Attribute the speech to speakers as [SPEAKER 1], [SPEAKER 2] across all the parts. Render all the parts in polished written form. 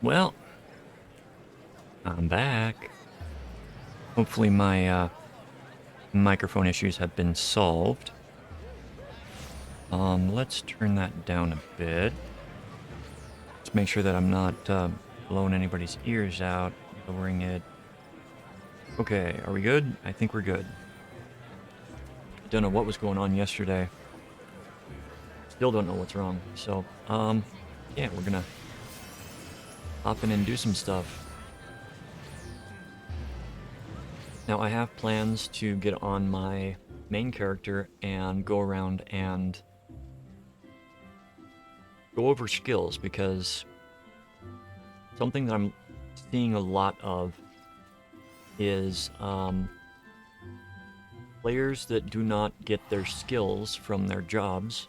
[SPEAKER 1] Well, I'm back. Hopefully my microphone issues have been solved. Let's turn that down a bit. Let's make sure that I'm not blowing anybody's ears out. Lowering it. Okay, are we good? I think we're good. Don't know what was going on yesterday. Still don't know what's wrong. So, yeah, we're gonna hop in and do some stuff. Now, I have plans to get on my main character and go around and go over skills, because something that I'm seeing a lot of is players that do not get their skills from their jobs.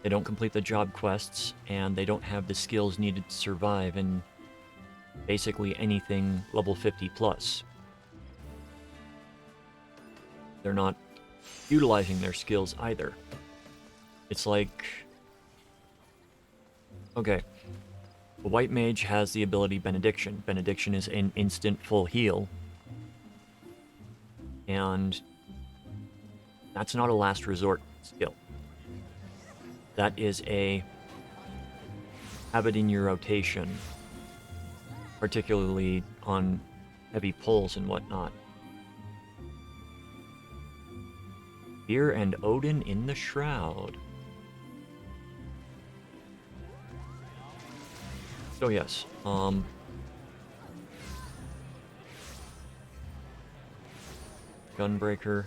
[SPEAKER 1] They don't complete the job quests, and they don't have the skills needed to survive in basically anything level 50 plus. They're not utilizing their skills either. It's like, okay, the white mage has the ability Benediction. Benediction is an instant full heal, and that's not a last resort skill. That is a have it in your rotation, particularly on heavy pulls and whatnot. Fear and Odin in the Shroud. So yes, Gunbreaker.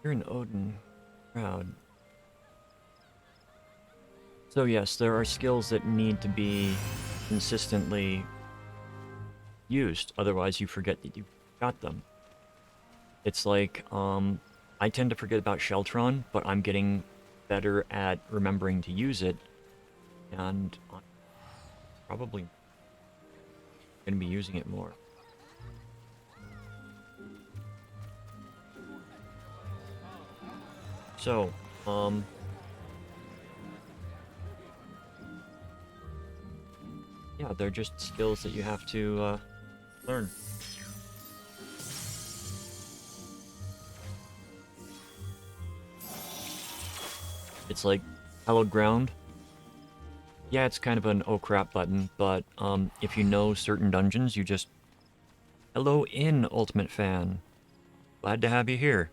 [SPEAKER 1] You're an Odin Shroud. So yes, there are skills that need to be consistently used, otherwise you forget that you got them. It's like, I tend to forget about Sheltron, but I'm getting better at remembering to use it, and I'm probably going to be using it more. So, yeah, they're just skills that you have to learn. It's like hallowed ground. Yeah, it's kind of an oh crap button, but if you know certain dungeons, you just hello in, Ultimate Fan. Glad to have you here.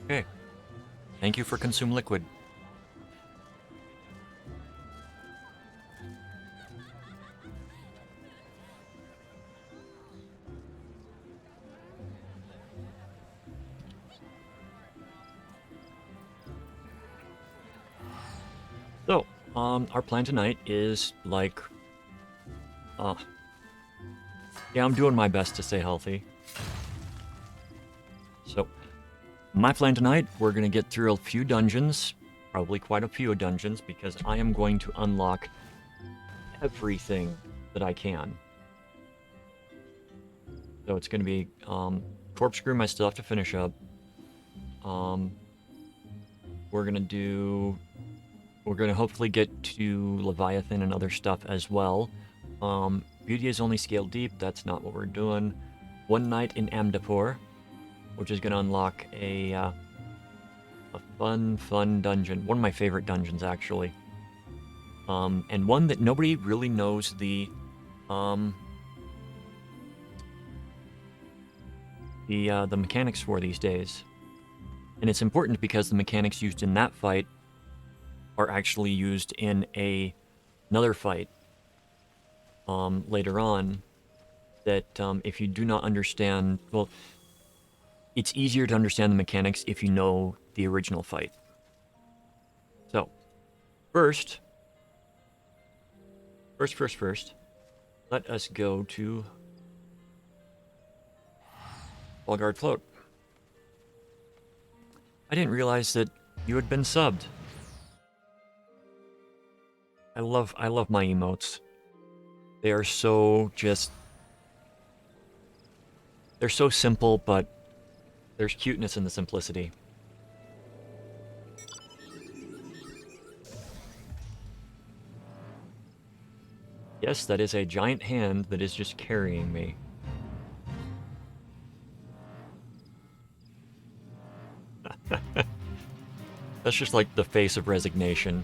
[SPEAKER 1] Okay. Thank you for Consume Liquid. So, our plan tonight is like, yeah, I'm doing my best to stay healthy. So, my plan tonight, we're going to get through a few dungeons, probably quite a few dungeons, because I am going to unlock everything that I can. So it's going to be Corkscrew, I still have to finish up. We're going to hopefully get to Leviathan and other stuff as well. Beauty is only scaled deep, that's not what we're doing. One Night in Amdapur, which is going to unlock a fun dungeon. One of my favorite dungeons, actually. And one that nobody really knows the mechanics for these days. And it's important because the mechanics used in that fight are actually used in another fight later on. That if you do not understand, well, it's easier to understand the mechanics if you know the original fight. So, first, let us go to Volgard Float. I didn't realize that you had been subbed. I love my emotes. They are so just... They're so simple, but there's cuteness in the simplicity. Yes, that is a giant hand that is just carrying me. That's just like the face of resignation.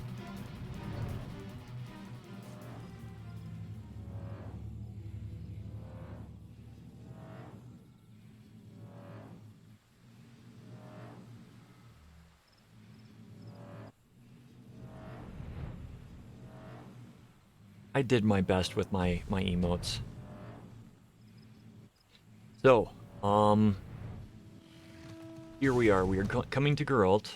[SPEAKER 1] I did my best with my emotes. So, here we are. We are coming to Geralt.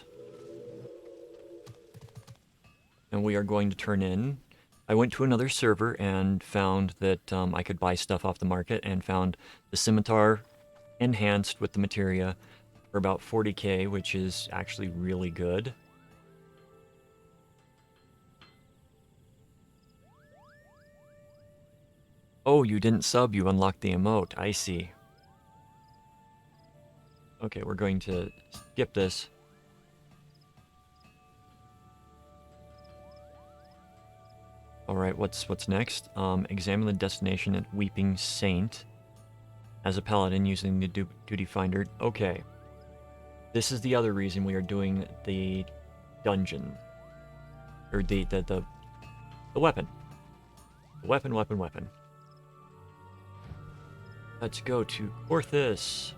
[SPEAKER 1] And we are going to turn in. I went to another server and found that I could buy stuff off the market, and found the scimitar enhanced with the materia for about 40k, which is actually really good. Oh, you didn't sub, you unlocked the emote. I see. Okay, we're going to skip this. Alright, what's next? Examine the destination at Weeping Saint as a paladin using the duty finder. Okay. This is the other reason we are doing the dungeon. Or the weapon. The weapon. Let's go to Orthus.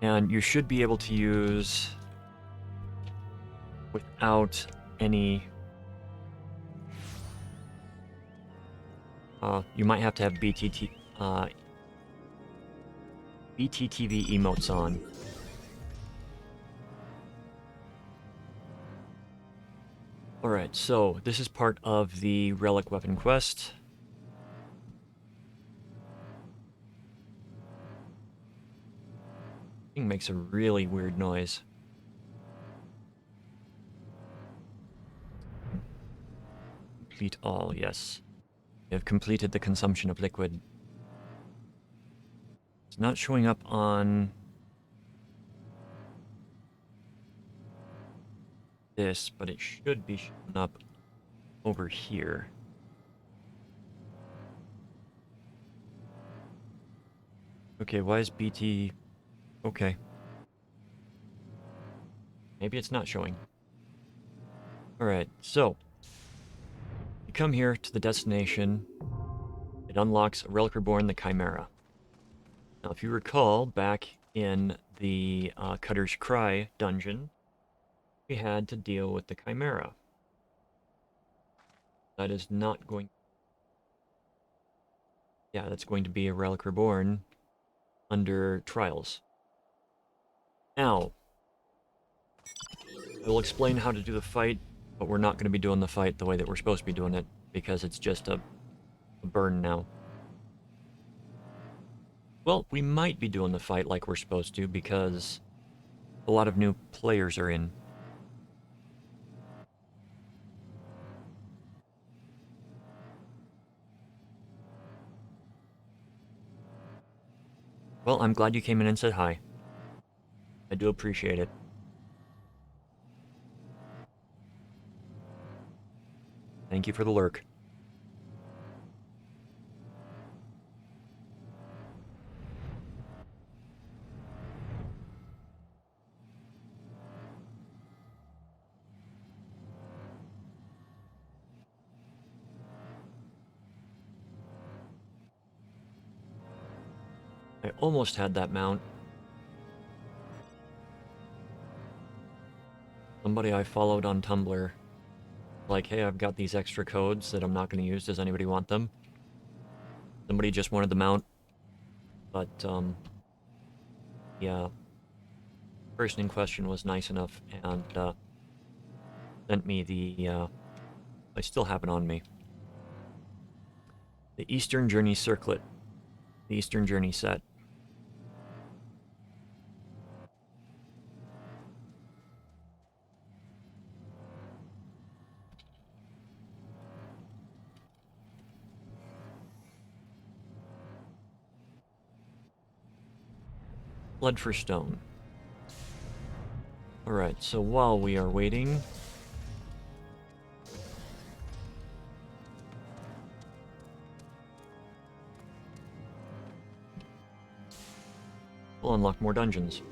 [SPEAKER 1] And you should be able to use without any... you might have to have BTTV emotes on. Alright, so this is part of the Relic Weapon quest. Thing makes a really weird noise. Complete all, yes. You have completed the consumption of liquid. It's not showing up on this, but it should be showing up over here. Okay, why is BT... Okay. Maybe it's not showing. Alright, so... you come here to the destination. It unlocks a Relic Reborn, the Chimera. Now, if you recall, back in the Cutter's Cry dungeon, we had to deal with the Chimera. That is not going... yeah, that's going to be a Relic Reborn under Trials. Now, I will explain how to do the fight, but we're not going to be doing the fight the way that we're supposed to be doing it, because it's just a burn now. Well, we might be doing the fight like we're supposed to, because a lot of new players are in. Well, I'm glad you came in and said hi. I do appreciate it. Thank you for the lurk. I almost had that mount. Somebody I followed on Tumblr, like, hey, I've got these extra codes that I'm not going to use. Does anybody want them? Somebody just wanted the mount, but, yeah. Person in question was nice enough and, sent me the, I still have it on me. The Eastern Journey Circlet. The Eastern Journey set. Blood for stone. Alright, so while we are waiting... we'll unlock more dungeons.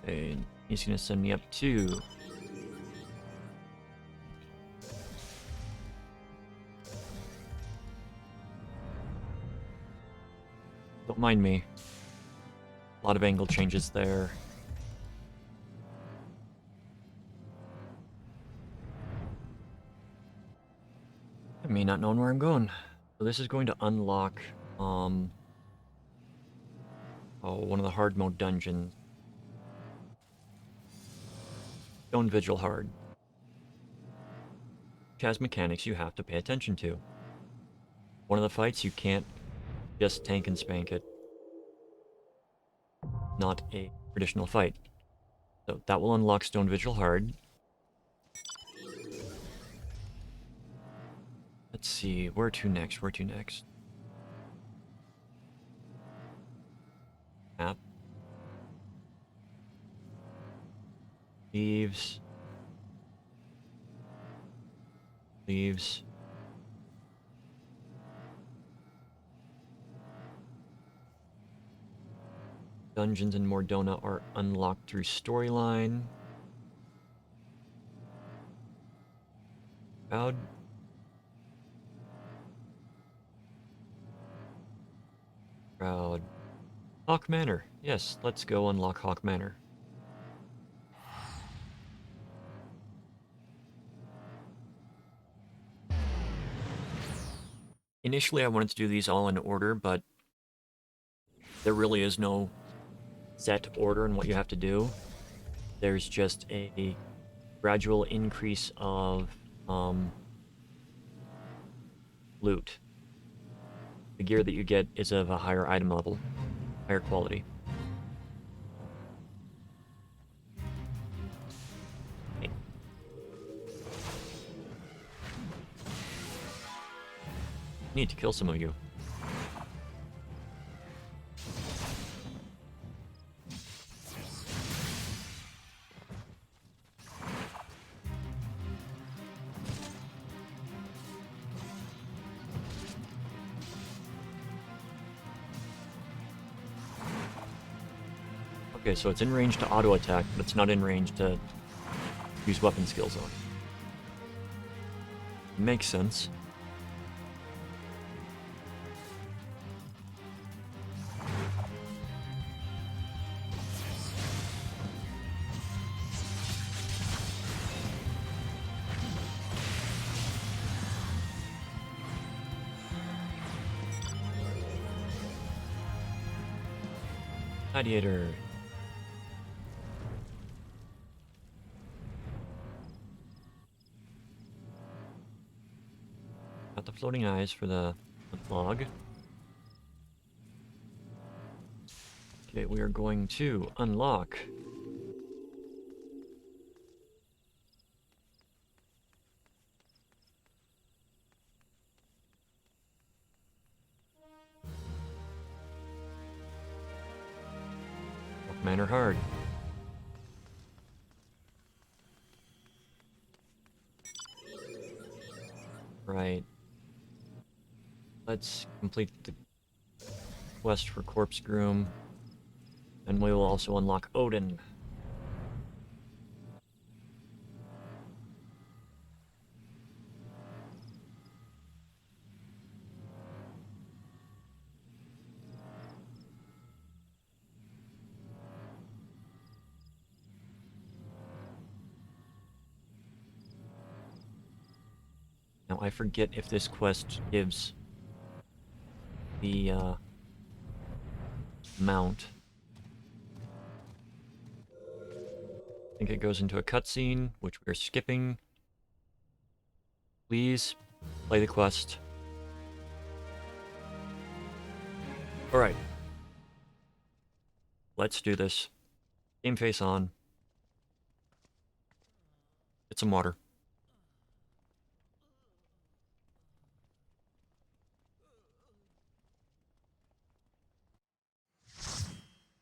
[SPEAKER 1] Okay, he's gonna send me up to... don't mind me. A lot of angle changes there. Me not knowing where I'm going. So this is going to unlock, one of the hard mode dungeons. Stone Vigil Hard. Which has mechanics you have to pay attention to. One of the fights, you can't just tank and spank it. Not a traditional fight. So that will unlock Stone Vigil Hard. Let's see, where to next? Where to next? Map. Leaves. Leaves. Dungeons in Mordona are unlocked through storyline. Crowd. Crowd. Hawk Manor. Yes, let's go unlock Hawk Manor. Initially, I wanted to do these all in order, but there really is no set order in what you have to do. There's just a gradual increase of loot. The gear that you get is of a higher item level, higher quality. Okay. Need to kill some of you. Okay, so it's in range to auto attack, but it's not in range to use weapon skills on. Makes sense. Gladiator. Got the floating eyes for the log. Okay, we are going to unlock Manor Hard. Right. Let's complete the quest for Corpse Groom. And we will also unlock Odin. Now, I forget if this quest gives the, mount. I think it goes into a cutscene, which we're skipping. Please, play the quest. Alright. Let's do this. Game face on. Get some water.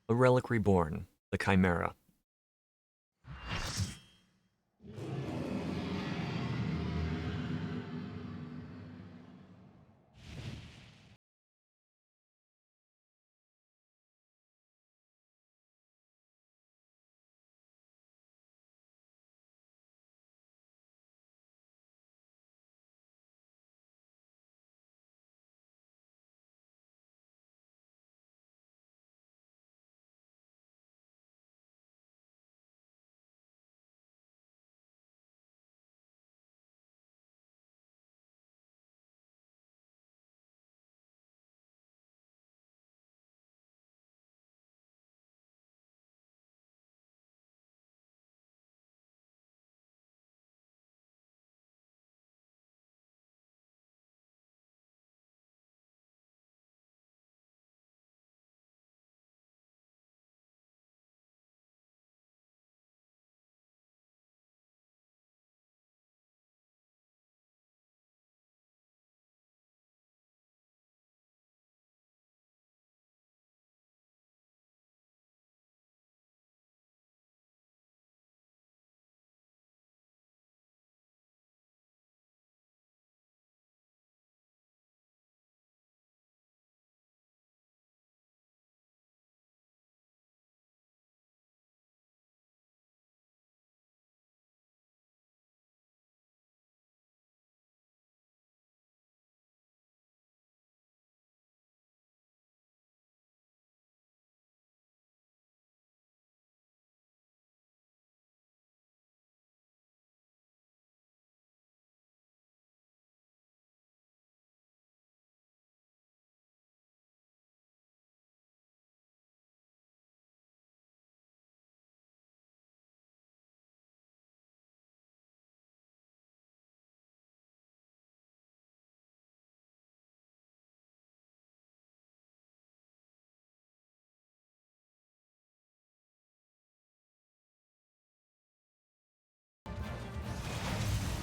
[SPEAKER 1] A relic reborn. The Chimera.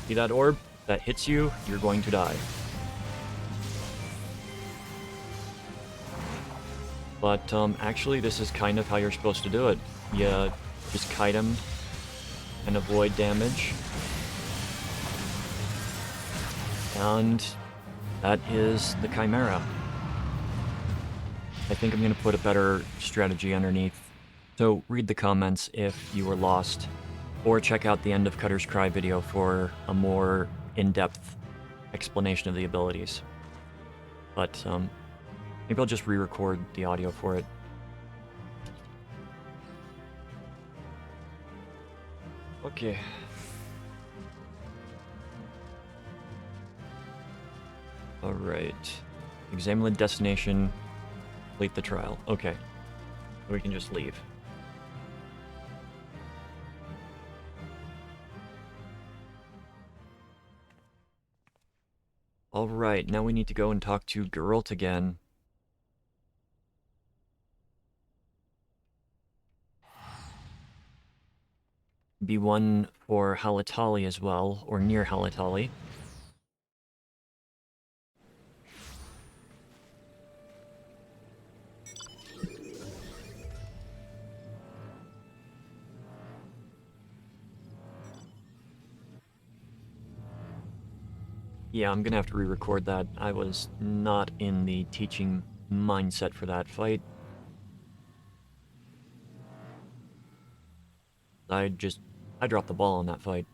[SPEAKER 1] See that orb? That hits you, you're going to die. But, actually, this is kind of how you're supposed to do it. You just kite him and avoid damage. And that is the Chimera. I think I'm going to put a better strategy underneath. So read the comments if you were lost, or check out the End of Cutter's Cry video for a more in-depth explanation of the abilities. But, maybe I'll just re-record the audio for it. Okay. Alright. Examine the destination. Complete the trial. Okay. We can just leave. Alright, now we need to go and talk to Geralt again. Be one for Halatali as well, or near Halatali. Yeah, I'm gonna have to re-record that. I was not in the teaching mindset for that fight. I dropped the ball on that fight.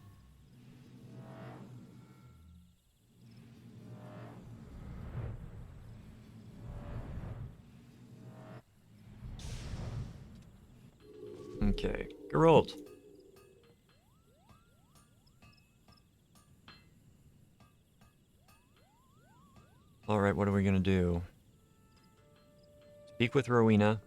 [SPEAKER 1] Okay, Geralt. Alright, what are we gonna do? Speak with Rowena.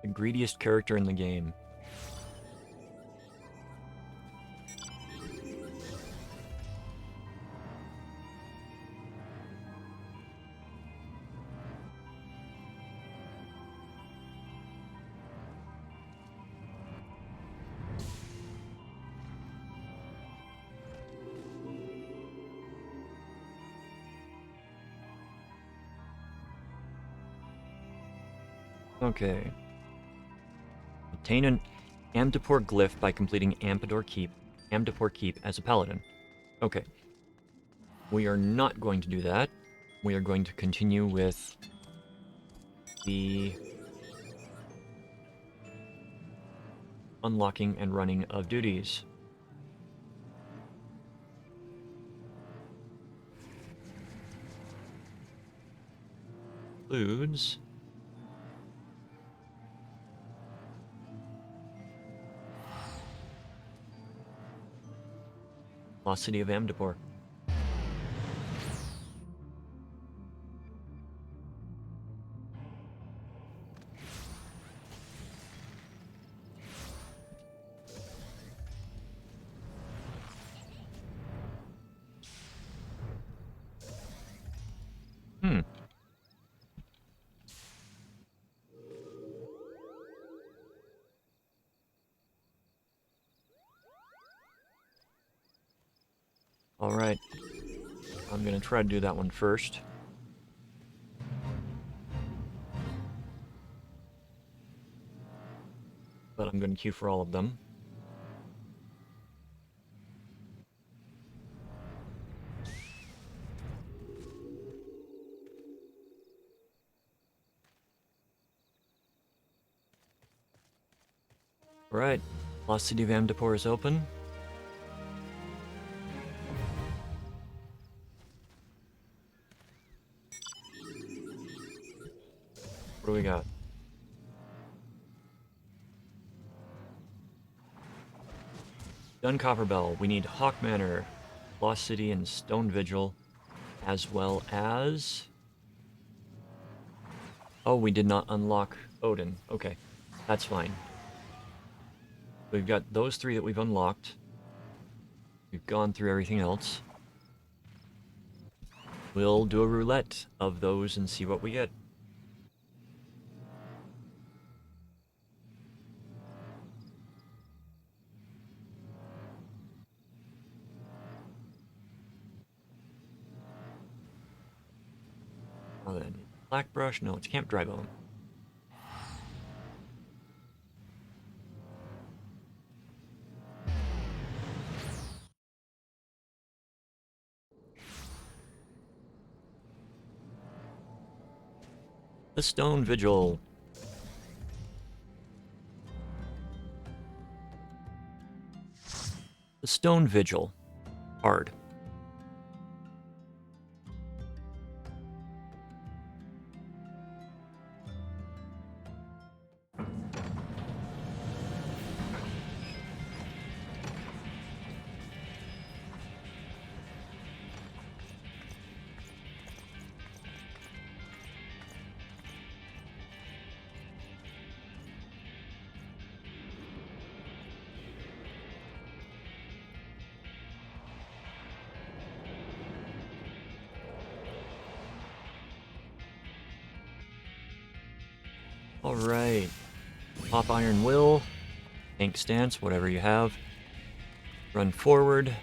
[SPEAKER 1] The greediest character in the game. Okay. Obtain an Amdapor glyph by completing Amdapor Keep as a paladin. Okay. We are not going to do that. We are going to continue with the unlocking and running of duties. Includes Lost City of Amdapor. Alright. I'm gonna try to do that one first. But I'm gonna queue for all of them. Alright. Lost City of Amdapor is open. What do we got? Dun Copperbell. We need Hawk Manor, Lost City, and Stone Vigil, as well as... Oh, we did not unlock Odin. Okay, that's fine. We've got those three that we've unlocked. We've gone through everything else. We'll do a roulette of those and see what we get. Now then, Blackbrush? No, it's Camp Drybone. The Stone Vigil. The Stone Vigil. Hard. Alright. Pop Iron Will. Tank Stance, whatever you have. Run forward.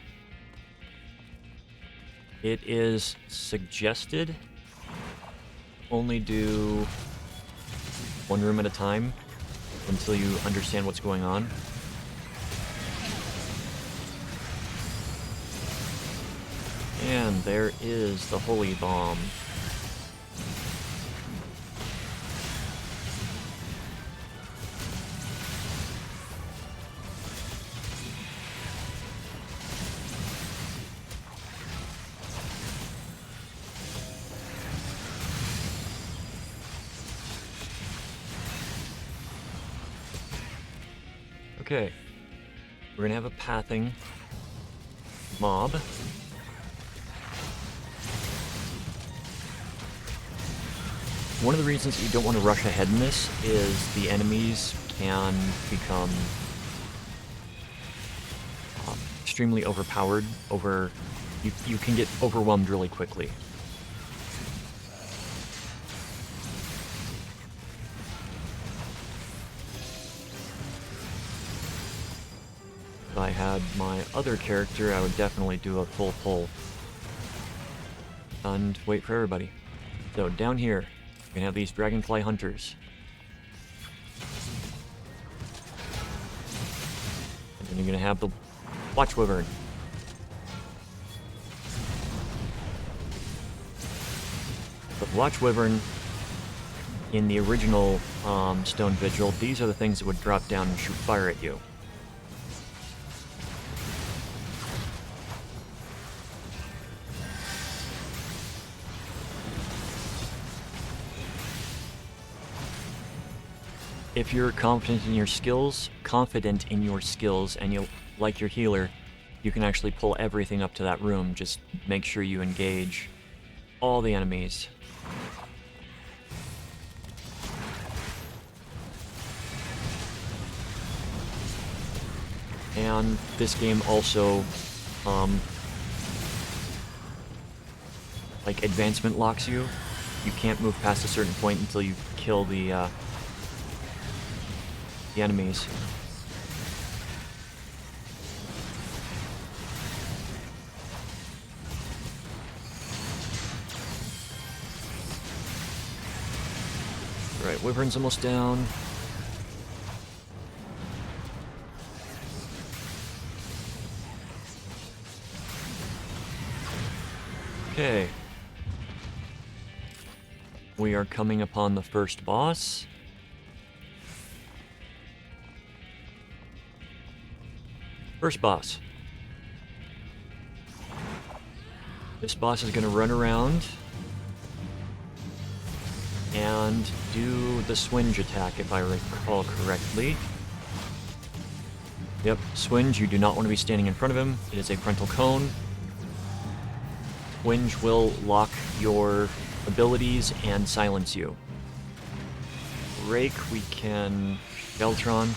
[SPEAKER 1] It is suggested only do one room at a time until you understand what's going on. And there is the Holy Bomb. Okay. We're gonna have a pathing mob. One of the reasons you don't want to rush ahead in this is the enemies can become extremely overpowered. You can get overwhelmed really quickly. If I had my other character, I would definitely do a full pull and wait for everybody. So down here, we're gonna have these dragonfly hunters. And then you're gonna have the watch wyvern. The watch wyvern in the original Stone Vigil, these are the things that would drop down and shoot fire at you. If you're confident in your skills, and you like your healer, you can actually pull everything up to that room. Just make sure you engage all the enemies. And this game also, like, advancement locks you. You can't move past a certain point until you kill the enemies. Alright, wyvern's almost down. Okay. We are coming upon the first boss. First boss. This boss is going to run around and do the swinge attack, if I recall correctly. Yep, swinge, you do not want to be standing in front of him. It is a frontal cone. Swinge will lock your abilities and silence you. Rake, we can Beltron.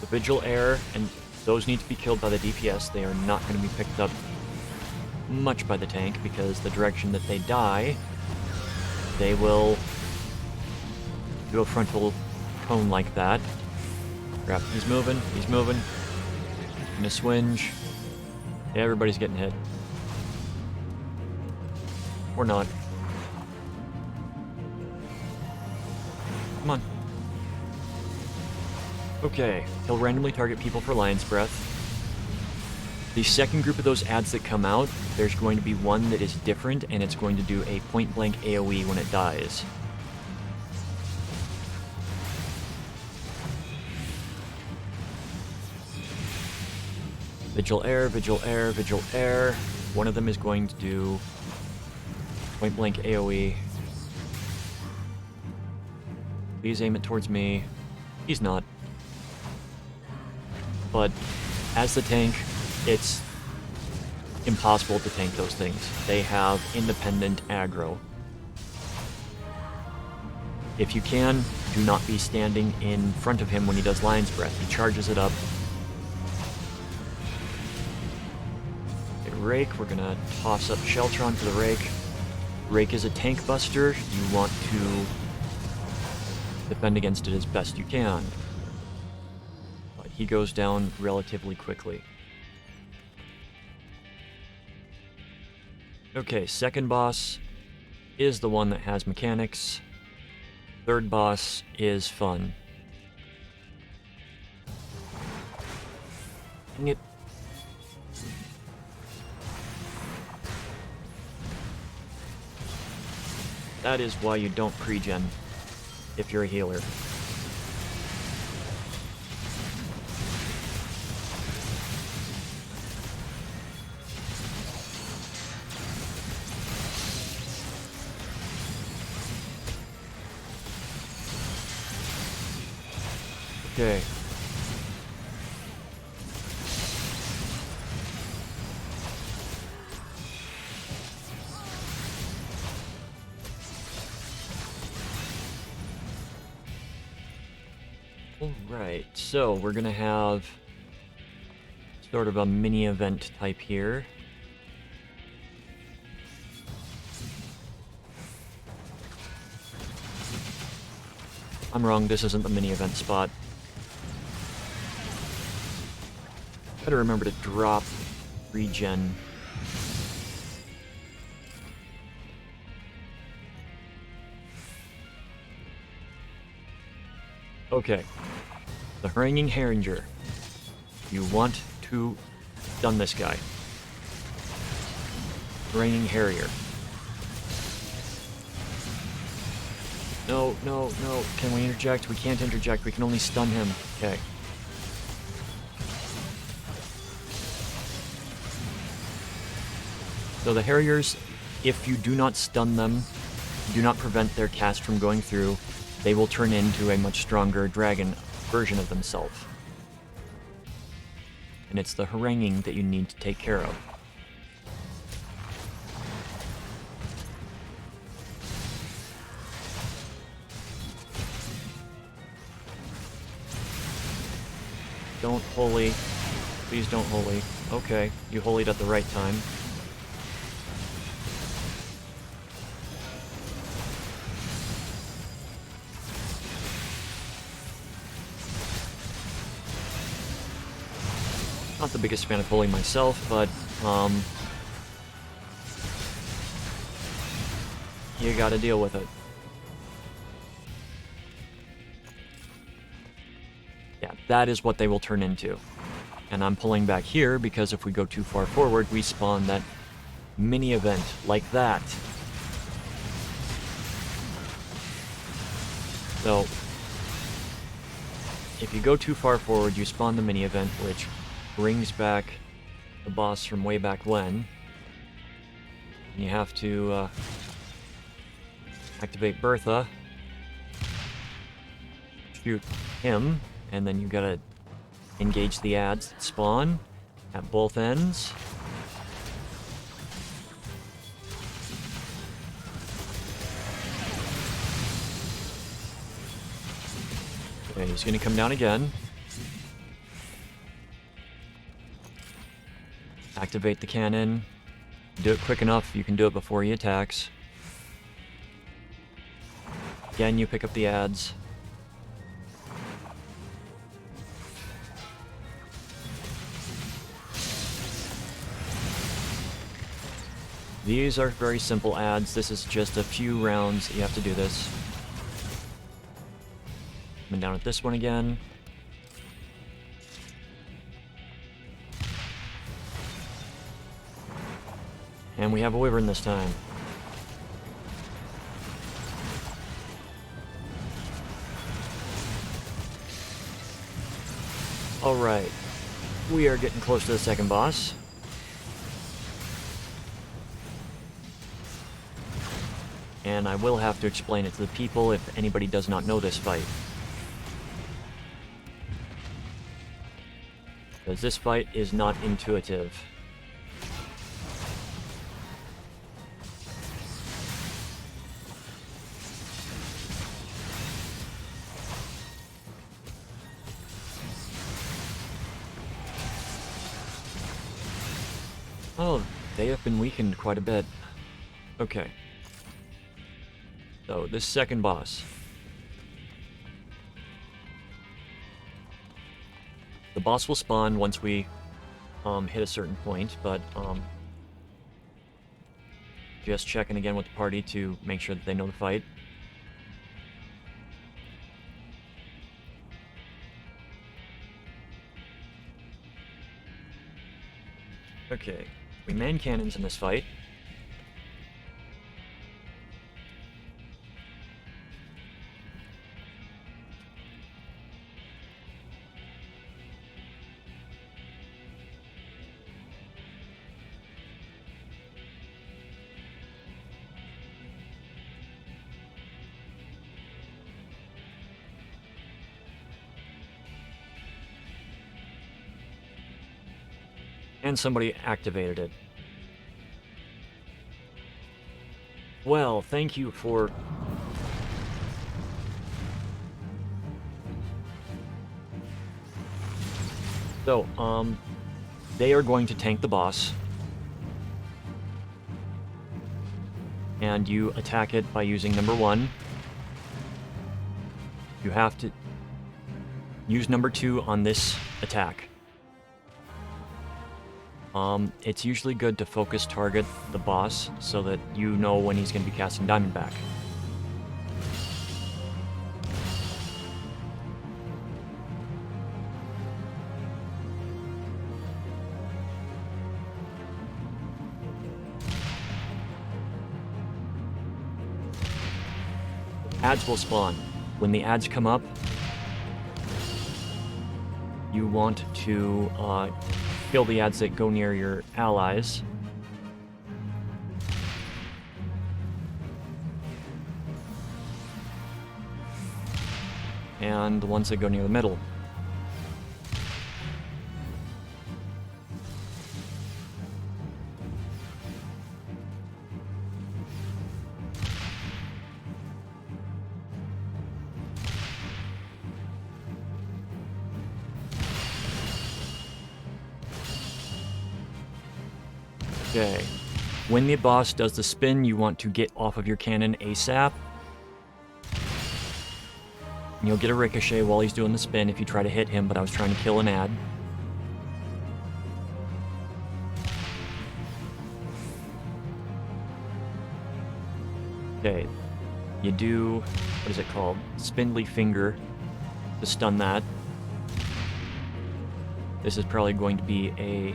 [SPEAKER 1] The Vigil Air, and those need to be killed by the DPS. They are not going to be picked up much by the tank, because the direction that they die, they will do a frontal cone like that. Crap, he's moving, he's moving. Gonna swinge. Yeah, everybody's getting hit. Or not. Come on. Okay, he'll randomly target people for Lion's Breath. The second group of those ads that come out, there's going to be one that is different, and it's going to do a point-blank AoE when it dies. Vigil Air, Vigil Air, Vigil Air. One of them is going to do point-blank AoE. Please aim it towards me. He's not. But as the tank, it's impossible to tank those things. They have independent aggro. If you can, do not be standing in front of him when he does Lion's Breath. He charges it up. Okay, Rake, we're gonna toss up Sheltron for the Rake. Rake is a tank buster. You want to defend against it as best you can. But he goes down relatively quickly. Okay, second boss is the one that has mechanics. Third boss is fun. Dang it. That is why you don't pre-gen if you're a healer. Okay. Alright, so we're gonna have sort of a mini event type here. I'm wrong, this isn't the mini event spot. Better remember to drop regen. Okay. The Haranguing Herringer. You want to stun this guy. Haranguing Harrier. No, no, no. Can we interject? We can't interject. We can only stun him. Okay. So the Harriers, if you do not stun them, do not prevent their cast from going through, they will turn into a much stronger dragon version of themselves. And it's the haranguing that you need to take care of. Don't holy. Please don't holy. Okay, you holied at the right time. Not the biggest fan of holy myself, but, you gotta deal with it. Yeah, that is what they will turn into. And I'm pulling back here because if we go too far forward, we spawn that mini event like that. So, if you go too far forward, you spawn the mini event, which brings back the boss from way back when. And you have to activate Bertha, shoot him, and then you gotta engage the adds that spawn at both ends. Okay, he's gonna come down again. Activate the cannon. Do it quick enough, you can do it before he attacks. Again, you pick up the adds. These are very simple adds. This is just a few rounds that you have to do this. Coming down at this one again. And we have a wyvern this time. Alright. We are getting close to the second boss. And I will have to explain it to the people if anybody does not know this fight. Because this fight is not intuitive. Oh, they have been weakened quite a bit. Okay. So, this second boss. The boss will spawn once we hit a certain point, but just checking again with the party to make sure that they know the fight. Okay, we man cannons in this fight. And somebody activated it. Well, thank you for So, they are going to tank the boss. And you attack it by using number 1. You have to use number 2 on this attack. It's usually good to focus target the boss so that you know when he's going to be casting Diamondback. Ads will spawn. When the ads come up, you want to kill the ads that go near your allies. And the ones that go near the middle. Okay. When the boss does the spin, you want to get off of your cannon ASAP. And you'll get a ricochet while he's doing the spin if you try to hit him, but I was trying to kill an ad. Okay. You do, what is it called? Spindly Finger to stun that. This is probably going to be a...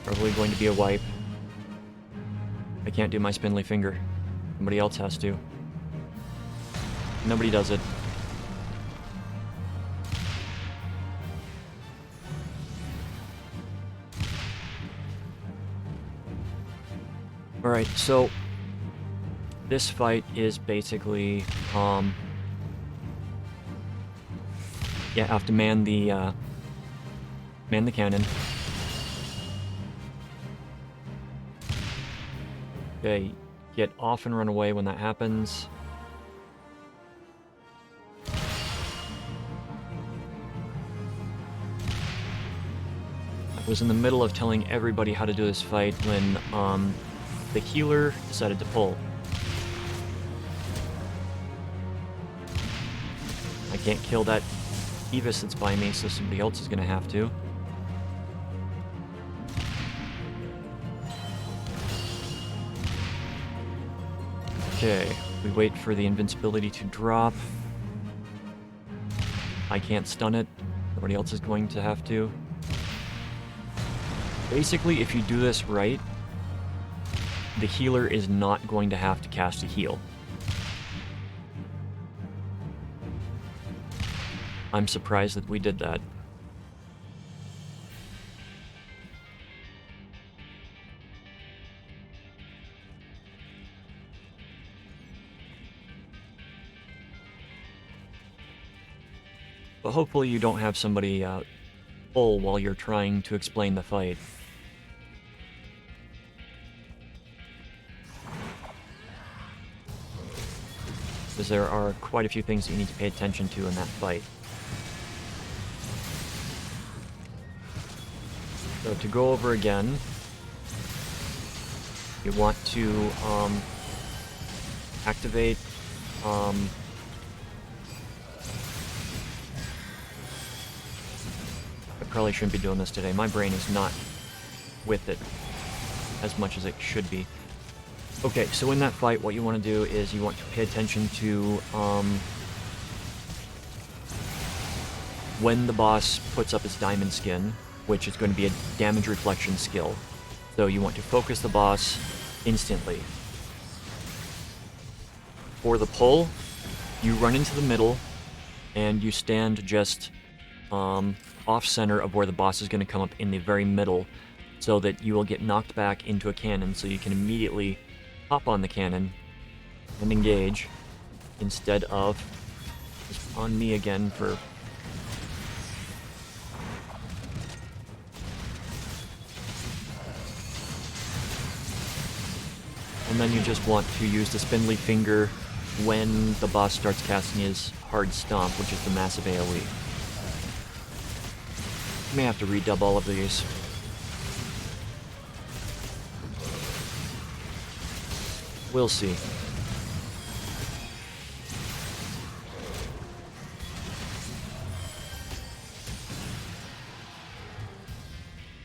[SPEAKER 1] Probably going to be a wipe. I can't do my spindly finger. Somebody else has to. Nobody does it. Alright, so this fight is basically you have to man the cannon. Okay, get off and run away when that happens. I was in the middle of telling everybody how to do this fight when the healer decided to pull. I can't kill that Evis that's by me, so somebody else is going to have to. Okay, we wait for the invincibility to drop. I can't stun it. Somebody else is going to have to. Basically, if you do this right, the healer is not going to have to cast a heal. I'm surprised that we did that. But hopefully you don't have somebody pull while you're trying to explain the fight. Because there are quite a few things that you need to pay attention to in that fight. So to go over again, you want to activate I probably shouldn't be doing this today. My brain is not with it as much as it should be. Okay, so in that fight, what you want to do is you want to pay attention to when the boss puts up his diamond skin, which is going to be a damage reflection skill. So you want to focus the boss instantly. For the pull, you run into the middle, and you stand just off-center of where the boss is going to come up in the very middle, so that you will get knocked back into a cannon, so you can immediately hop on the cannon and engage, instead of just on me again for... And then you just want to use the spindly finger when the boss starts casting his hard stomp, which is the massive AoE. May have to redub all of these. We'll see.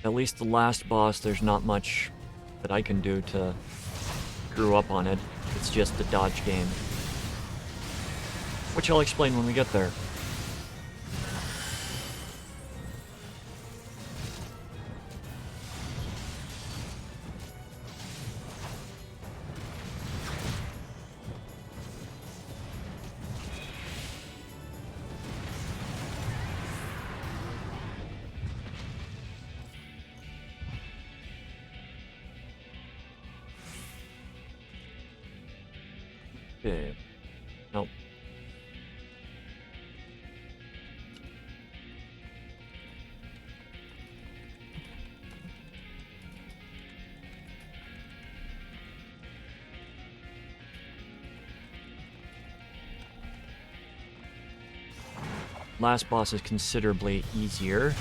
[SPEAKER 1] At least the last boss, there's not much that I can do to screw up on it. It's just a dodge game. Which I'll explain when we get there. Okay. Nope. Last boss is considerably easier.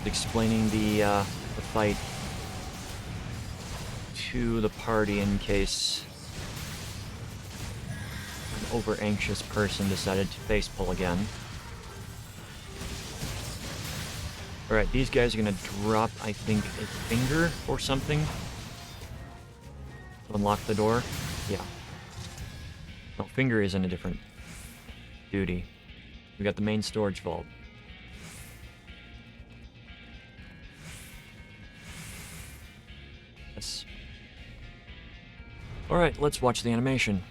[SPEAKER 1] Explaining the fight to the party in case an over-anxious person decided to face pull again. Alright, these guys are gonna drop, I think, a finger or something to unlock the door. Yeah. No, finger is in a different duty. We got the main storage vault. Yes. Alright, let's watch the animation.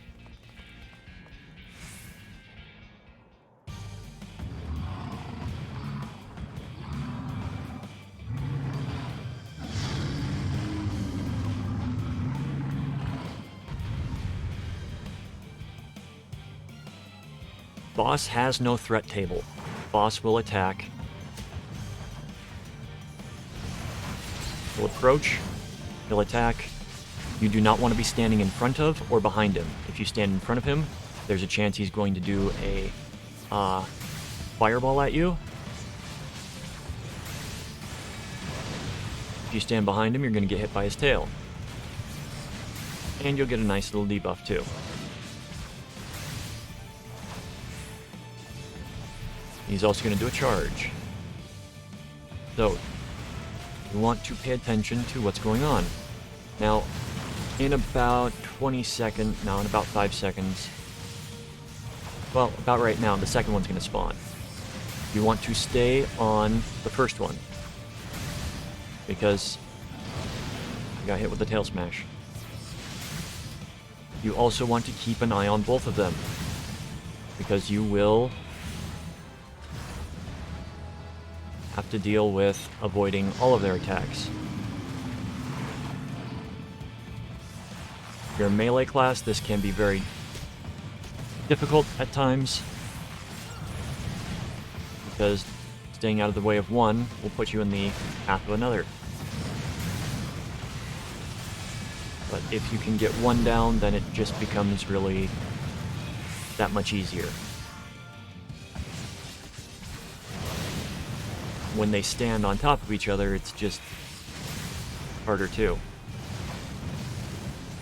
[SPEAKER 1] Boss has no threat table. Boss will attack. He'll approach. He'll attack. You do not want to be standing in front of or behind him. If you stand in front of him, there's a chance he's going to do a fireball at you. If you stand behind him, you're going to get hit by his tail. And you'll get a nice little debuff too. He's also going to do a charge. So, you want to pay attention to what's going on. Now, in about 20 seconds, no, in about 5 seconds, well, about right now, the second one's going to spawn. You want to stay on the first one, because you got hit with the tail smash. You also want to keep an eye on both of them, because you will have to deal with avoiding all of their attacks. If you're a melee class, this can be very difficult at times, because staying out of the way of one will put you in the path of another. But if you can get one down, then it just becomes really that much easier. When they stand on top of each other, it's just harder too.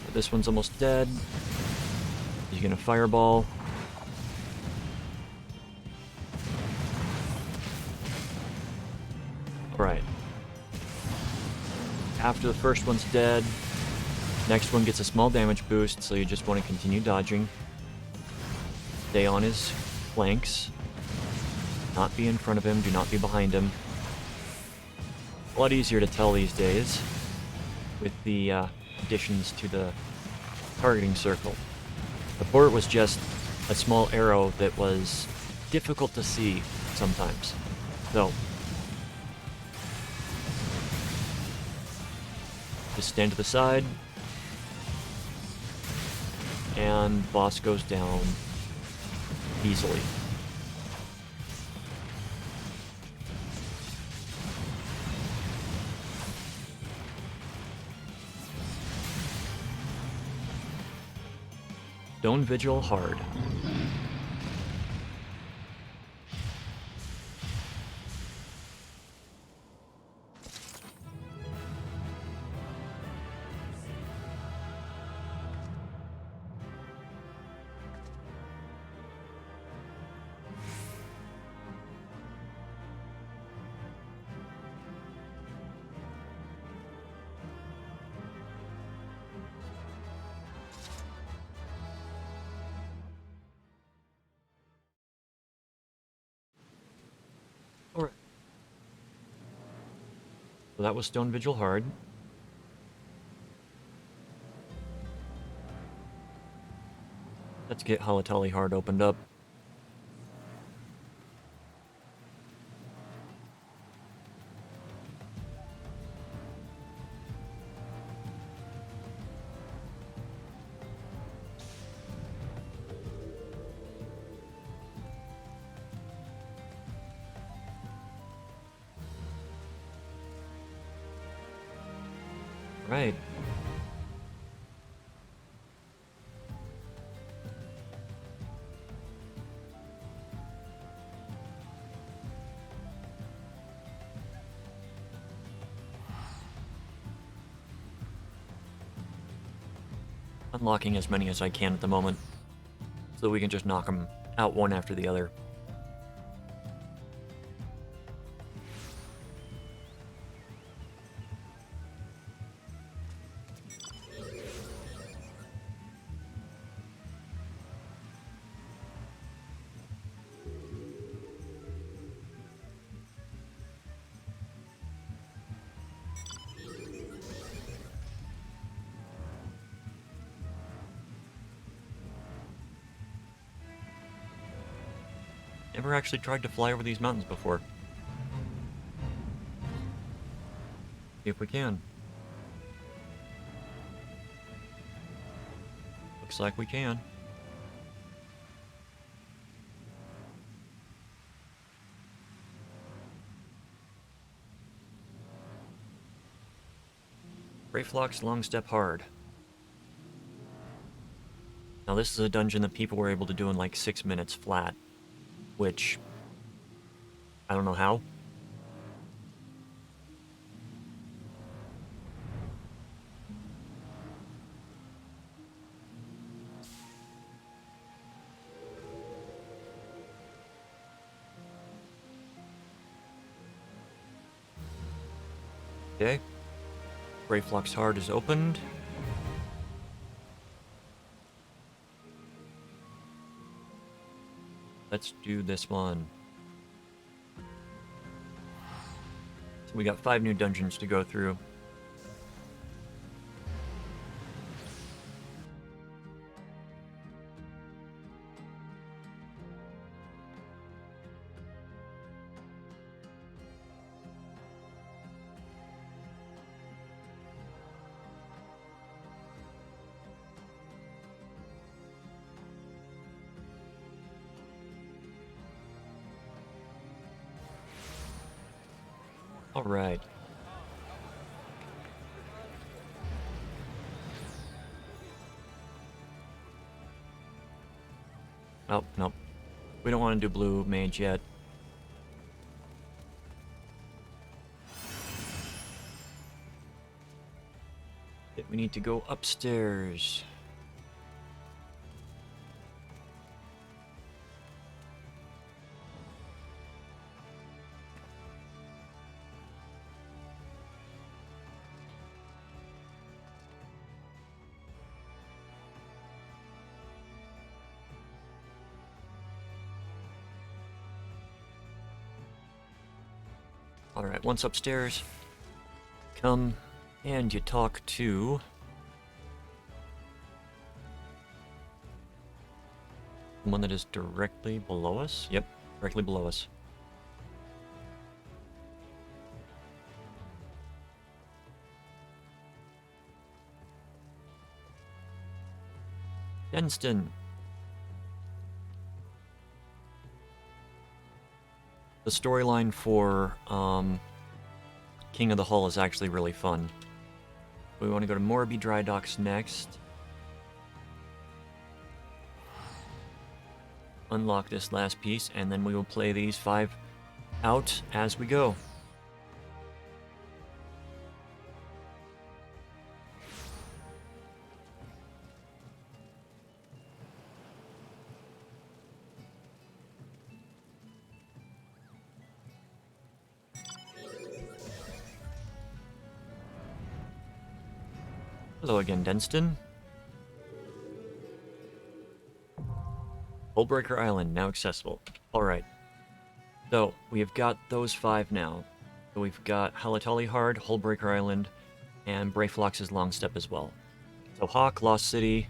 [SPEAKER 1] But this one's almost dead. He's gonna fireball. Alright. After the first one's dead, next one gets a small damage boost, so you just want to continue dodging. Stay on his flanks. Not be in front of him, do not be behind him. A lot easier to tell these days with the additions to the targeting circle. Before it was just a small arrow that was difficult to see sometimes. So, just stand to the side, and boss goes down easily. Stone Vigil hard. Alright. So that was Stone Vigil hard. Let's get Halatali hard opened up. Right. Unlocking as many as I can at the moment, so that we can just knock them out one after the other. Never actually tried to fly over these mountains before. See if we can. Looks like we can. Greyflock's Long Step hard. Now this is a dungeon that people were able to do in like 6 minutes flat, which I don't know how. Okay. Greyflock's hard is opened. Let's do this one. So we got 5 new dungeons to go through. Alright. Oh, nope. We don't want to do blue mage yet. We need to go upstairs. Alright, once upstairs, come and you talk to one that is directly below us. Yep, directly below us. Denston. The storyline for King of the Hull is actually really fun. We want to go to Morby Dry Docks next. unlock this last piece, and then we will play these 5 out as we go. Hello again, Denston. Hullbreaker Island, now accessible. Alright. So, we have got those 5 now. So we've got Halatali Hard, Hullbreaker Island, and Brayflox's Long Step as well. So Hawk, Lost City,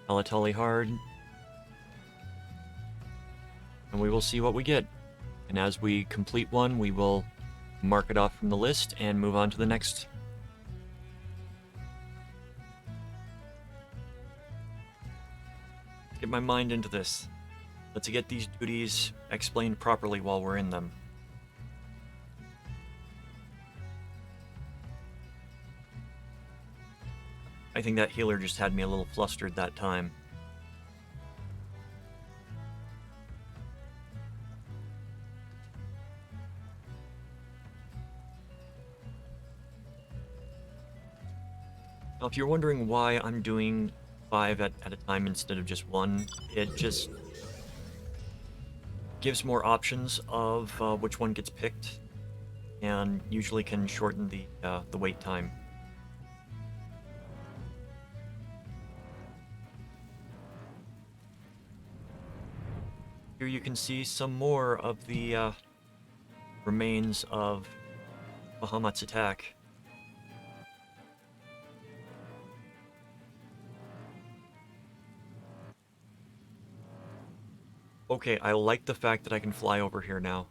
[SPEAKER 1] Halatali Hard, and we will see what we get. And as we complete one, we will mark it off from the list and move on to the next. Get my mind into this. Let's get these duties explained properly while we're in them. I think that healer just had me a little flustered that time. Now, if you're wondering why I'm doing 5 at a time instead of just 1, it just gives more options of which one gets picked, and usually can shorten the wait time. Here you can see some more of the remains of Bahamut's attack. Okay, I like the fact that I can fly over here now.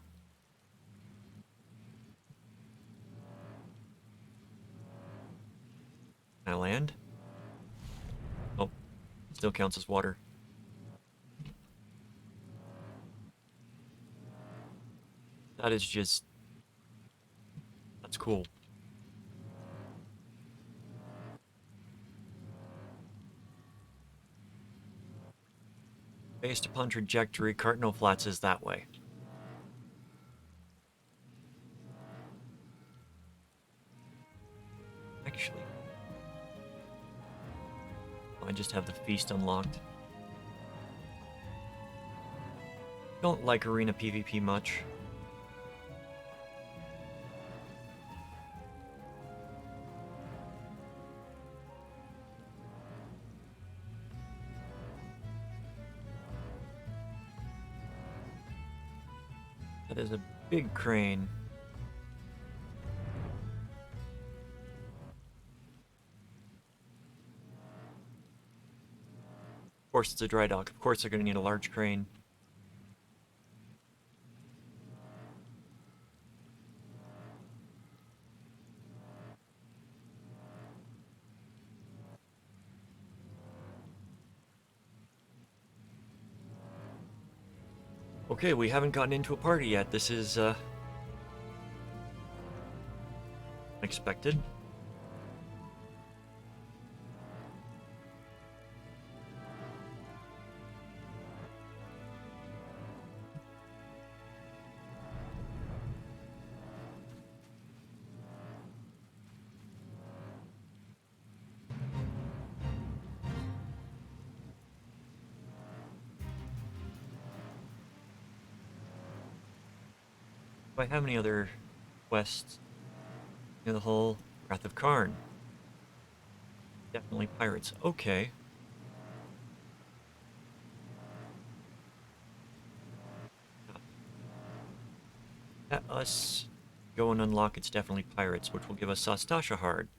[SPEAKER 1] Can I land? Oh, still counts as water. That is just... that's cool. Based upon trajectory, Cardinal Flats is that way. Actually... I just have the feast unlocked. Don't like arena PvP much. That is a big crane. Of course it's a dry dock. Of course they're going to need a large crane. Okay, we haven't gotten into a party yet. This is, unexpected. Do I have any other quests near the hull? Wrath of Karn. Definitely pirates. Okay. Let us go and unlock It's Definitely Pirates, which will give us Sastasha Hard.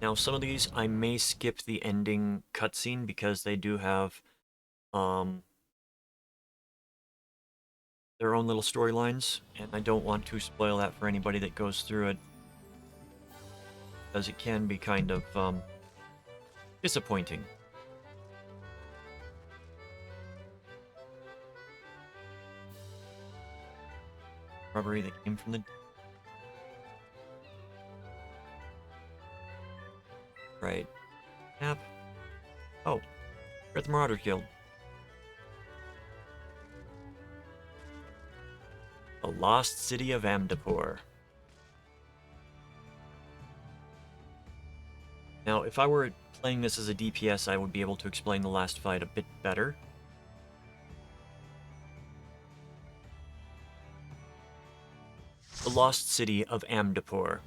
[SPEAKER 1] Now, some of these I may skip the ending cutscene because they do have their own little storylines, and I don't want to spoil that for anybody that goes through it, because it can be kind of disappointing. Robbery that came from the... We're at the Marauder Guild. The Lost City of Amdapor. Now, if I were playing this as a DPS, I would be able to explain the last fight a bit better. The Lost City of Amdapor.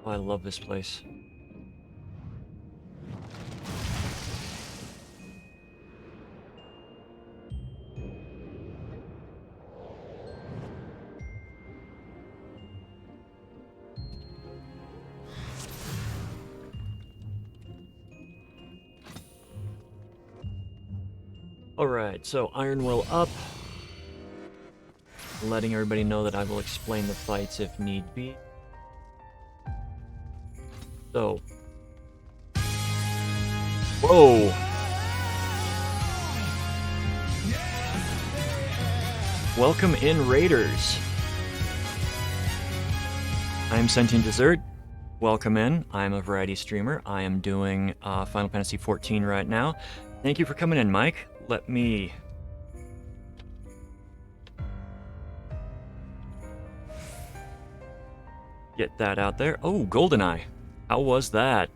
[SPEAKER 1] Oh, I love this place. Alright, so Iron Will up. Letting everybody know that I will explain the fights if need be. So. Whoa! Welcome in, Raiders! I'm Sentient Dessert. Welcome in. I'm a variety streamer. I am doing Final Fantasy XIV right now. Thank you for coming in, Mike. Let me... get that out there. Oh, GoldenEye. How was that?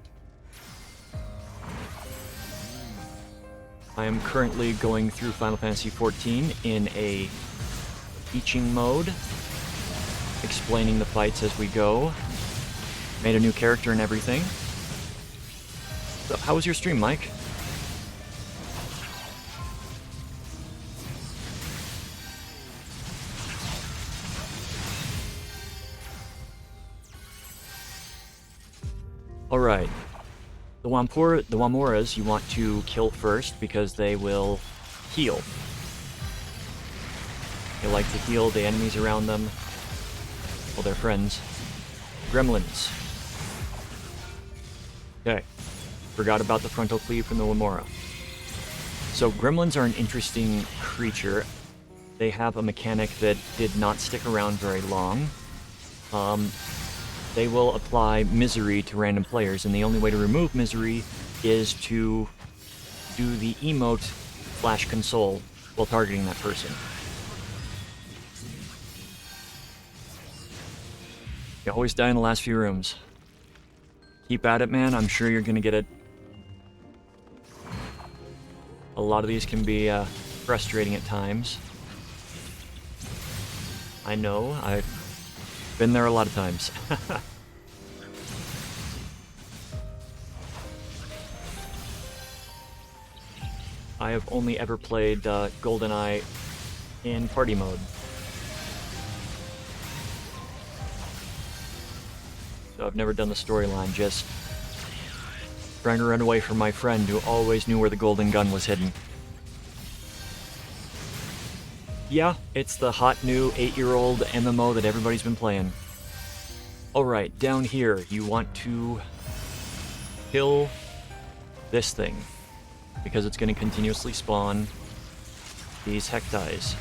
[SPEAKER 1] I am currently going through Final Fantasy XIV in a teaching mode, explaining the fights as we go. Made a new character and everything. So, how was your stream, Mike? Alright. The Wamoras you want to kill first because they will heal. They like to heal the enemies around them. Well, their friends. Gremlins. Okay. Forgot about the frontal cleave from the Wamora. So gremlins are an interesting creature. They have a mechanic that did not stick around very long. They will apply misery to random players, and the only way to remove misery is to do the emote / console while targeting that person. You always die in the last few rooms. Keep at it, man. I'm sure you're gonna get it. A lot of these can be frustrating at times. I know, I've been there a lot of times. I have only ever played GoldenEye in party mode. So I've never done the storyline, just trying to run away from my friend who always knew where the golden gun was hidden. Yeah, it's the hot new 8-year-old MMO that everybody's been playing. Alright, down here, you want to kill this thing, because it's going to continuously spawn these hecties.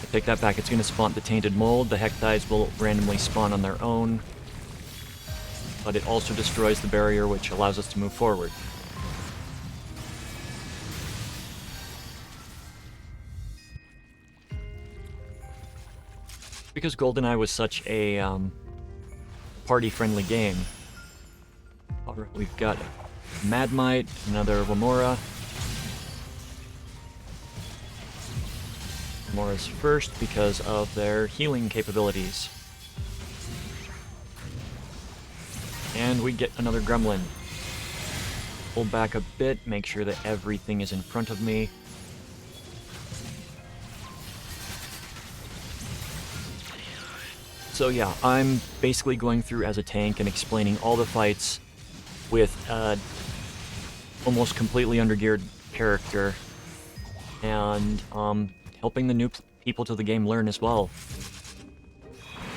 [SPEAKER 1] I take that back, it's going to spawn the tainted mold. The hecties will randomly spawn on their own. But it also destroys the barrier, which allows us to move forward. Because GoldenEye was such a party-friendly game. Alright, we've got Madmite, another Wamora. Wamora's first because of their healing capabilities. And we get another gremlin. Pull back a bit, make sure that everything is in front of me. So yeah, I'm basically going through as a tank and explaining all the fights with almost completely undergeared character. And helping the new people to the game learn as well.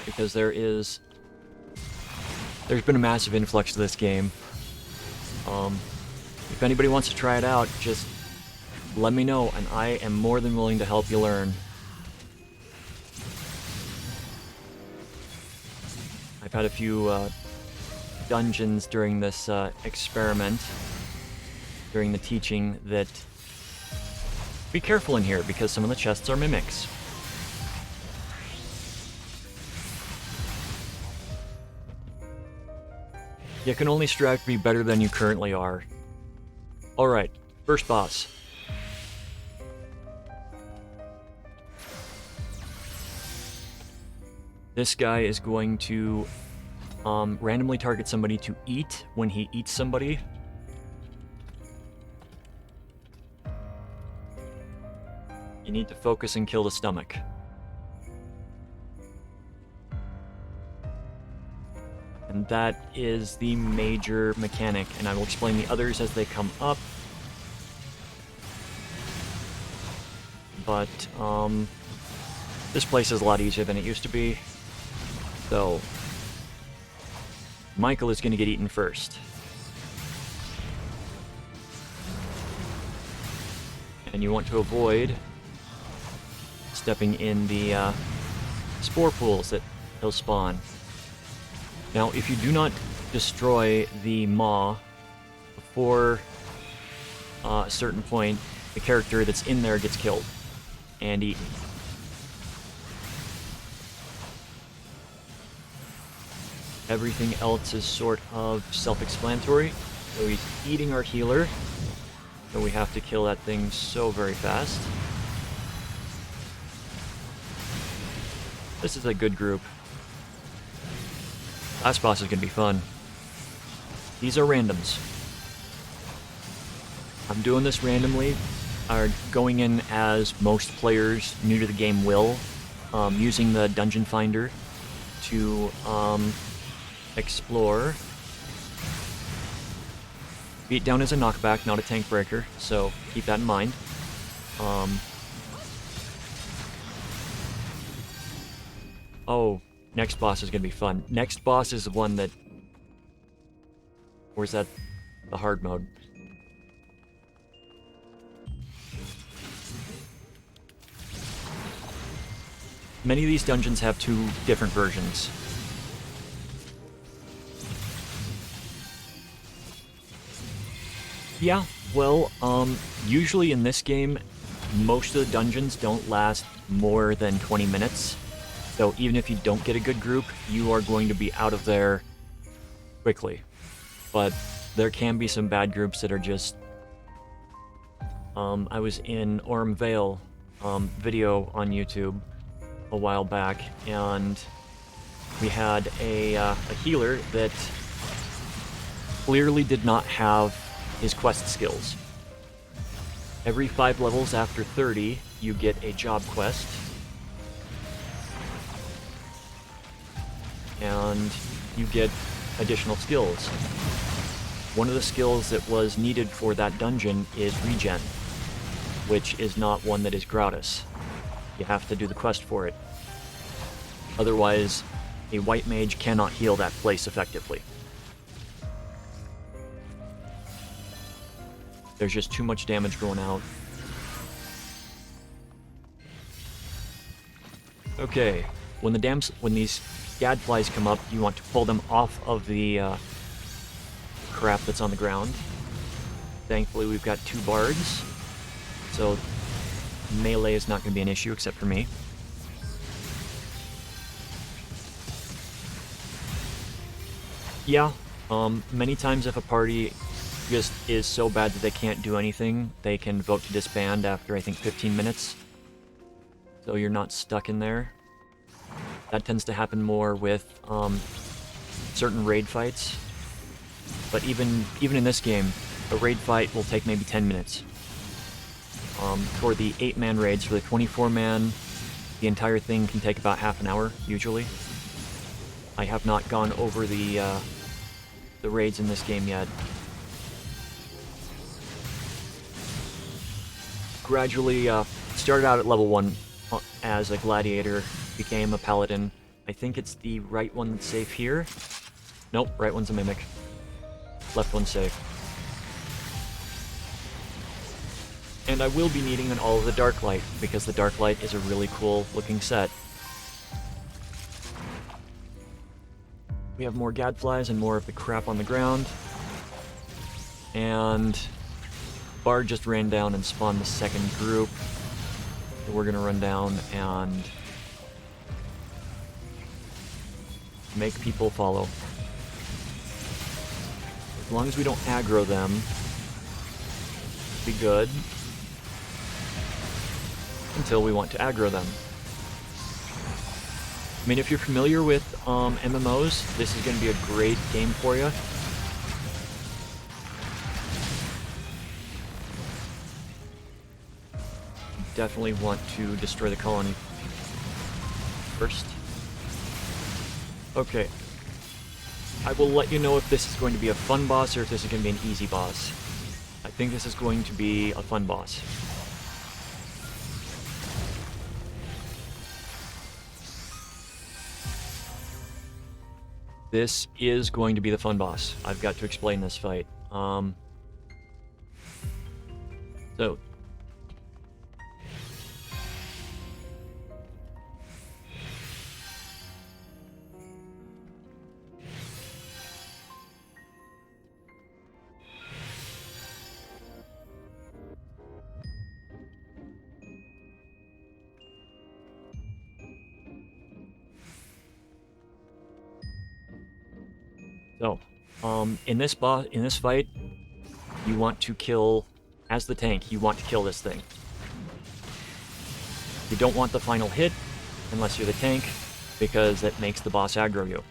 [SPEAKER 1] Because there is there's been a massive influx to this game. If anybody wants to try it out, just let me know, and I am more than willing to help you learn. I've had a few dungeons during this experiment, during the teaching, that be careful in here because some of the chests are mimics. You can only strive to be better than you currently are. Alright, first boss. This guy is going to randomly target somebody to eat when he eats somebody. You need to focus and kill the stomach. And that is the major mechanic, and I will explain the others as they come up. But, this place is a lot easier than it used to be. So, Michael is going to get eaten first. And you want to avoid stepping in the spore pools that he'll spawn. Now, if you do not destroy the maw before a certain point, the character that's in there gets killed and eaten. Everything else is sort of self-explanatory. So he's eating our healer, so we have to kill that thing so very fast. This is a good group. Last boss is going to be fun. These are randoms. I'm doing this randomly, going in as most players new to the game will, using the dungeon finder to explore. Beatdown is a knockback, not a tank breaker, so keep that in mind. Oh, next boss is going to be fun. Next boss is the one that... Where's that? The hard mode. Many of these dungeons have two different versions. Yeah, well, usually in this game, most of the dungeons don't last more than 20 minutes. So even if you don't get a good group, you are going to be out of there quickly. But there can be some bad groups that are just... I was in Orm Vale video on YouTube a while back, and we had a healer that clearly did not have his quest skills. Every 5 levels after 30, you get a job quest. And you get additional skills. One of the skills that was needed for that dungeon is regen, which is not one that is gratis. You have to do the quest for it. Otherwise, a white mage cannot heal that place effectively. There's just too much damage going out. Okay, when these gadflies come up, you want to pull them off of the crap that's on the ground. Thankfully, we've got 2 bards, so melee is not going to be an issue except for me. Yeah, many times if a party just is so bad that they can't do anything, they can vote to disband after, I think, 15 minutes. So you're not stuck in there. That tends to happen more with certain raid fights. But even in this game, a raid fight will take maybe 10 minutes. For the 8-man raids, for the 24-man, the entire thing can take about half an hour, usually. I have not gone over the raids in this game yet. Gradually started out at level 1 as a gladiator, became a paladin. I think it's the right one that's safe here. Nope, right one's a mimic. Left one's safe. And I will be needing an all of the Dark Light, because the Dark Light is a really cool looking set. We have more gadflies and more of the crap on the ground. And Bard just ran down and spawned the second group. So we're gonna run down and make people follow. As long as we don't aggro them, be good. Until we want to aggro them. I mean, if you're familiar with MMOs, this is going to be a great game for you. Definitely want to destroy the colony first. Okay. I will let you know if this is going to be a fun boss or if this is going to be an easy boss. I think this is going to be a fun boss. This is going to be the fun boss. I've got to explain this fight. So. In this fight, you want to kill, as the tank, you want to kill this thing. You don't want the final hit, unless you're the tank, because that makes the boss aggro you.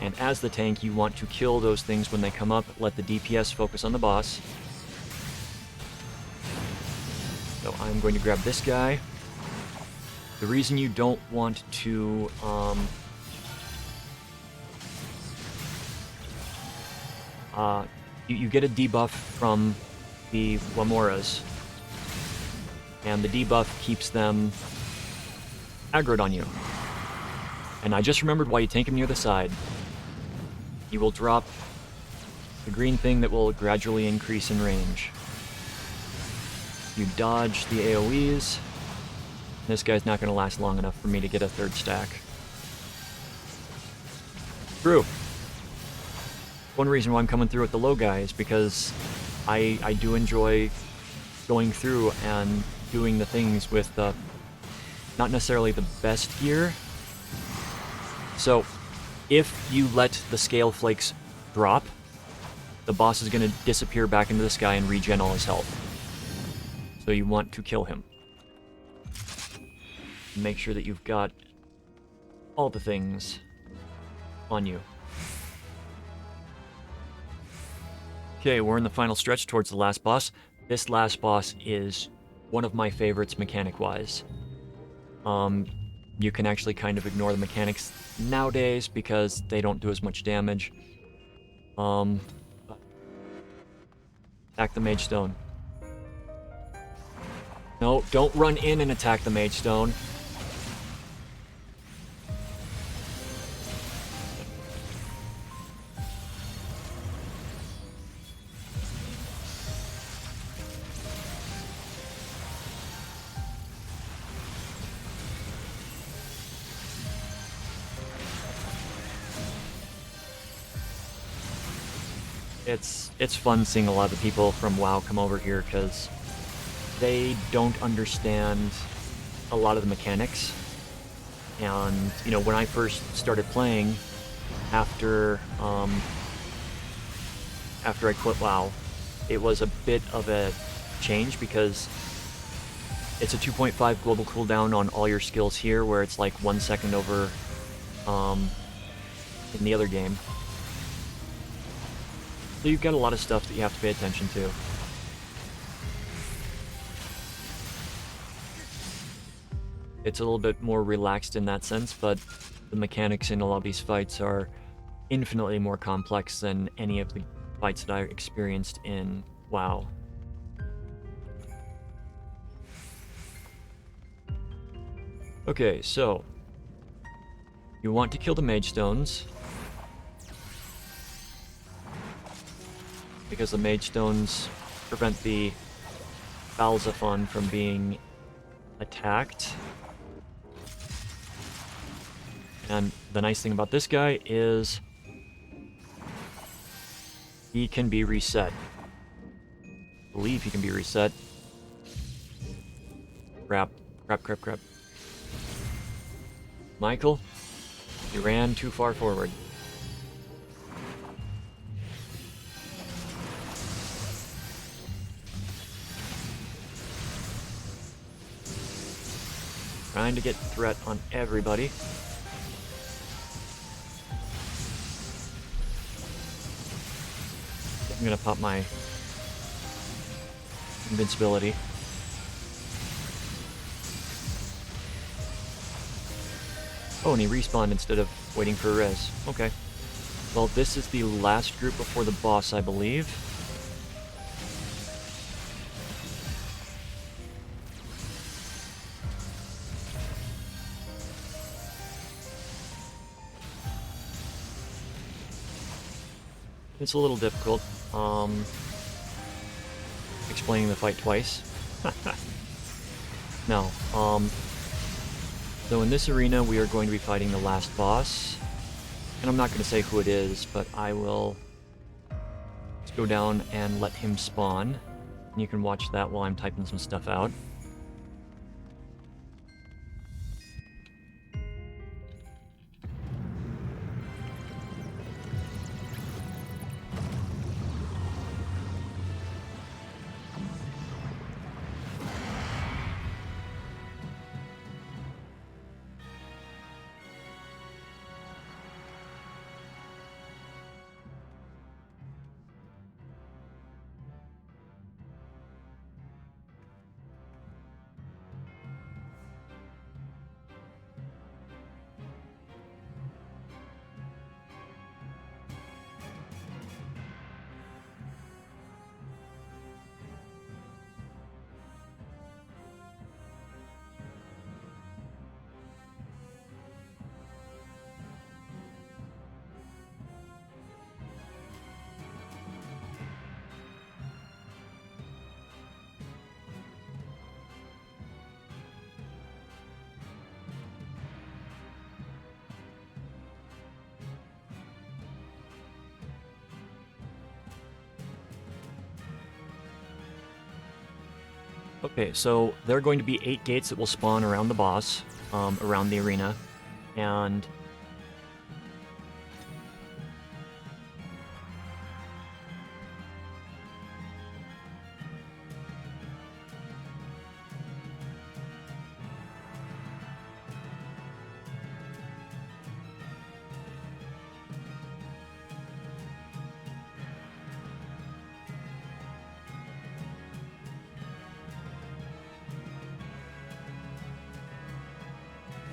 [SPEAKER 1] And as the tank, you want to kill those things when they come up, let the DPS focus on the boss. So I'm going to grab this guy. The reason you don't want to, you get a debuff from the Wamoras, and the debuff keeps them aggroed on you. And I just remembered why you tank him near the side. You will drop the green thing that will gradually increase in range. You dodge the AoEs. This guy's not going to last long enough for me to get a third stack. True. One reason why I'm coming through with the low guy is because I do enjoy going through and doing the things with the not necessarily the best gear. So if you let the scale flakes drop, the boss is going to disappear back into the sky and regen all his health. So you want to kill him. Make sure that you've got all the things on you. Okay, we're in the final stretch towards the last boss. This last boss is one of my favorites mechanic-wise. You can actually kind of ignore the mechanics nowadays because they don't do as much damage. Attack the Mage Stone. No, don't run in and attack the Mage Stone. It's fun seeing a lot of the people from WoW come over here because they don't understand a lot of the mechanics. And, you know, when I first started playing, after I quit WoW, it was a bit of a change because it's a 2.5 global cooldown on all your skills here, where it's like 1 second over in the other game. So you've got a lot of stuff that you have to pay attention to. It's a little bit more relaxed in that sense, but the mechanics in a lot of these fights are infinitely more complex than any of the fights that I experienced in WoW. Okay, so you want to kill the Mage Stones. because the Mage Stones prevent the Balzaphon from being attacked. And the nice thing about this guy is he can be reset. I believe he can be reset. Crap. Michael, you ran too far forward. Trying to get threat on everybody. I'm gonna pop my invincibility. Oh, and he respawned instead of waiting for a res. Okay. Well, this is the last group before the boss, I believe. It's a little difficult, explaining the fight twice. No, so in this arena we are going to be fighting the last boss, and I'm not going to say who it is, but I will just go down and let him spawn, and you can watch that while I'm typing some stuff out. Okay, so there are going to be 8 gates that will spawn around the boss, around the arena, and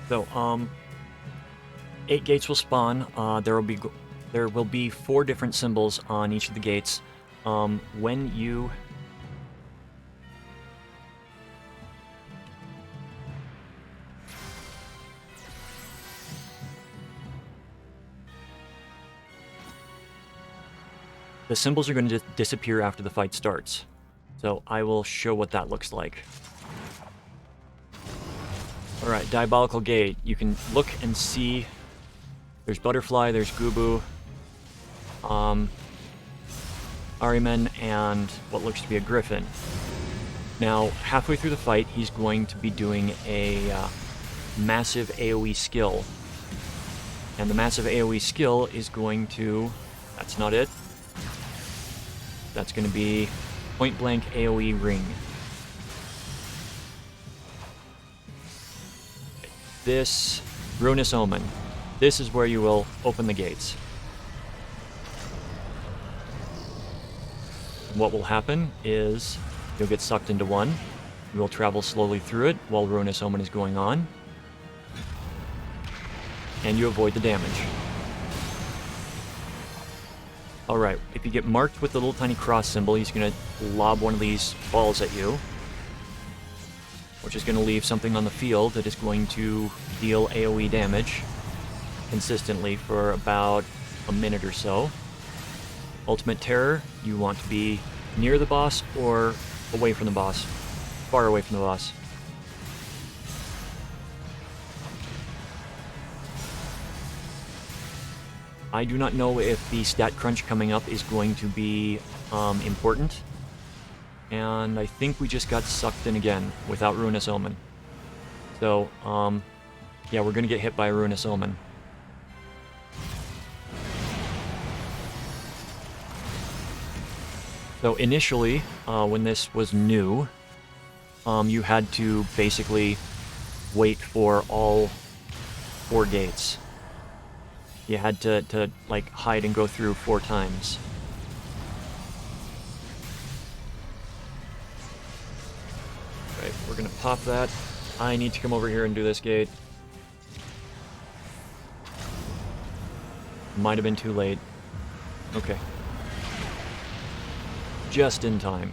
[SPEAKER 1] so, 8 gates will spawn. There will be 4 different symbols on each of the gates. When you the symbols are going to disappear after the fight starts. So I will show what that looks like. Alright, Diabolical Gate. You can look and see there's Butterfly, there's Gubu, Ahriman, and what looks to be a Griffin. Now, halfway through the fight, he's going to be doing a massive AoE skill. And the massive AoE skill is going to... That's not it. That's going to be Point Blank AoE Ring. This Ruinous Omen. This is where you will open the gates. What will happen is you'll get sucked into one. You will travel slowly through it while Ruinous Omen is going on. And you avoid the damage. Alright, if you get marked with the little tiny cross symbol, he's going to lob one of these balls at you, which is going to leave something on the field that is going to deal AoE damage consistently for about a minute or so. Ultimate Terror, you want to be near the boss or away from the boss. Far away from the boss. I do not know if the stat crunch coming up is going to be important. And I think we just got sucked in again without Ruinous Omen. So, yeah, we're gonna get hit by a Ruinous Omen. So initially, when this was new, you had to basically wait for all 4 gates. You had to like, hide and go through 4 times. Right, we're gonna pop that. I need to come over here and do this gate. Might have been too late. Okay. Just in time.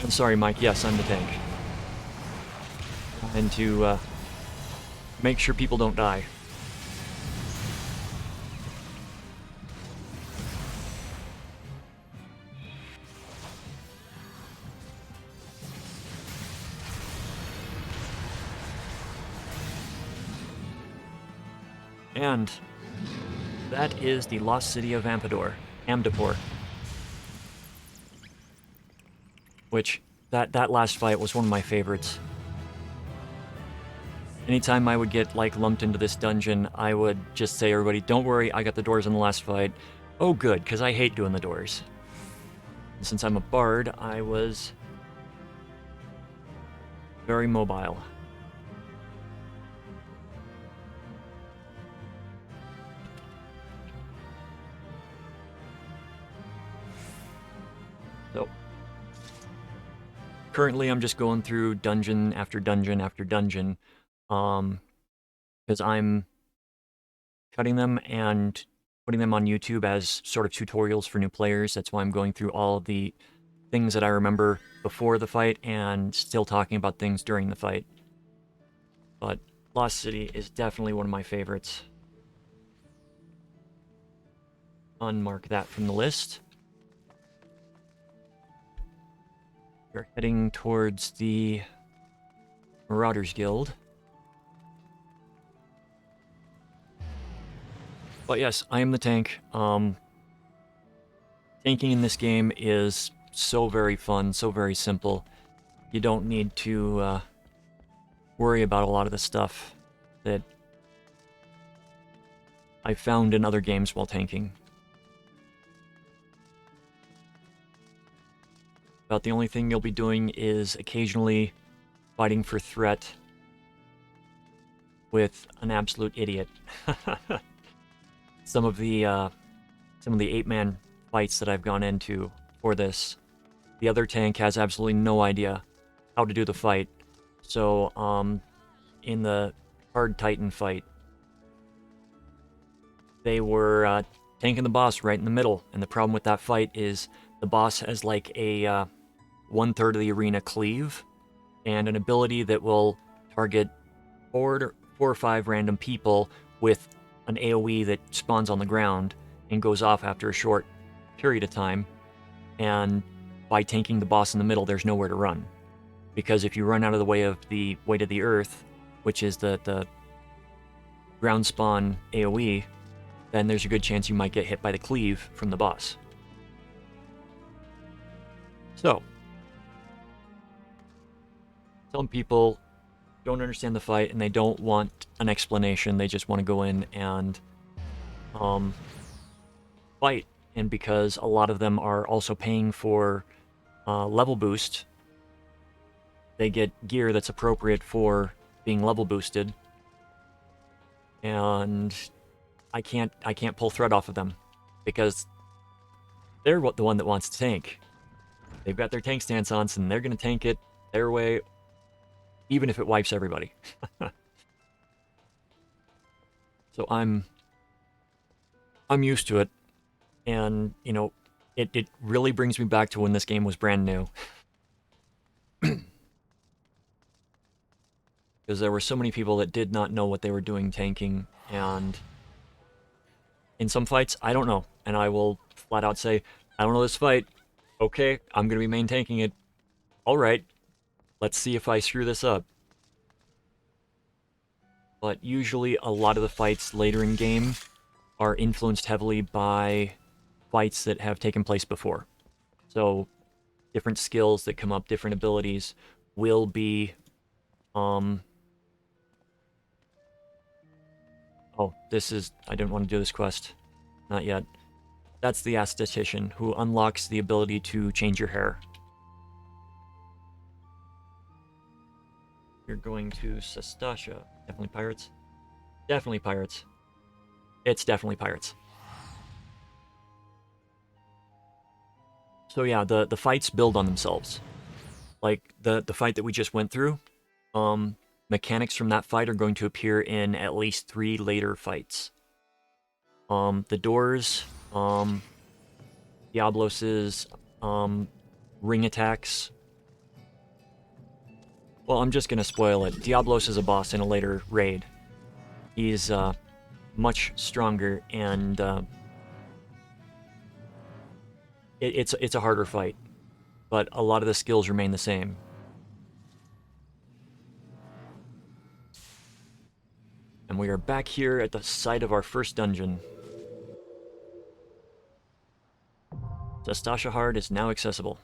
[SPEAKER 1] I'm sorry, Mike. Yes, I'm the tank. And to make sure people don't die. And that is the lost city of Amdapor. Which, that last fight was one of my favorites. Anytime I would get, like, lumped into this dungeon, I would just say, everybody, don't worry, I got the doors in the last fight. Oh, good, because I hate doing the doors. And since I'm a bard, I was very mobile. So, currently I'm just going through dungeon after dungeon after dungeon, because I'm cutting them and putting them on YouTube as sort of tutorials for new players. That's why I'm going through all of the things that I remember before the fight and still talking about things during the fight. But Lost City is definitely one of my favorites. Unmark that from the list. We're heading towards the Marauders Guild. But yes, I am the tank. Tanking in this game is so very fun, so very simple. You don't need to worry about a lot of the stuff that I found in other games while tanking. About the only thing you'll be doing is occasionally fighting for threat with an absolute idiot. Some of the 8-man fights that I've gone into for this, the other tank has absolutely no idea how to do the fight. So, in the Hard Titan fight, they were tanking the boss right in the middle, and the problem with that fight is the boss has like a 1/3 of the arena cleave, and an ability that will target 4 or 5 random people with an AoE that spawns on the ground and goes off after a short period of time. And by tanking the boss in the middle, there's nowhere to run. Because if you run out of the way of the weight of the earth, which is the ground spawn AoE, then there's a good chance you might get hit by the cleave from the boss. So, some people don't understand the fight and they don't want an explanation. They just want to go in and fight. And because a lot of them are also paying for level boost, they get gear that's appropriate for being level boosted. And I can't pull threat off of them because they're the one that wants to tank. They've got their tank stance on, and they're going to tank it their way, even if it wipes everybody. So I'm used to it, and you know, it really brings me back to when this game was brand new. Because there were so many people that did not know what they were doing tanking, and In some fights, I don't know. And I will flat out say, I don't know this fight. Okay, I'm going to be main tanking it. Alright, let's see if I screw this up. But usually a lot of the fights later in game are influenced heavily by fights that have taken place before. So different skills that come up, different abilities will be oh, this is I didn't want to do this quest. Not yet. That's the aesthetician who unlocks the ability to change your hair. You're going to Sestasha. Definitely pirates. Definitely pirates. It's definitely pirates. So yeah, the fights build on themselves. Like the fight that we just went through, mechanics from that fight are going to appear in at least 3 later fights. The doors, Diablos's ring attacks. Well, I'm just gonna spoil it. Diablos is a boss in a later raid. He's much stronger, and it's a harder fight, but a lot of the skills remain the same. And we are back here at the site of our first dungeon. Sestasha Hard is now accessible.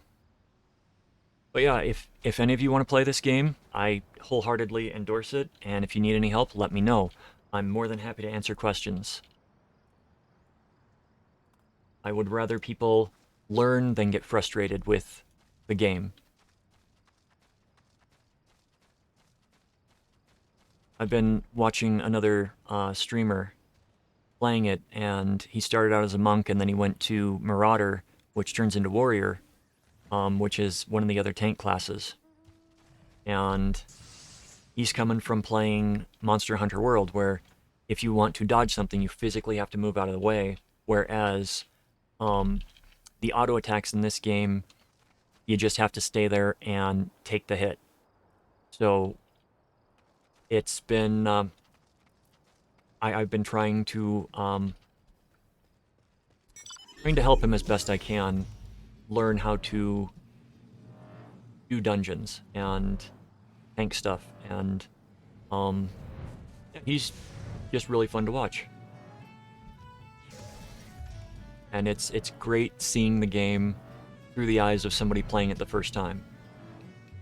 [SPEAKER 1] But yeah, if any of you want to play this game, I wholeheartedly endorse it, and if you need any help, let me know. I'm more than happy to answer questions. I would rather people learn than get frustrated with the game. I've been watching another streamer playing it, and he started out as a monk, and then he went to Marauder, which turns into Warrior, which is one of the other tank classes. And he's coming from playing Monster Hunter World, where if you want to dodge something, you physically have to move out of the way, whereas the auto attacks in this game, you just have to stay there and take the hit. So it's been I've been trying to help him as best I can learn how to do dungeons and tank stuff, and he's just really fun to watch. And it's great seeing the game through the eyes of somebody playing it the first time.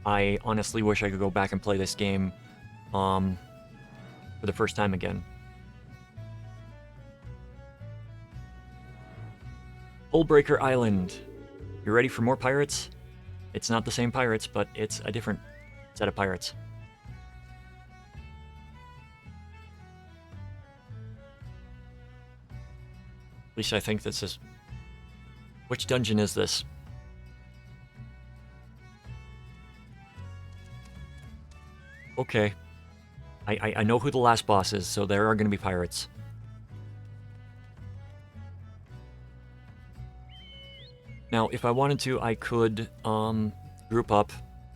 [SPEAKER 1] I honestly wish I could go back and play this game for the first time again. Hullbreaker Island. You ready for more pirates? It's not the same pirates, but it's a different set of pirates. At least I think this is... Which dungeon is this? Okay. I know who the last boss is, so there are going to be pirates. Now, if I wanted to, I could group up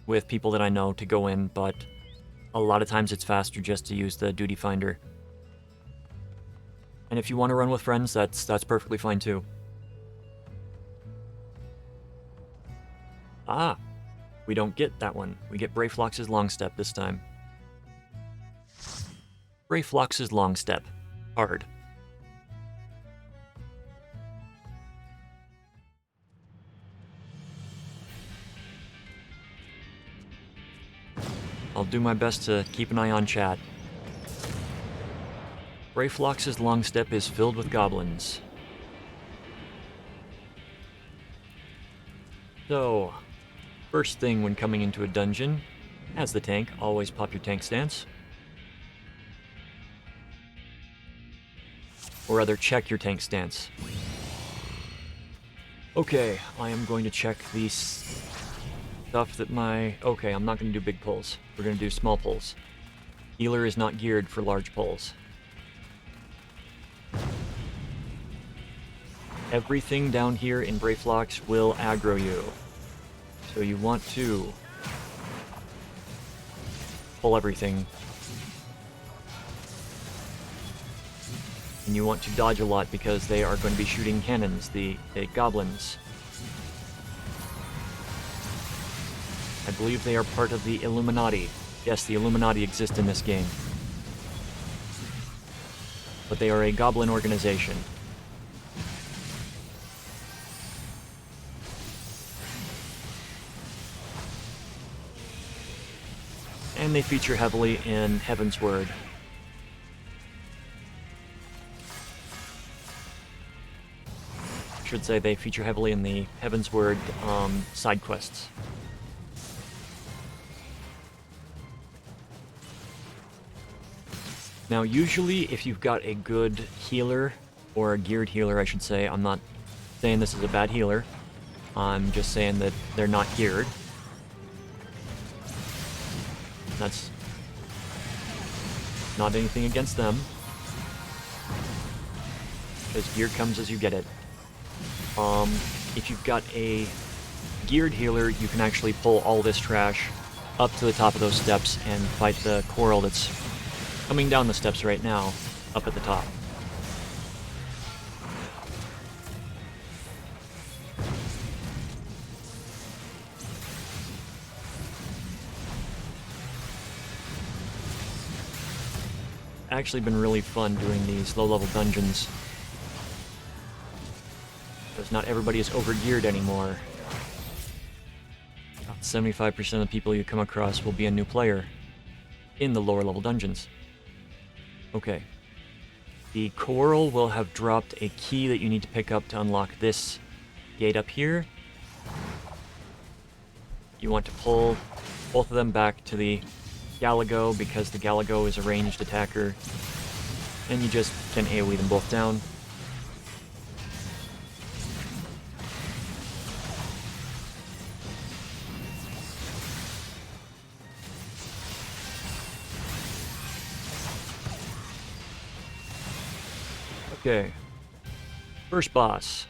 [SPEAKER 1] with people that I know to go in, but a lot of times it's faster just to use the duty finder. And if you want to run with friends, that's perfectly fine too. Ah, we don't get that one. We get Brayflox's long step this time. Brayflox's long step. Hard. I'll do my best to keep an eye on chat. Brayflox's long step is filled with goblins. So, first thing when coming into a dungeon, as the tank, always pop your tank stance. Or rather, check your tank stance. Okay, I am going to check the stuff that my... Okay, I'm not going to do big pulls. We're going to do small pulls. Healer is not geared for large pulls. Everything down here in Brayflox will aggro you. So you want to pull everything. And you want to dodge a lot because they are going to be shooting cannons, the goblins. I believe they are part of the Illuminati. Yes, the Illuminati exist in this game. But they are a goblin organization. And they feature heavily in Heaven's Word. I should say they feature heavily in the Heaven's Word side quests. Now, usually, if you've got a good healer, or a geared healer, I should say, I'm not saying this is a bad healer, I'm just saying that they're not geared. That's not anything against them, because gear comes as you get it. If you've got a geared healer, you can actually pull all this trash up to the top of those steps and fight the coral that's coming down the steps right now, up at the top. Actually been really fun doing these low-level dungeons, because not everybody is over-geared anymore. 75% of the people you come across will be a new player in the lower-level dungeons. Okay. The coral will have dropped a key that you need to pick up to unlock this gate up here. You want to pull both of them back to the Galago, because the Galago is a ranged attacker, and you just can AoE them both down. Okay. First boss.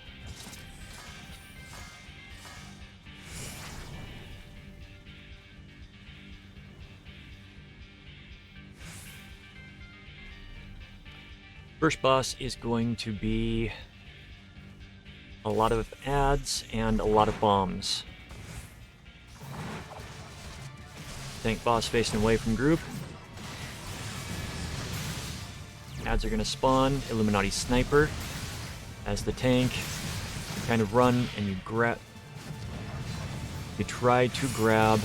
[SPEAKER 1] First boss is going to be a lot of ads and a lot of bombs. Tank boss facing away from group. Ads are going to spawn. Illuminati sniper as the tank. You kind of run and you grab. You try to grab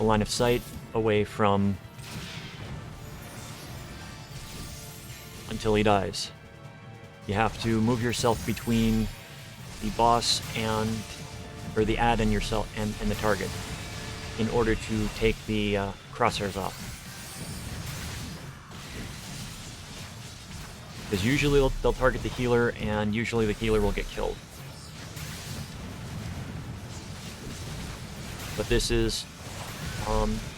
[SPEAKER 1] a line of sight away from until he dies. You have to move yourself between the boss and, or the ad and yourself and the target in order to take the crosshairs off. Because usually they'll target the healer, and usually the healer will get killed. But this is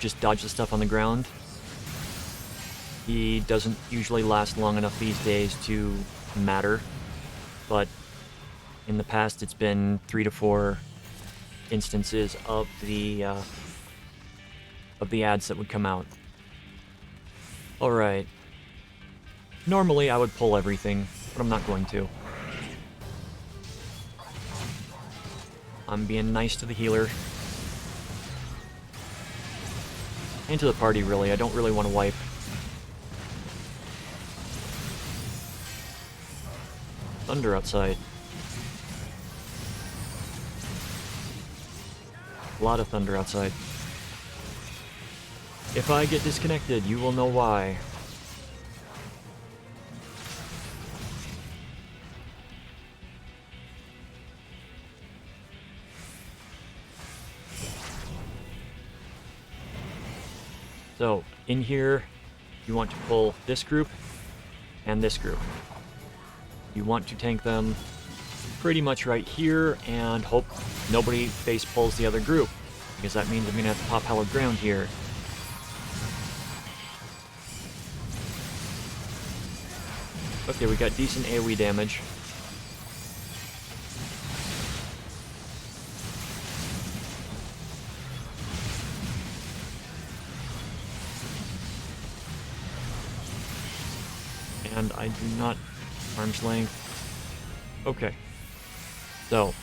[SPEAKER 1] just dodge the stuff on the ground. He doesn't usually last long enough these days to matter, but in the past it's been 3 to 4 instances of the ads that would come out. Alright. Normally I would pull everything, but I'm not going to. I'm being nice to the healer. And to the party, really. I don't really want to wipe. Thunder outside. A lot of thunder outside. If I get disconnected, you will know why. So, in here, you want to pull this group and this group. You want to tank them pretty much right here and hope nobody face pulls the other group, because that means I'm going to have to pop hallowed ground here. Okay, we got decent AoE damage. And I I do not... Arm's length. Okay. So,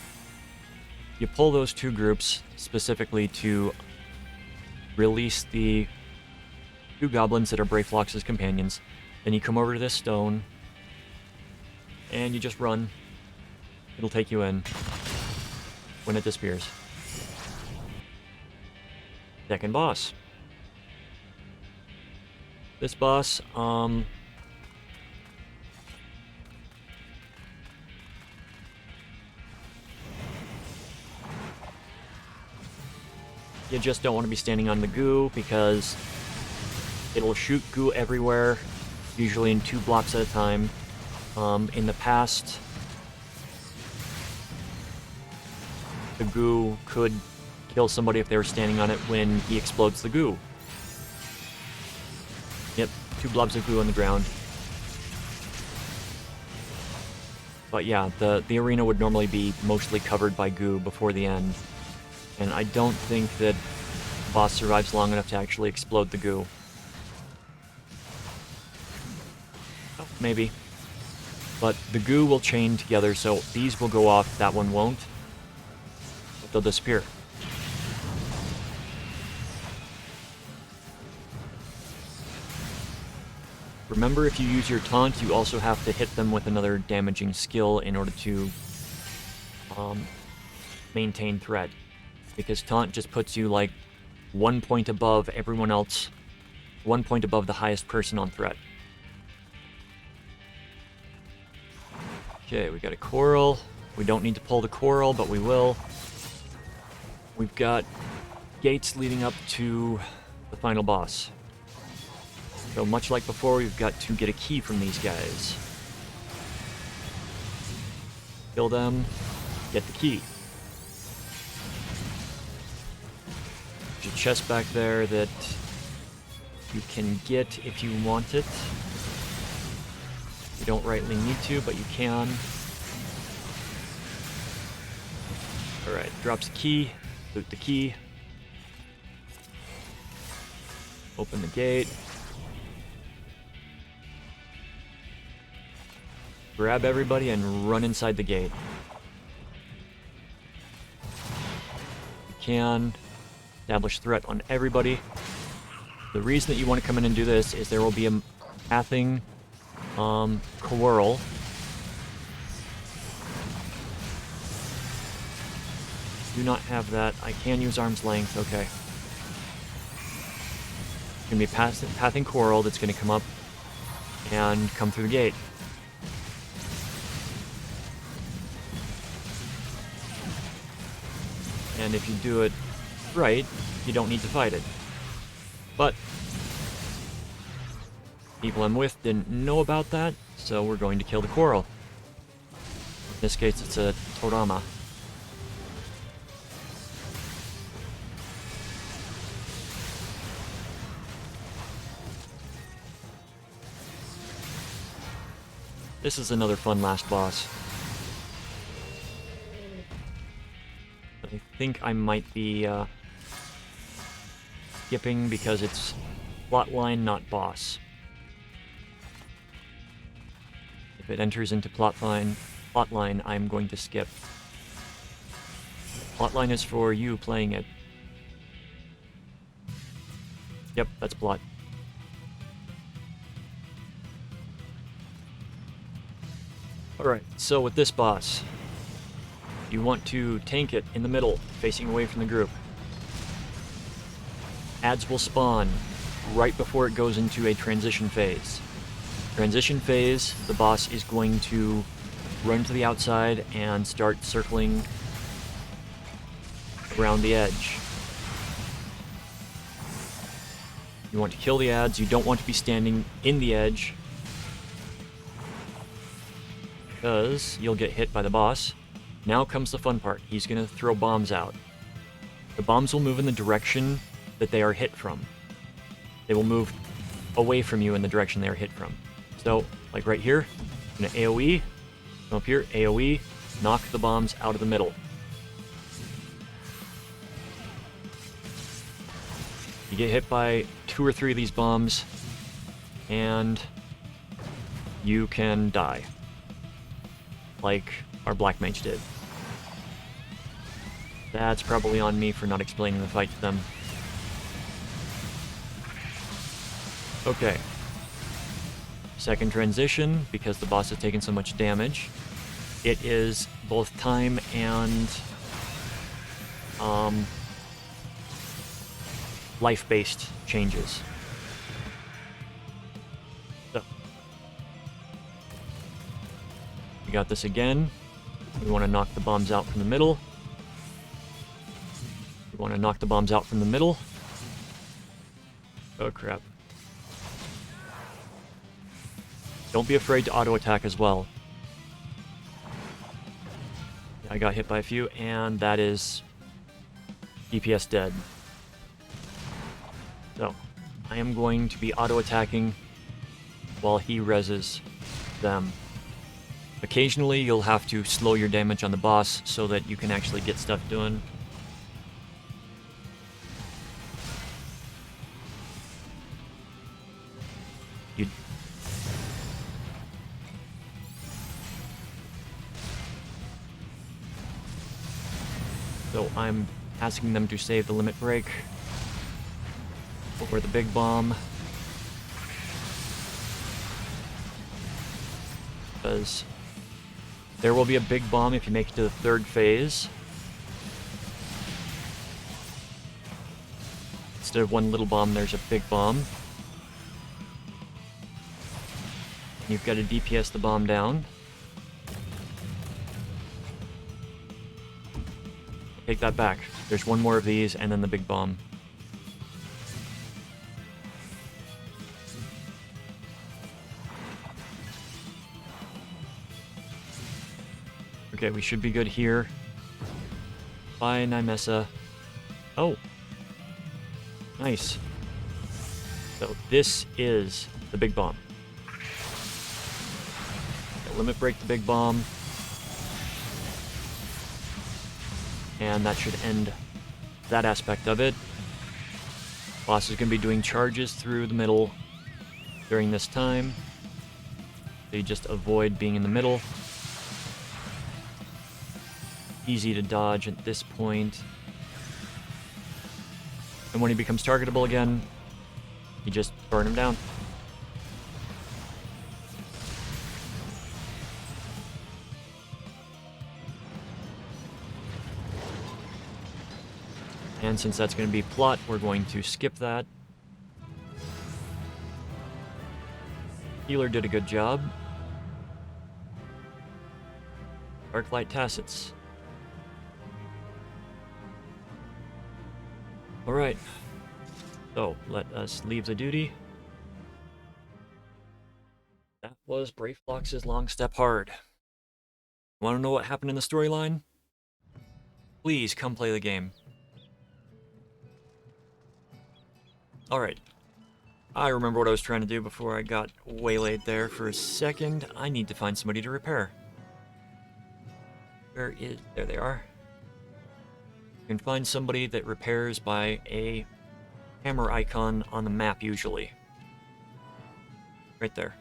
[SPEAKER 1] you pull those two groups specifically to release the two goblins that are Brayflox's companions. Then you come over to this stone, and you just run. It'll take you in when it disappears. Second boss. This boss, you just don't want to be standing on the goo because it'll shoot goo everywhere, usually in 2 blocks at a time. In the past, the goo could kill somebody if they were standing on it when he explodes the goo. Yep, 2 blobs of goo on the ground. But yeah, the arena would normally be mostly covered by goo before the end. And I don't think that the boss survives long enough to actually explode the goo. Oh, maybe. But the goo will chain together, so these will go off, that one won't. But they'll disappear. Remember, if you use your taunt, you also have to hit them with another damaging skill in order to maintain threat. Because taunt just puts you like 1 point above everyone else, 1 point above the highest person on threat. Okay, we got a coral. We don't need to pull the coral, but we will. We've got gates leading up to the final boss. So much like before, we've got to get a key from these guys. Kill them, get the key. There's a chest back there that you can get if you want it. You don't rightly need to, but you can. Alright, drops the key, loot the key. Open the gate. Grab everybody and run inside the gate. You can establish threat on everybody. The reason that you want to come in and do this is there will be a pathing quarrel. Do not have that. I can use arm's length. Okay. It's going to be pathing quarrel that's going to come up and come through the gate. And if you do it right, you don't need to fight it. But people I'm with didn't know about that, so we're going to kill the coral. In this case, it's a Torama. This is another fun last boss. I think I might be skipping because it's plotline, not boss. If it enters into plotline, I'm going to skip. Plotline is for you playing it. Yep, that's plot. Alright, so with this boss, you want to tank it in the middle, facing away from the group. Adds will spawn right before it goes into a transition phase. Transition phase, the boss is going to run to the outside and start circling around the edge. You want to kill the ads, you don't want to be standing in the edge, because you'll get hit by the boss. Now comes the fun part. He's going to throw bombs out. The bombs will move in the direction that they are hit from. They will move away from you in the direction they are hit from. So, like right here, I'm going to AoE, come up here, AoE, knock the bombs out of the middle. You get hit by 2 or 3 of these bombs, and you can die. Like our Black Mage did. That's probably on me for not explaining the fight to them. Okay. Second transition, because the boss has taken so much damage. It is both time and life-based changes. So, we got this again. We want to knock the bombs out from the middle. We want to knock the bombs out from the middle. Oh crap. Don't be afraid to auto-attack as well. I got hit by a few, and that is DPS dead. So, I am going to be auto-attacking while he reses them. Occasionally, you'll have to slow your damage on the boss so that you can actually get stuff done. So I'm asking them to save the limit break for the big bomb. Because there will be a big bomb if you make it to the third phase. Instead of one little bomb, there's a big bomb. You've got to DPS the bomb down. Take that back. There's one more of these, and then the big bomb. Okay, we should be good here. Bye, Nymessa. Oh. Nice. So this is the big bomb. Limit break the big bomb. And that should end that aspect of it. Boss is going to be doing charges through the middle during this time. So you just avoid being in the middle. Easy to dodge at this point. And when he becomes targetable again, you just burn him down. And since that's going to be plot, we're going to skip that. Healer did a good job. Darklight Tacits. Alright. So, let us leave the duty. That was Brave Flox's Long Step Hard. Want to know what happened in the storyline? Please come play the game. Alright. I remember what I was trying to do before I got waylaid there for a second. I need to find somebody to repair. Where is... There they are. You can find somebody that repairs by a hammer icon on the map, usually. Right there.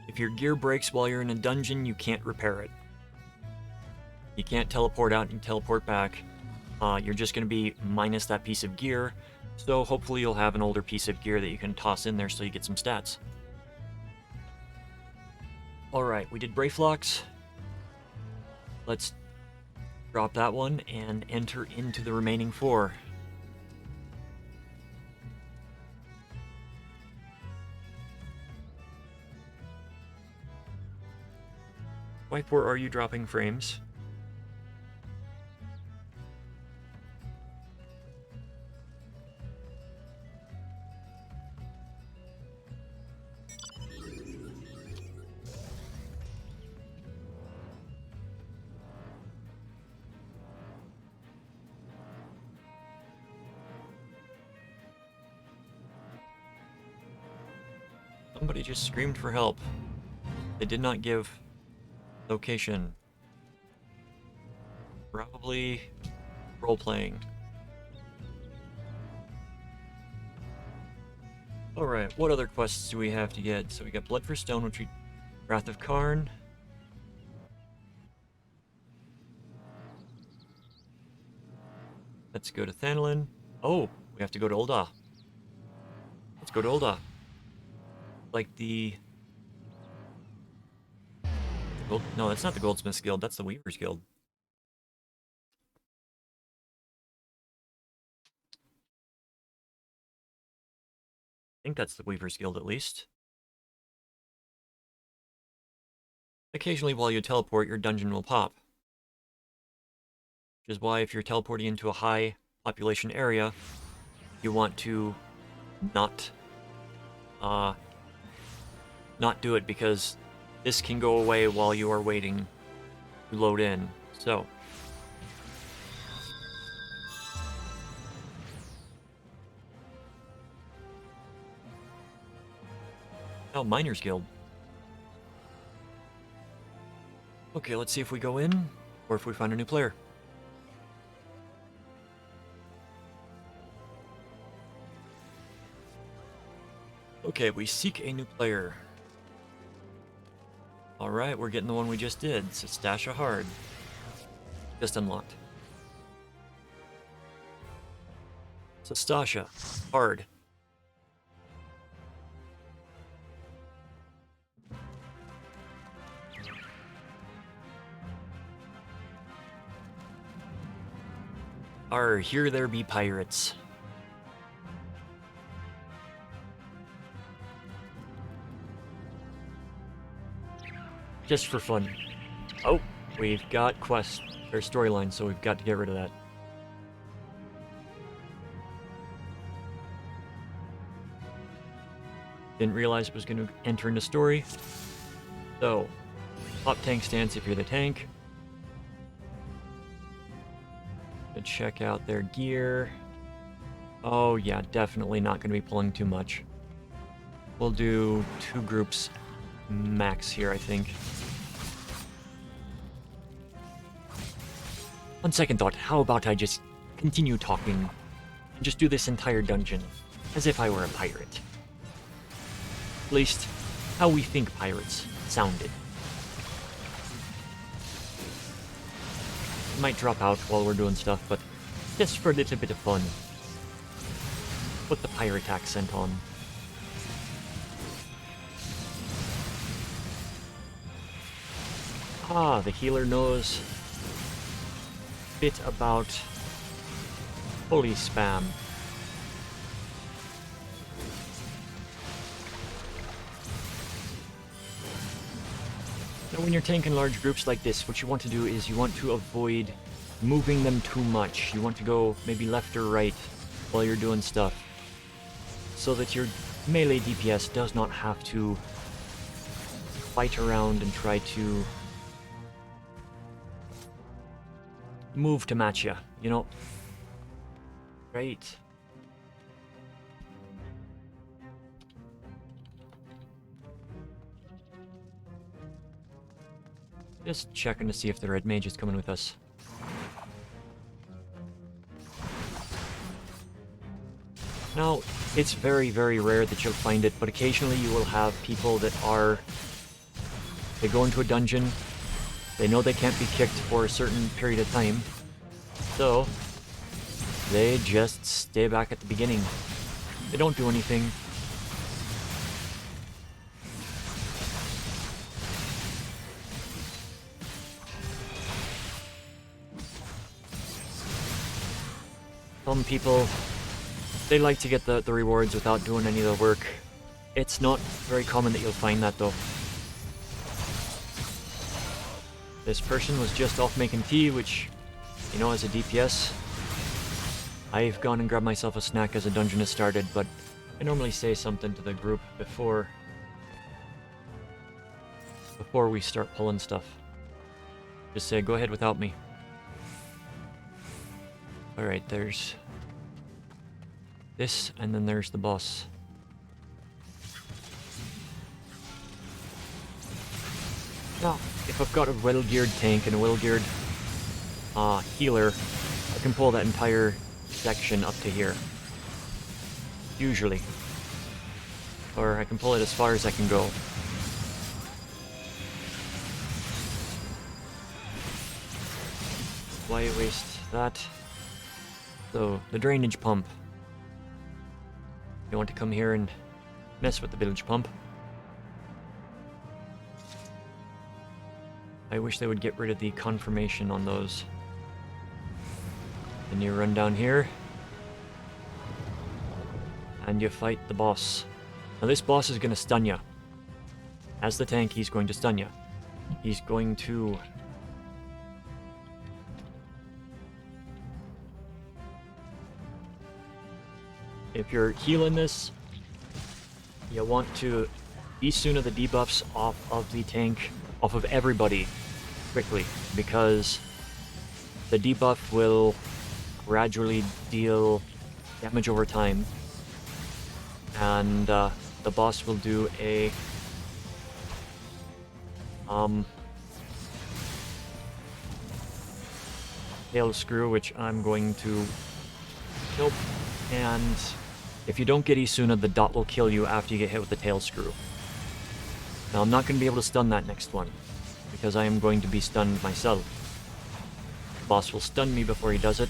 [SPEAKER 1] If your gear breaks while you're in a dungeon, you can't repair it. You can't teleport out and teleport back. You're just going to be minus that piece of gear, so hopefully you'll have an older piece of gear that you can toss in there so you get some stats. Alright, we did Brayflox. Let's drop that one and enter into the remaining 4. Why for are you dropping frames? Somebody just screamed for help. They did not give location. Probably role-playing. Alright, what other quests do we have to get? So we got Blood for Stone, which we... Wrath of Karn. Let's go to Thanalin. Oh, we have to go to Ul'dah. Let's go to Ul'dah. Like the... Gold... No, that's not the Goldsmiths Guild, that's the Weavers Guild. I think that's the Weavers Guild, at least. Occasionally, while you teleport, your dungeon will pop. Which is why if you're teleporting into a high population area, you want to not do it, because this can go away while you are waiting to load in. So... Oh, Miners Guild. Okay, let's see if we go in, or if we find a new player. Okay, we seek a new player. Alright, we're getting the one we just did. Stasha Hard. Just unlocked. Stasha Hard. Here there be pirates. Just for fun. Oh, we've got quest or storyline, so we've got to get rid of that. Didn't realize it was going to enter into story. So, pop tank stance if you're the tank. Check out their gear. Oh yeah, definitely not going to be pulling too much. We'll do 2 groups max here, I think. On second thought, how about I just continue talking and just do this entire dungeon as if I were a pirate? At least, how we think pirates sounded. Might drop out while we're doing stuff, but just for a little bit of fun. Put the pirate accent on. Ah, the healer knows a bit about holy spam. Now, when you're tanking large groups like this, what you want to do is you want to avoid moving them too much. You want to go maybe left or right while you're doing stuff, so that your melee DPS does not have to fight around and try to move to match you know? Right. Just checking to see if the red mage is coming with us. Now, it's very, very rare that you'll find it, but occasionally you will have people that they go into a dungeon, they know they can't be kicked for a certain period of time, so they just stay back at the beginning. They don't do anything. Some people, they like to get the rewards without doing any of the work. It's not very common that you'll find that, though. This person was just off making tea, which, you know, as a DPS, I've gone and grabbed myself a snack as a dungeon has started, but I normally say something to the group before we start pulling stuff. Just say, go ahead without me. Alright, there's this, and then there's the boss. Now, if I've got a well-geared tank and a well-geared healer, I can pull that entire section up to here. Usually. Or I can pull it as far as I can go. Why waste that? So, the drainage pump. You want to come here and mess with the village pump. I wish they would get rid of the confirmation on those. Then you run down here. And you fight the boss. Now this boss is going to stun you. As the tank, he's going to stun you. He's going to... If you're healing this, you want to Isuna the debuffs off of the tank, off of everybody, quickly, because the debuff will gradually deal damage over time, and the boss will do a tail screw, which I'm going to nope. And if you don't get Isuna, the dot will kill you after you get hit with the tail screw. Now I'm not going to be able to stun that next one, because I am going to be stunned myself. The boss will stun me before he does it.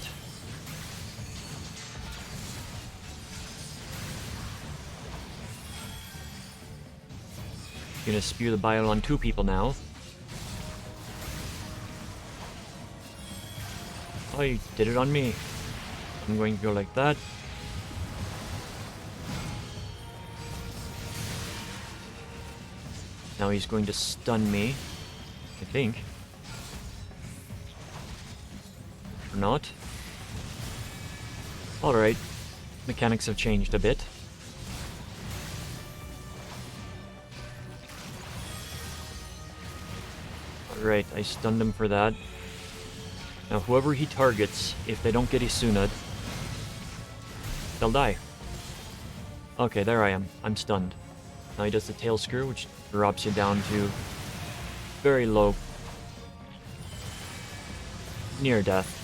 [SPEAKER 1] I'm going to spew the bile on 2 people now. Oh, he did it on me. I'm going to go like that. Now he's going to stun me, I think. Or not. Alright. Mechanics have changed a bit. Alright, I stunned him for that. Now whoever he targets, if they don't get Isuna'd, they'll die. Okay, there I am. I'm stunned. Now he does the tail screw, which drops you down to very low. Near death.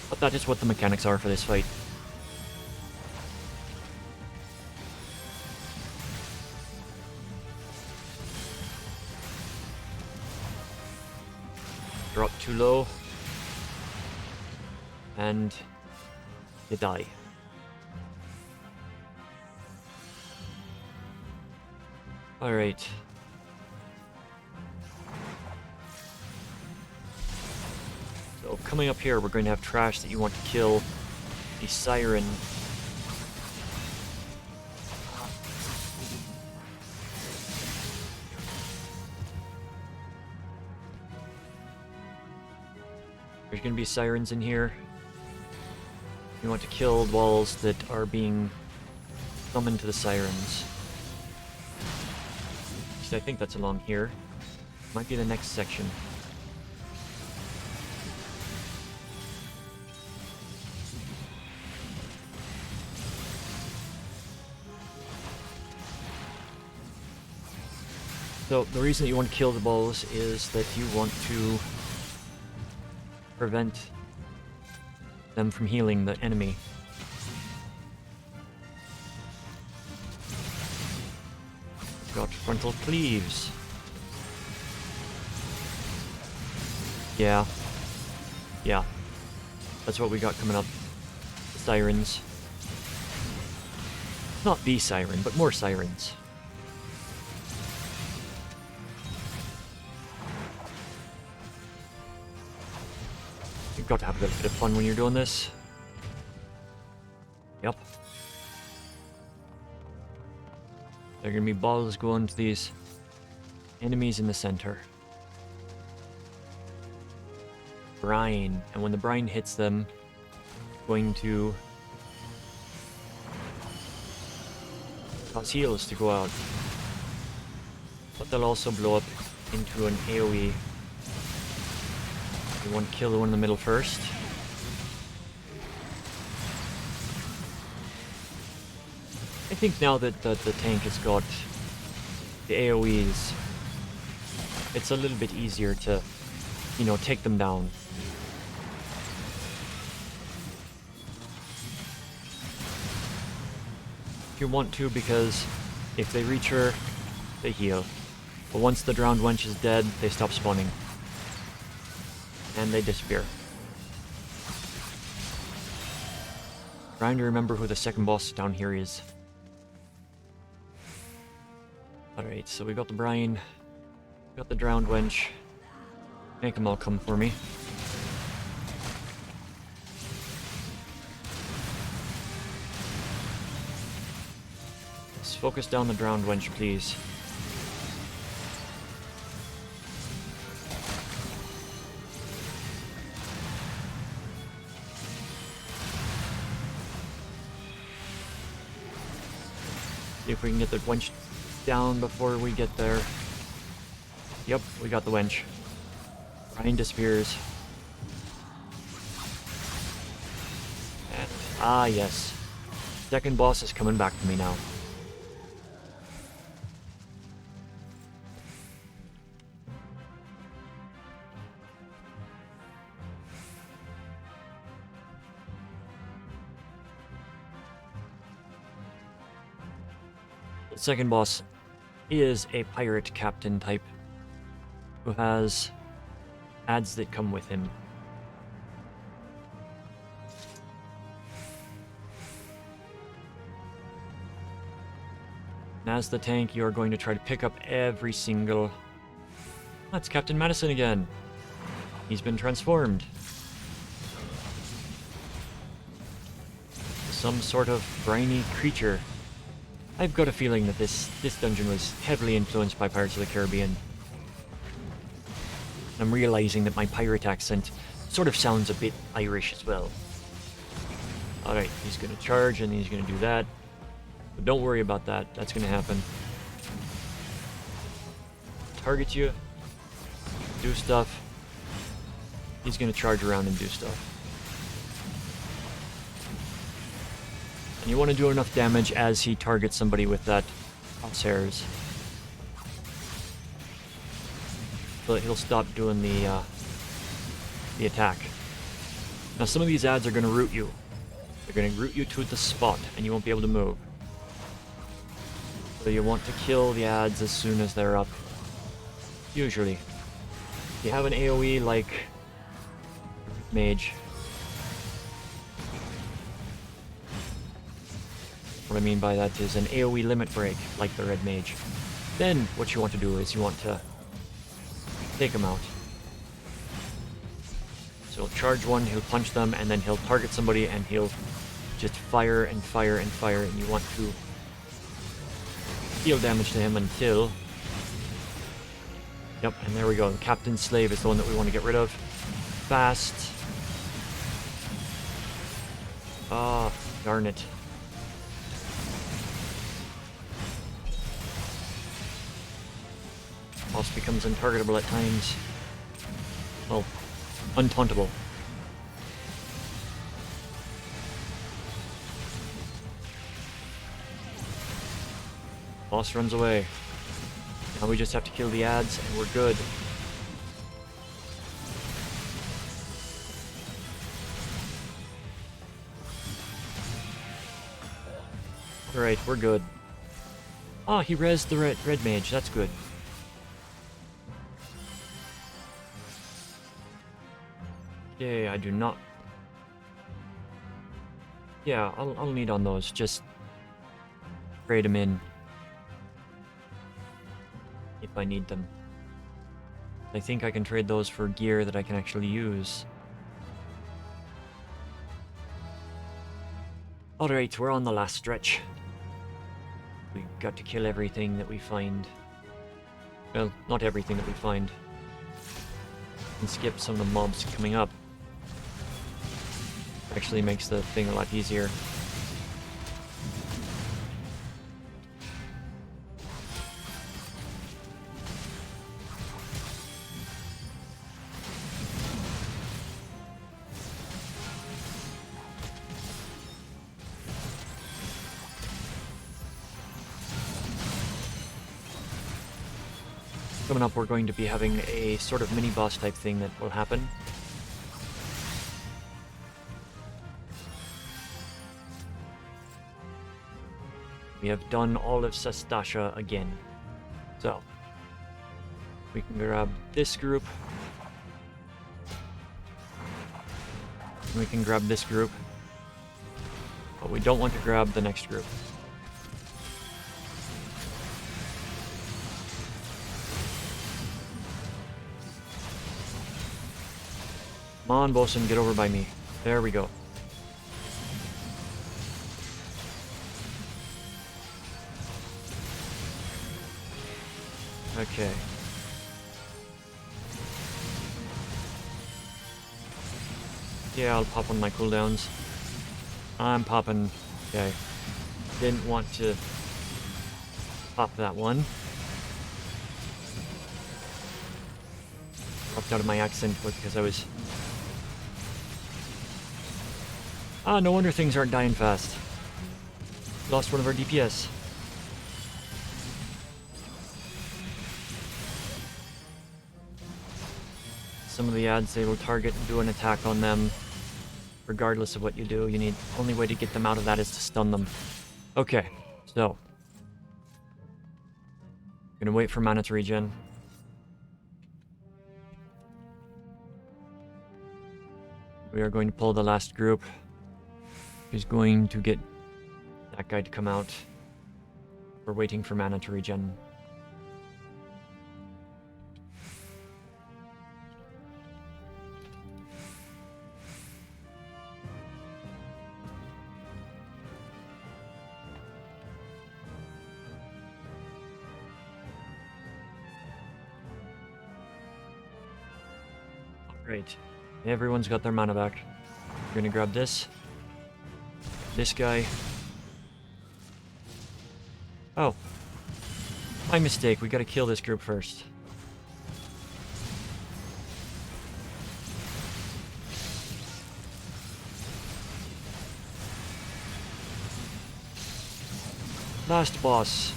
[SPEAKER 1] But that is what the mechanics are for this fight. Drop too low. And you die. Alright. So coming up here, we're going to have trash that you want to kill. The siren. There's going to be sirens in here. You want to kill walls that are being summoned to the sirens. I think that's along here. Might be the next section. So the reason that you want to kill the balls is that you want to prevent them from healing the enemy. Got frontal cleaves. Yeah. Yeah. That's what we got coming up. The sirens. Not the siren, but more sirens. You've got to have a little bit of fun when you're doing this. Yep. There are going to be balls going to these enemies in the center. Brine. And when the brine hits them, it's going to cause heals to go out. But they'll also blow up into an AoE. You want to kill the one in the middle first. I think now that the tank has got the AoEs, it's a little bit easier to, you know, take them down. you want to, because if they reach her, they heal. But once the drowned wench is dead, they stop spawning. And they disappear. Trying to remember who the second boss down here is. Alright, so we got the brine, got the drowned wench. Make them all come for me. Let's focus down the drowned wench, please. See if we can get the wench down before we get there. Yep, we got the wench. Brine disappears. And, ah yes. Second boss is coming back to me now. The second boss is a pirate captain type who has ads that come with him. And as the tank, you are going to try to pick up every single... That's Captain Madison again. He's been transformed. Some sort of briny creature. I've got a feeling that this dungeon was heavily influenced by Pirates of the Caribbean. I'm realizing that my pirate accent sort of sounds a bit Irish as well. Alright, he's gonna charge and he's gonna do that. But don't worry about that, that's gonna happen. Target you, do stuff. He's gonna charge around and do stuff. And you want to do enough damage as he targets somebody with that crosshairs. But he'll stop doing the attack. Now some of these ads are going to root you. They're going to root you to the spot and you won't be able to move. So you want to kill the ads as soon as they're up. Usually. If you have an AoE like Mage. What I mean by that is an AoE limit break, like the Red Mage. Then what you want to do is you want to take him out. So he'll charge one, he'll punch them, and then he'll target somebody and he'll just fire and fire and fire, and you want to deal damage to him until... Yep, and there we go. The Captain's Slave is the one that we want to get rid of. Fast. Ah, darn it. Boss becomes untargetable at times. Well, untauntable. Boss runs away. Now we just have to kill the ads and we're good. Alright, we're good. Ah, he rezzed the red mage, that's good. Okay, I do not... Yeah, I'll need on those, just... trade them in. If I need them. I think I can trade those for gear that I can actually use. Alright, we're on the last stretch. We've got to kill everything that we find. Well, not everything that we find. And skip some of the mobs coming up. Actually makes the thing a lot easier. Coming up, we're going to be having a sort of mini-boss type thing that will happen. We have done all of Sestasha again. So, we can grab this group. And we can grab this group. But we don't want to grab the next group. Come on, Bosun, get over by me. There we go. Okay. Yeah, I'll pop on my cooldowns. I'm popping. Okay. Didn't want to pop that one. Popped out of my accent because I was... Ah, no wonder things aren't dying fast. Lost one of our DPS. Some of the ads, they will target and do an attack on them. Regardless of what you do, you need... Only way to get them out of that is to stun them. Okay, so... Gonna wait for mana to regen. We are going to pull the last group. He's going to get that guy to come out. We're waiting for mana to regen. Alright. Everyone's got their mana back. We're gonna grab this. This guy. Oh. My mistake. We gotta kill this group first. Last boss.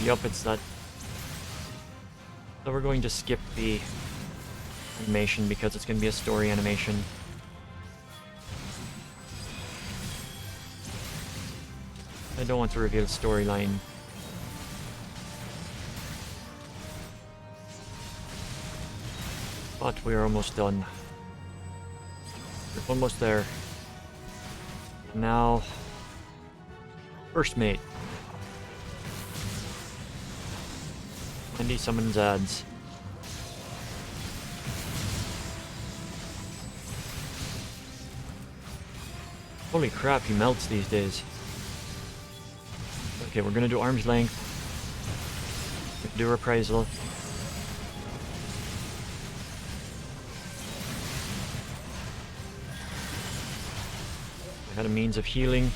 [SPEAKER 1] Yup, it's that. So we're going to skip the animation because it's going to be a story animation. I don't want to reveal storyline. But we're almost done. We're almost there. Now, first mate. And he summons ads. Holy crap, he melts these days. Okay, we're gonna do arm's length. Do reprisal. I had a means of healing.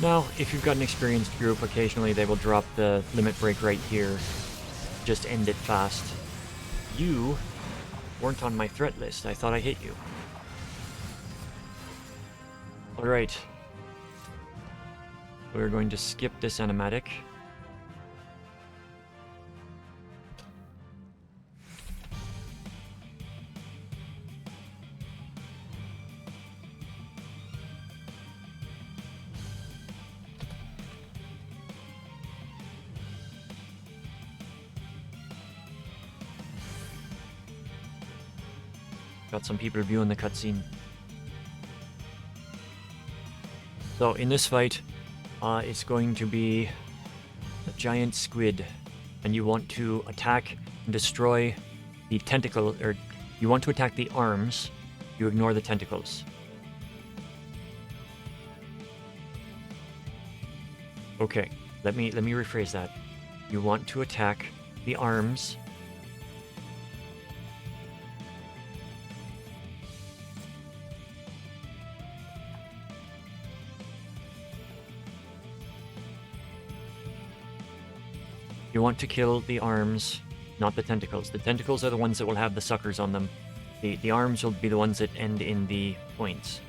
[SPEAKER 1] Now, if you've got an experienced group, occasionally they will drop the limit break right here. Just end it fast. You weren't on my threat list. I thought I hit you. Alright. We're going to skip this animatic. Got some people viewing the cutscene. So in this fight, it's going to be a giant squid, and you want to attack and destroy the tentacle, or you want to attack the arms. You ignore the tentacles. Okay, let me rephrase that. You want to attack the arms. You want to kill the arms, not the tentacles. The tentacles are the ones that will have the suckers on them. The arms will be the ones that end in the points.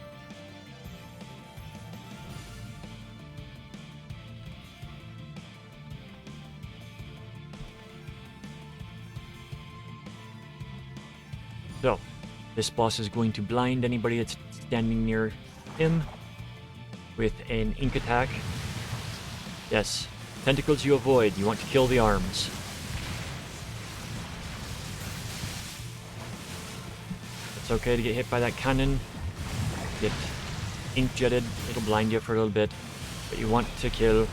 [SPEAKER 1] So, this boss is going to blind anybody that's standing near him with an ink attack. Yes, tentacles you avoid. You want to kill the arms. It's okay to get hit by that cannon. Get ink jetted. It'll blind you for a little bit. But you want to kill.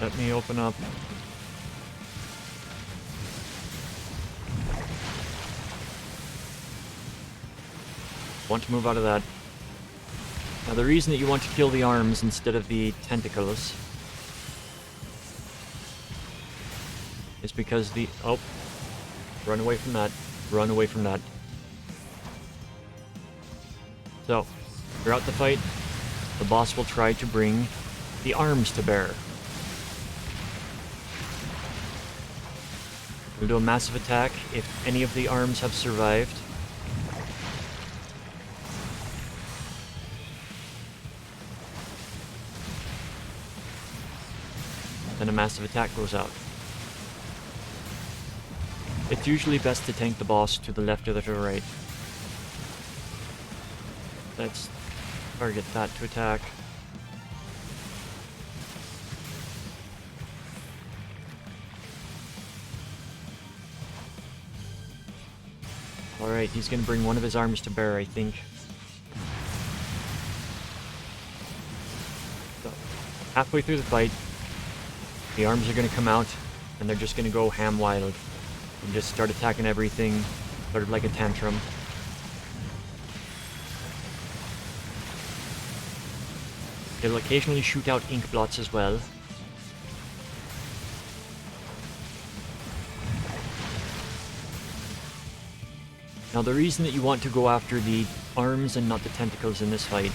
[SPEAKER 1] Let me open up. Want to move out of that. Now the reason that you want to kill the arms instead of the tentacles is because the... Oh. Run away from that. Run away from that. So, throughout the fight, the boss will try to bring the arms to bear. We'll do a massive attack if any of the arms have survived. Then a massive attack goes out. It's usually best to tank the boss to the left or to the right. Let's target that to attack. Alright, he's gonna bring one of his arms to bear, I think. So, halfway through the fight, the arms are gonna come out, and they're just gonna go ham wild. And just start attacking everything, sort of like a tantrum. They'll occasionally shoot out ink blots as well. Now the reason that you want to go after the arms and not the tentacles in this fight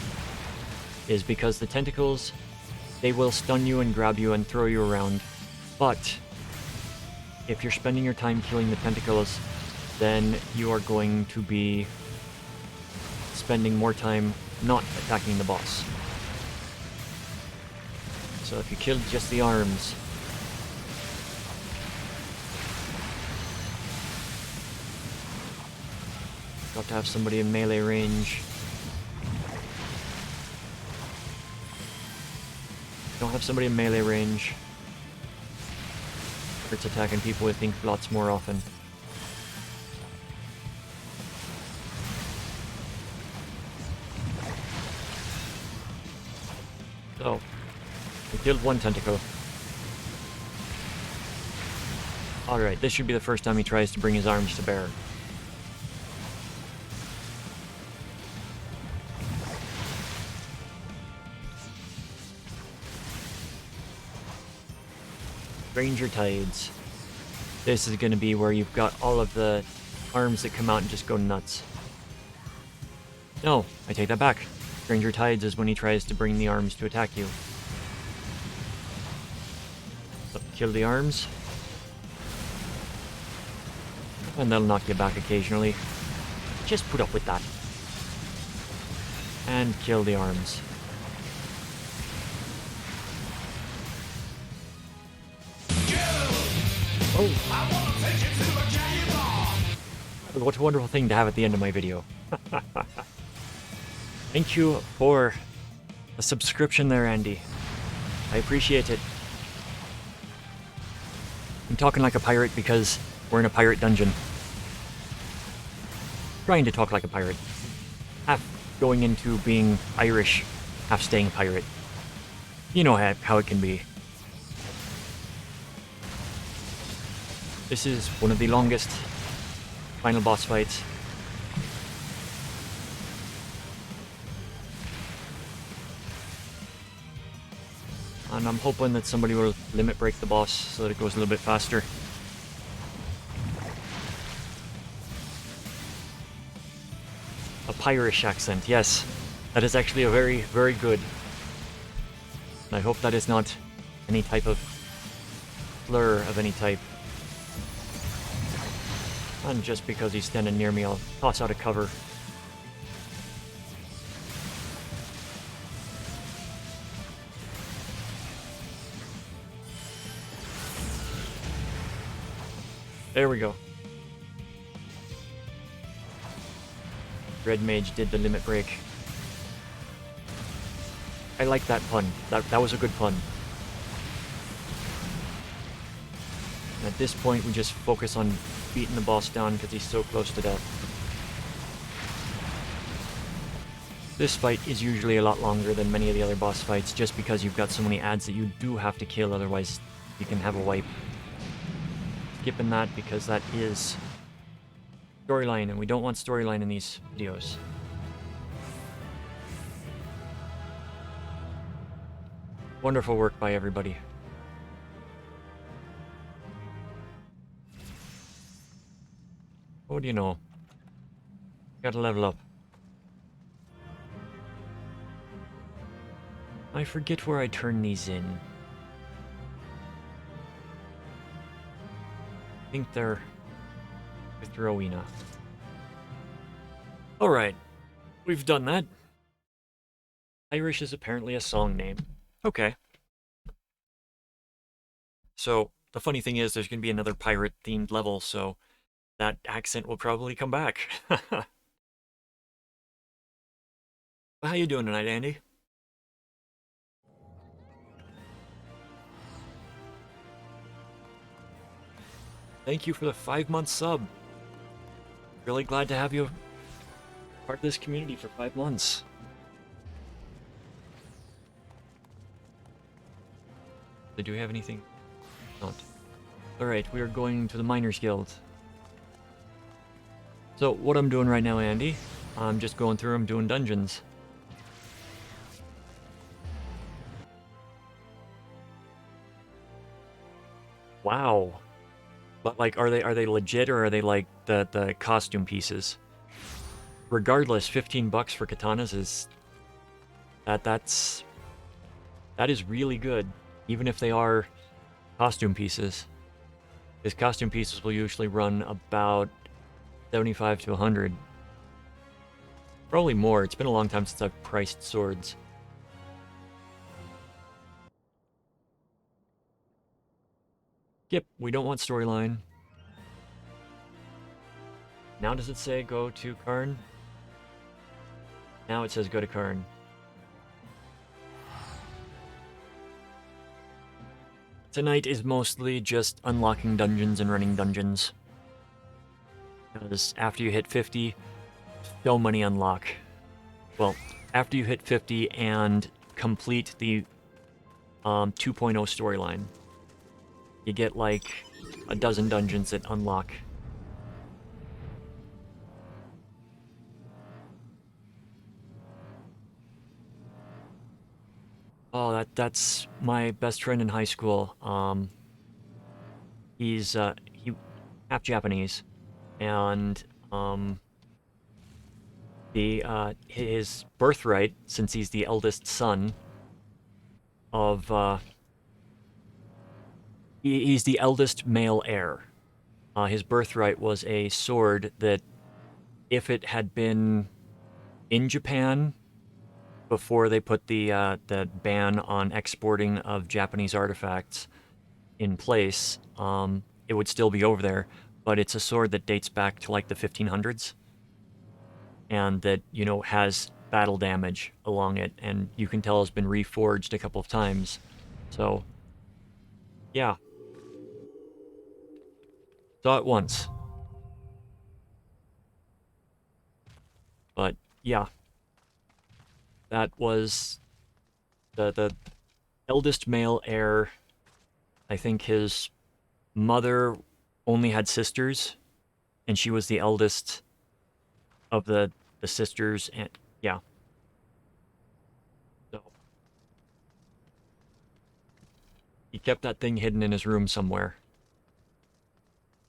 [SPEAKER 1] is because the tentacles, they will stun you and grab you and throw you around. But if you're spending your time killing the tentacles, then you are going to be spending more time not attacking the boss. So if you killed just the arms, got to have somebody in melee range. Don't have somebody in melee range. It's attacking people with ink blots more often. So, we killed one tentacle. Alright, this should be the first time he tries to bring his arms to bear. Ranger Tides. This is going to be where you've got all of the arms that come out and just go nuts. No, I take that back. Ranger Tides is when he tries to bring the arms to attack you. So, kill the arms. And they'll knock you back occasionally. Just put up with that. And kill the arms. Oh! What a wonderful thing to have at the end of my video. Thank you for a subscription there, Andy. I appreciate it. I'm talking like a pirate because we're in a pirate dungeon. Trying to talk like a pirate. Half going into being Irish, half staying pirate. You know how it can be. This is one of the longest final boss fights. And I'm hoping that somebody will limit break the boss so that it goes a little bit faster. A Pirish accent, yes. That is actually a very, very good. And I hope that is not any type of slur of any type. And just because he's standing near me, I'll toss out a cover. There we go. Red Mage did the limit break. I like that pun. That was a good pun. And at this point, we just focus on beating the boss down because he's so close to death. This fight is usually a lot longer than many of the other boss fights just because you've got so many ads that you do have to kill, otherwise you can have a wipe. Skipping that because that is storyline, and we don't want storyline in these videos. Wonderful work by everybody. What do you know? Gotta level up. I forget where I turn these in. I think they're with Rowena. Alright, we've done that. Irish is apparently a song name. Okay. So, the funny thing is, there's going to be another pirate-themed level, so that accent will probably come back. How you doing tonight, Andy? Thank you for the 5-month sub. Really glad to have you part of this community for 5 months. Do we have anything? Not. Alright, we are going to the Miners Guild. So, what I'm doing right now, Andy, I'm just going through, I'm doing dungeons. Wow. But, like, are they legit, or are they, like, the costume pieces? Regardless, 15 bucks for katanas is... That is really good, even if they are costume pieces. Because costume pieces will usually run about 75 to 100. Probably more. It's been a long time since I've priced swords. Yep, we don't want storyline. Now does it say go to Karn? Now it says go to Karn. Tonight is mostly just unlocking dungeons and running dungeons. Because after you hit 50, so many unlock. Well, after you hit 50 and complete the 2.0 storyline, you get like a dozen dungeons that unlock. Oh, that's my best friend in high school. He's he half Japanese, and his birthright, since he's the eldest son of he's the eldest male heir. His birthright was a sword that, if it had been in Japan before they put the ban on exporting of Japanese artifacts in place, it would still be over there. But it's a sword that dates back to like the 1500s, and that, you know, has battle damage along it, and you can tell has been reforged a couple of times. So, yeah. Saw it once. But, yeah. That was the eldest male heir. I think his mother only had sisters, and she was the eldest of the sisters, and yeah. So he kept that thing hidden in his room somewhere.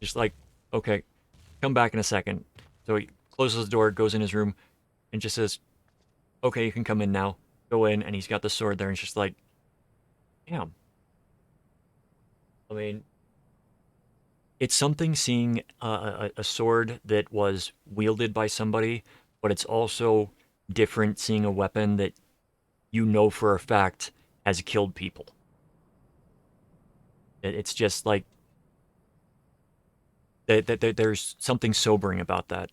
[SPEAKER 1] Just like, okay, come back in a second. So he closes the door, goes in his room, and just says, okay, you can come in now. Go in, and he's got the sword there, and it's just like, damn. I mean, it's something seeing a sword that was wielded by somebody, but it's also different seeing a weapon that you know for a fact has killed people. It's just like, there's something sobering about that.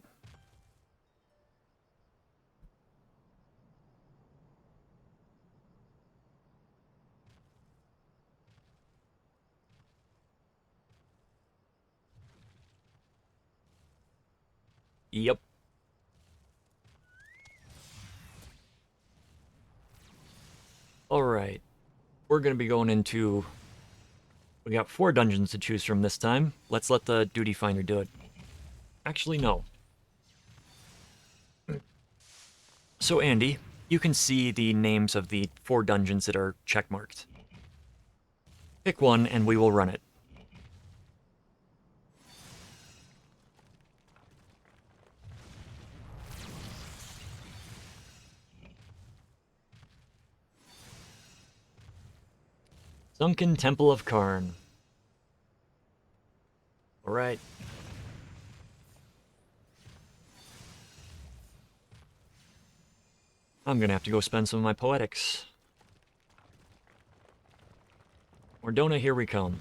[SPEAKER 1] Yep. Alright. We're gonna be going into... We got 4 dungeons to choose from this time. Let's let the duty finder do it. Actually, no. So, Andy, you can see the names of the 4 dungeons that are checkmarked. Pick one, and we will run it. Sunken Temple of Karn. Alright. I'm gonna have to go spend some of my poetics. Ordona, here we come.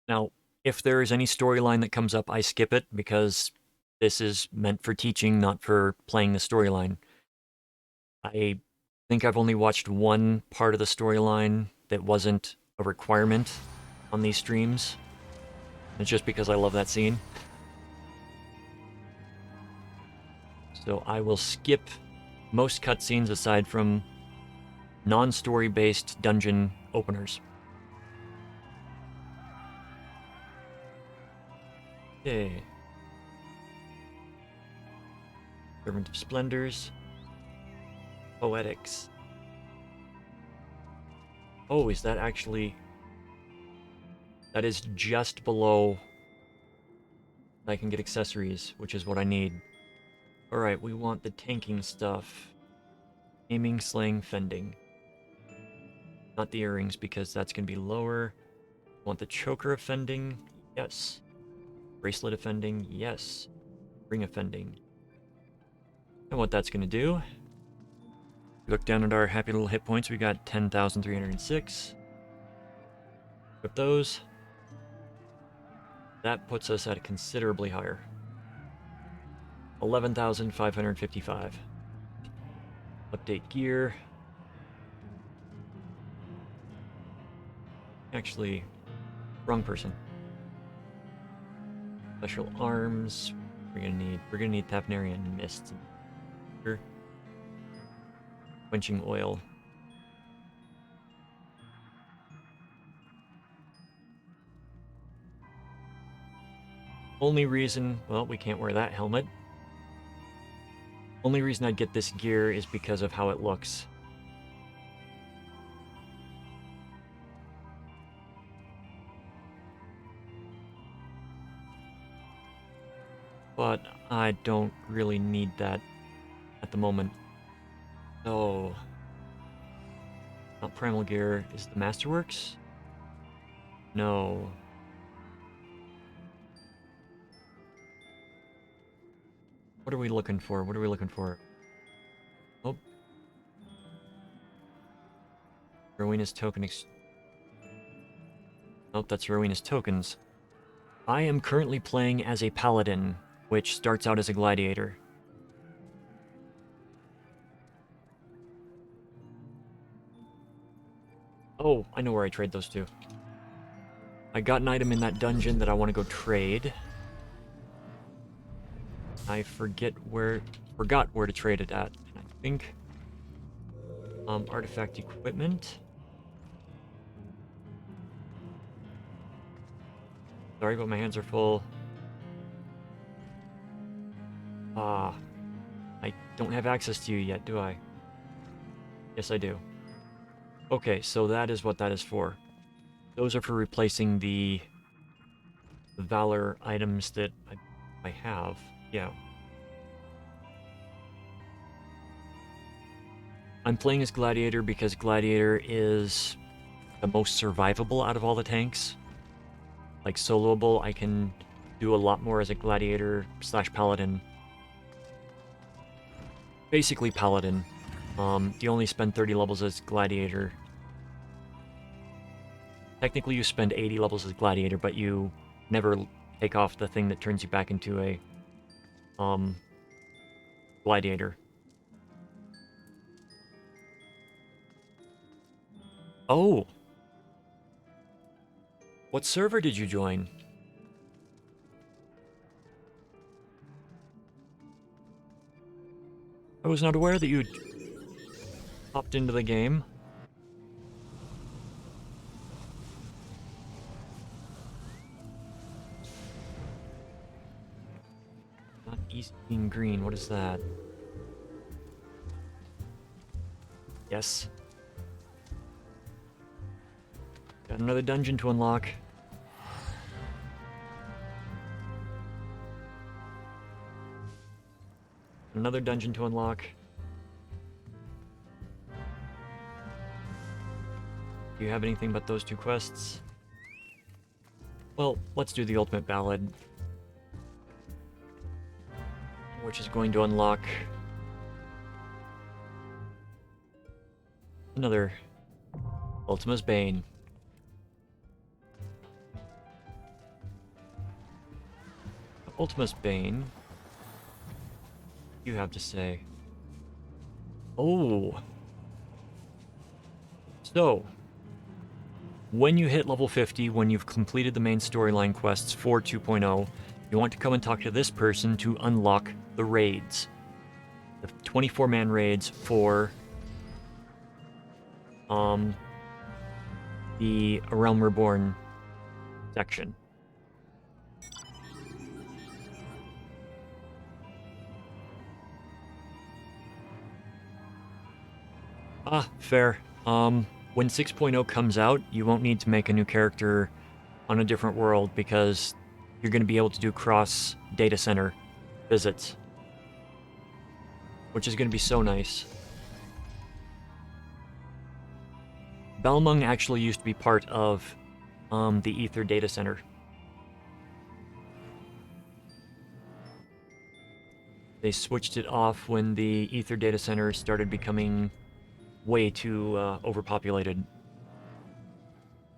[SPEAKER 1] Now, if there is any storyline that comes up, I skip it, because this is meant for teaching, not for playing the storyline. I think I've only watched one part of the storyline that wasn't a requirement on these streams. It's just because I love that scene. So I will skip most cutscenes aside from non-story-based dungeon openers. Okay. Servant of Splendors. Poetics. Oh, is that actually... That is just below... I can get accessories, which is what I need. Alright, we want the tanking stuff. Aiming, slaying, fending. Not the earrings, because that's going to be lower. Want the choker offending? Yes. Bracelet offending? Yes. Ring offending. And what that's going to do... Look down at our happy little hit points. We got 10,306. Equip those. That puts us at considerably higher. 11,555. Update gear. Actually, wrong person. Special arms. We're gonna need Tapnarian Mist. Quenching oil. Only reason, well, we can't wear that helmet. Only reason I'd get this gear is because of how it looks. But I don't really need that at the moment. So, not primal gear. Is the Masterworks? No. What are we looking for? What are we looking for? Oh. Rowena's token Nope, that's Rowena's tokens. I am currently playing as a paladin, which starts out as a gladiator. Oh, I know where I trade those two. I got an item in that dungeon that I want to go trade. I forgot where to trade it at. I think artifact equipment. Sorry, but my hands are full. I don't have access to you yet, do I? Yes, I do. Okay, so that is what that is for. Those are for replacing the Valor items that I have. Yeah. I'm playing as Gladiator because Gladiator is the most survivable out of all the tanks. Like, soloable, I can do a lot more as a Gladiator / Paladin. Basically Paladin. You only spend 30 levels as Gladiator. Technically you spend 80 levels as Gladiator, but you never take off the thing that turns you back into a Gladiator. Oh! What server did you join? I was not aware that you hopped into the game. Not East being green, what is that? Yes. Got another dungeon to unlock. Another dungeon to unlock. Do you have anything but those two quests? Well, let's do the ultimate ballad, which is going to unlock another Ultima's Bane. Ultima's Bane. You have to say. Oh. So, when you hit level 50, when you've completed the main storyline quests for 2.0, you want to come and talk to this person to unlock the raids. The 24-man raids for the A Realm Reborn section. Ah, fair. When 6.0 comes out, you won't need to make a new character on a different world because you're going to be able to do cross data center visits, which is going to be so nice. Balmung actually used to be part of the Ether data center. They switched it off when the Ether data center started becoming way too overpopulated.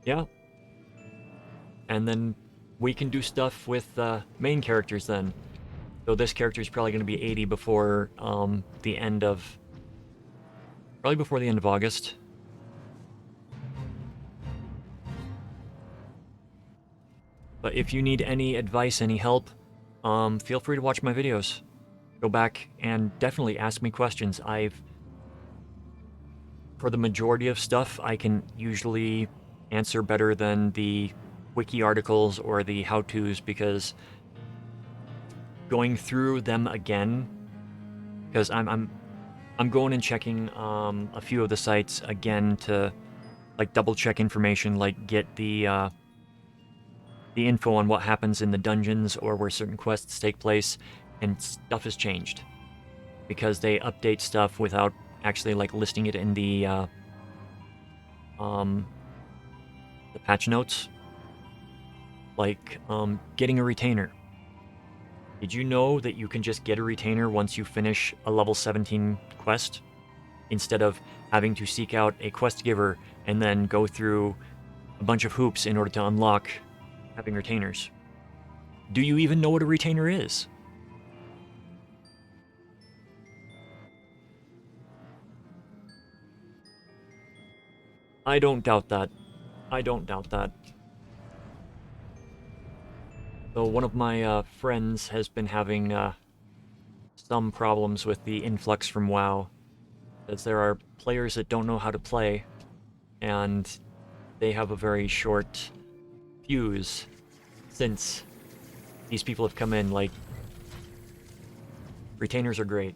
[SPEAKER 1] Yeah. And then we can do stuff with main characters then. So this character is probably going to be 80 before the end of... Probably before the end of August. But if you need any advice, any help, feel free to watch my videos. Go back and definitely ask me questions. For the majority of stuff, I can usually answer better than the wiki articles or the how-tos because going through them again, because I'm going and checking a few of the sites again to like double check information, like get the info on what happens in the dungeons or where certain quests take place, and stuff has changed because they update stuff without actually like listing it in the patch notes. Like getting a retainer. Did you know that you can just get a retainer once you finish a level 17 quest instead of having to seek out a quest giver and then go through a bunch of hoops in order to unlock having retainers? Do you even know what a retainer is? I don't doubt that. I don't doubt that. So one of my friends has been having some problems with the influx from WoW, as there are players that don't know how to play, and they have a very short fuse since these people have come in. Like, retainers are great.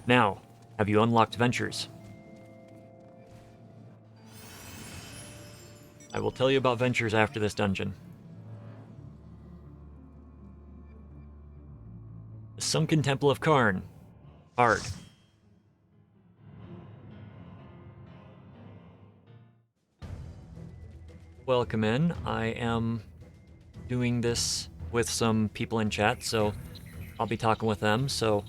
[SPEAKER 1] Now, have you unlocked ventures? I will tell you about ventures after this dungeon. The Sunken Temple of Karn. Hard. Welcome in. I am doing this with some people in chat, so I'll be talking with them, so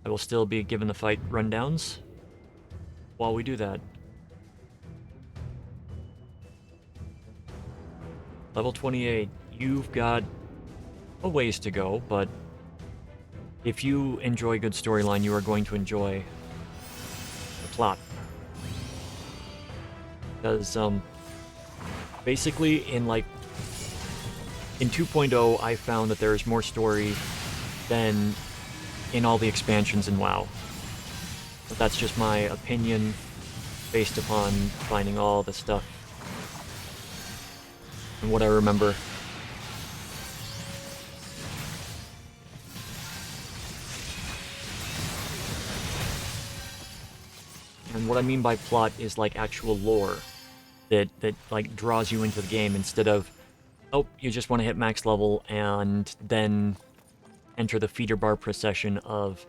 [SPEAKER 1] I will still be giving the fight rundowns while we do that. Level 28. You've got a ways to go, but if you enjoy good storyline, you are going to enjoy the plot. Because, basically, in 2.0, I found that there is more story than in all the expansions in WoW. But that's just my opinion based upon finding all the stuff and what I remember. And what I mean by plot is like actual lore that like draws you into the game instead of, oh, you just want to hit max level and then enter the feeder bar procession of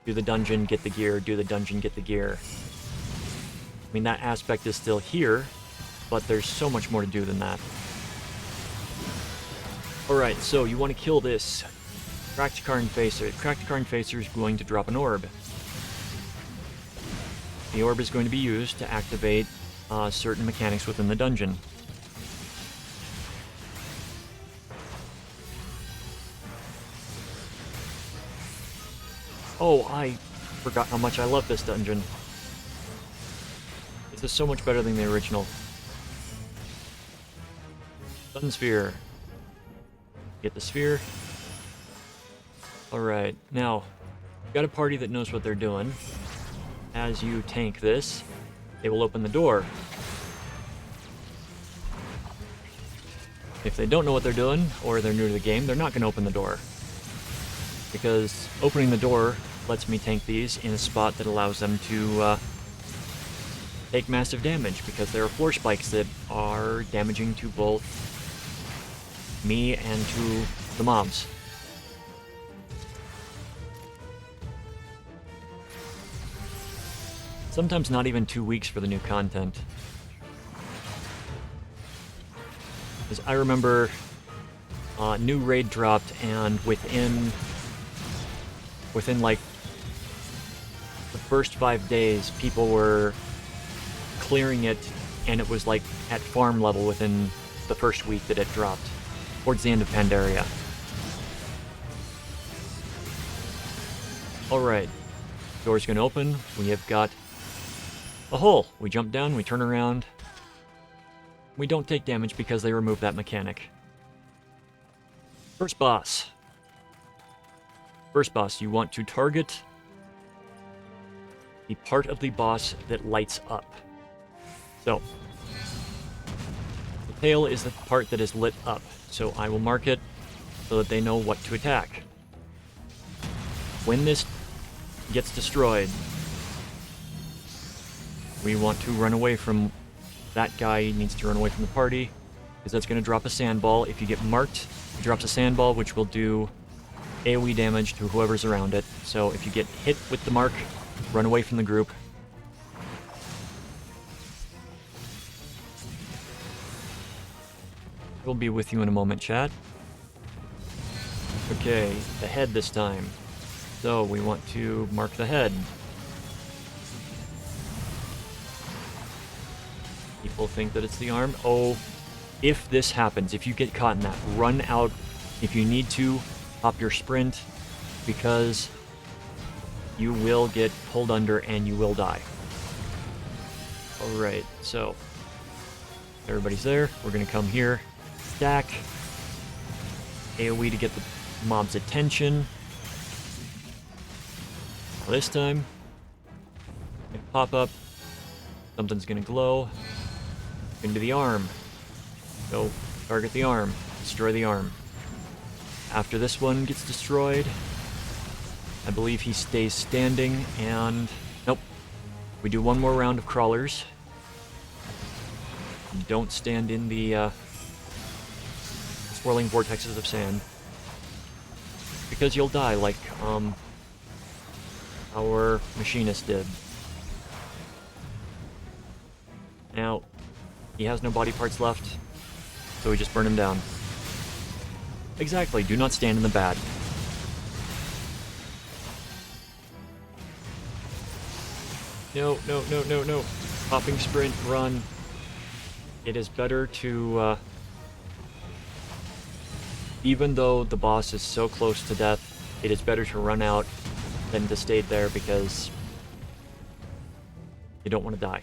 [SPEAKER 1] do the dungeon, get the gear, do the dungeon, get the gear. I mean, that aspect is still here, but there's so much more to do than that. Alright, so you want to kill this Cracked Karn Facer. Cracked Karn Facer is going to drop an orb. The orb is going to be used to activate certain mechanics within the dungeon. Oh, I forgot how much I love this dungeon. This is so much better than the original. Sun Sphere. Get the sphere. Alright, now, we've got a party that knows what they're doing. As you tank this, they will open the door. If they don't know what they're doing, or they're new to the game, they're not going to open the door. Because opening the door lets me tank these in a spot that allows them to take massive damage, because there are floor spikes that are damaging to both me and to the mobs. Sometimes not even 2 weeks for the new content. Because I remember new raid dropped, and within like the first 5 days, people were clearing it, and it was like at farm level within the first week that it dropped, towards the end of Pandaria. Alright, door's gonna open. We have got a hole. We jump down, we turn around. We don't take damage because they remove that mechanic. First boss. First boss, you want to target the part of the boss that lights up. So, the tail is the part that is lit up. So I will mark it so that they know what to attack. When this gets destroyed, we want to run away from that guy. He needs to run away from the party, because that's going to drop a sandball. If you get marked, it drops a sandball, which will do AoE damage to whoever's around it. So if you get hit with the mark, run away from the group. We'll be with you in a moment, chat. Okay, the head this time. So we want to mark the head. People think that it's the arm. Oh, if this happens, if you get caught in that, run out. If you need to, hop your sprint, because you will get pulled under and you will die. Alright, so everybody's there. We're going to come here. Stack. AoE to get the mob's attention. Now this time, pop up. Something's going to glow. Into the arm. Go target the arm. Destroy the arm. After this one gets destroyed, I believe he stays standing, and nope. We do one more round of crawlers. Don't stand in the swirling vortexes of sand, because you'll die like our machinist did. Now, he has no body parts left, so we just burn him down. Exactly, do not stand in the bad. No, no, no, no, no. Hopping sprint, run. It is better to, even though the boss is so close to death, it is better to run out than to stay there, because you don't want to die.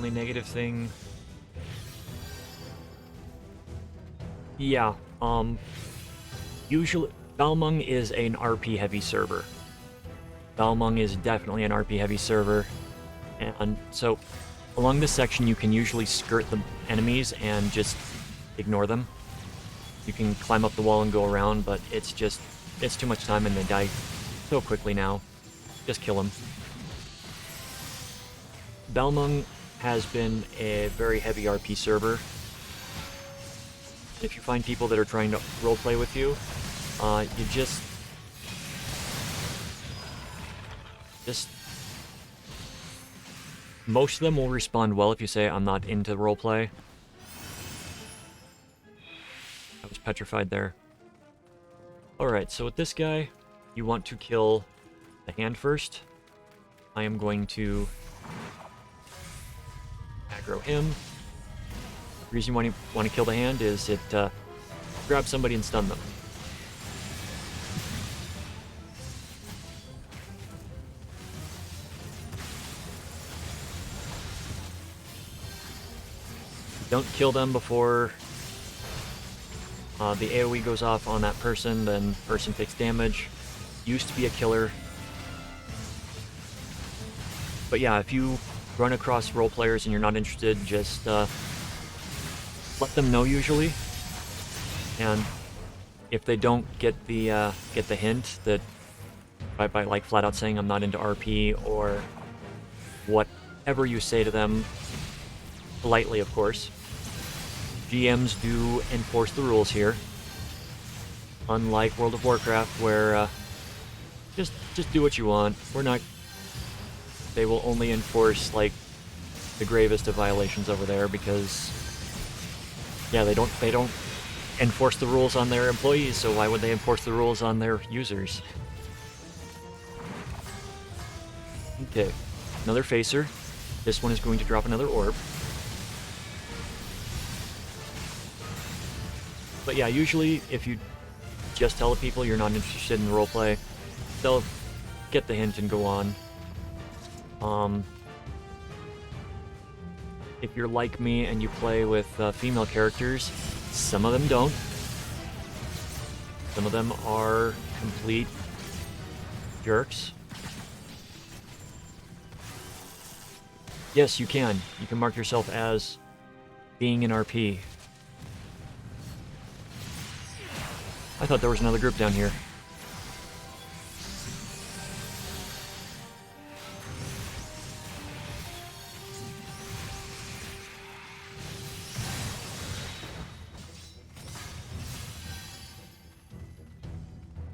[SPEAKER 1] Only negative thing... Yeah, usually... Balmung is an RP-heavy server. Balmung is definitely an RP-heavy server. And so, along this section, you can usually skirt the enemies and just ignore them. You can climb up the wall and go around, but it's too much time and they die so quickly now. Just kill them. Balmung has been a very heavy RP server. If you find people that are trying to roleplay with you, you just most of them will respond well if you say, I'm not into roleplay. I was petrified there. Alright, so with this guy, you want to kill the hand first. I am going to aggro him. The reason you want to kill the hand is it grabs somebody and stun them. Don't kill them before the AoE goes off on that person, then person takes damage. Used to be a killer. But yeah, if you run across role players and you're not interested, just let them know usually. And if they don't get the hint that by like flat out saying I'm not into RP or whatever you say to them, politely of course. GMs do enforce the rules here. Unlike World of Warcraft, where just do what you want. They will only enforce like the gravest of violations over there because yeah, they don't enforce the rules on their employees, so why would they enforce the rules on their users? Okay, another facer. This one is going to drop another orb. But yeah, usually if you just tell the people you're not interested in roleplay, they'll get the hint and go on. If you're like me and you play with female characters, some of them don't. Some of them are complete jerks. Yes, you can. You can mark yourself as being an RP. I thought there was another group down here.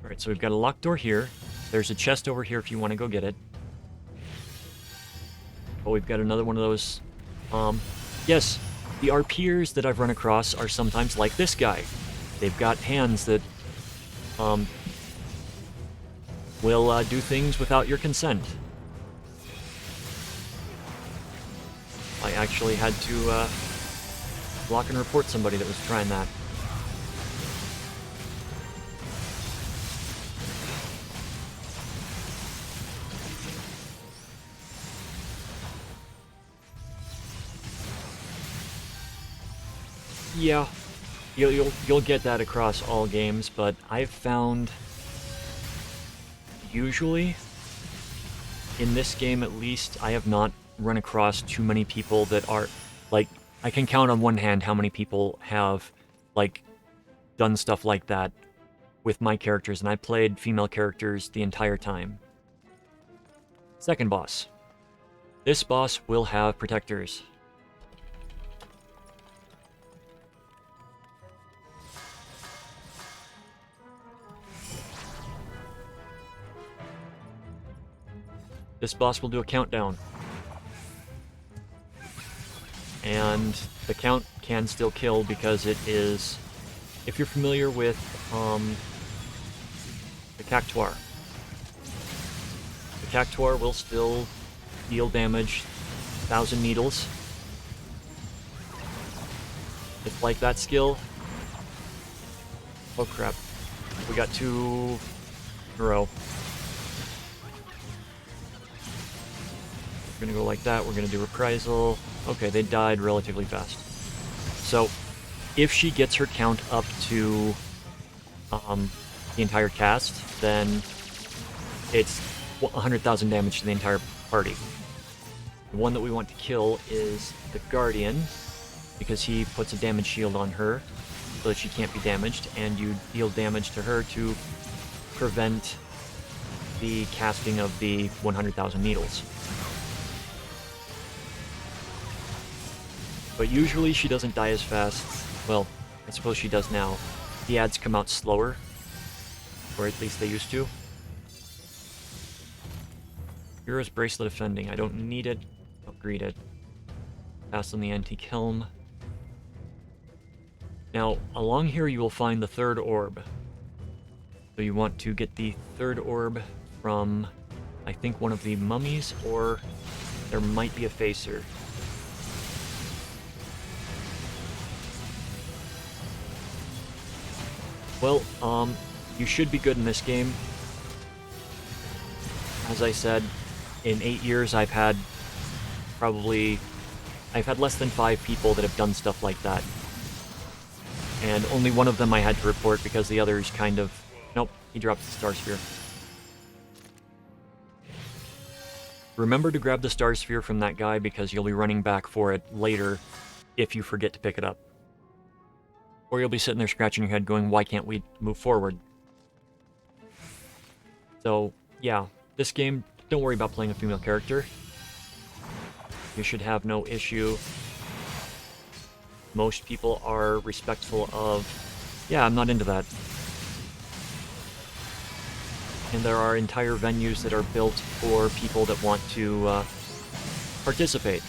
[SPEAKER 1] Alright, so we've got a locked door here. There's a chest over here if you want to go get it. Oh, we've got another one of those. Yes, the RPers that I've run across are sometimes like this guy. They've got hands that will do things without your consent. I actually had to block and report somebody that was trying that. Yeah, you'll get that across all games, but I've found usually in this game at least I have not run across too many people that are like, I can count on one hand how many people have like done stuff like that with my characters, and I played female characters the entire time. Second boss. This boss will have protectors. This boss will do a countdown. And the count can still kill because it is... If you're familiar with the Cactuar. The Cactuar will still deal damage, 1,000 needles. It's like that skill. Oh crap. We got 2 in a row. We're gonna go like that. We're gonna do reprisal. Okay, they died relatively fast. So, if she gets her count up to the entire cast, then it's 100,000 damage to the entire party. The one that we want to kill is the Guardian, because he puts a damage shield on her so that she can't be damaged, and you deal damage to her to prevent the casting of the 100,000 needles. But usually she doesn't die as fast. Well, I suppose she does now. The ads come out slower, or at least they used to. Hero's Bracelet Offending. I don't need it. Upgrade it. Pass on the Antique Helm. Now, along here you will find the third orb. So you want to get the third orb from, I think, one of the mummies, or there might be a facer. Well, you should be good in this game. As I said, in 8 years I've had less than 5 people that have done stuff like that. And only one of them I had to report because the others kind of... Nope, he dropped the Star Sphere. Remember to grab the Star Sphere from that guy because you'll be running back for it later if you forget to pick it up. Or you'll be sitting there scratching your head going, why can't we move forward? So, yeah, this game, don't worry about playing a female character. You should have no issue. Most people are respectful of, yeah, I'm not into that. And there are entire venues that are built for people that want to participate.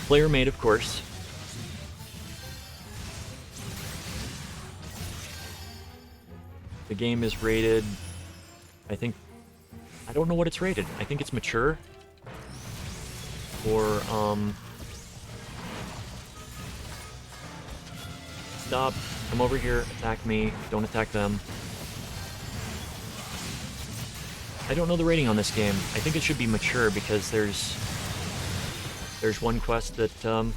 [SPEAKER 1] Player made, of course. The game is rated, I don't know what it's rated. I think it's mature. Or, stop, come over here, attack me, don't attack them. I don't know the rating on this game. I think it should be mature because there's one quest that,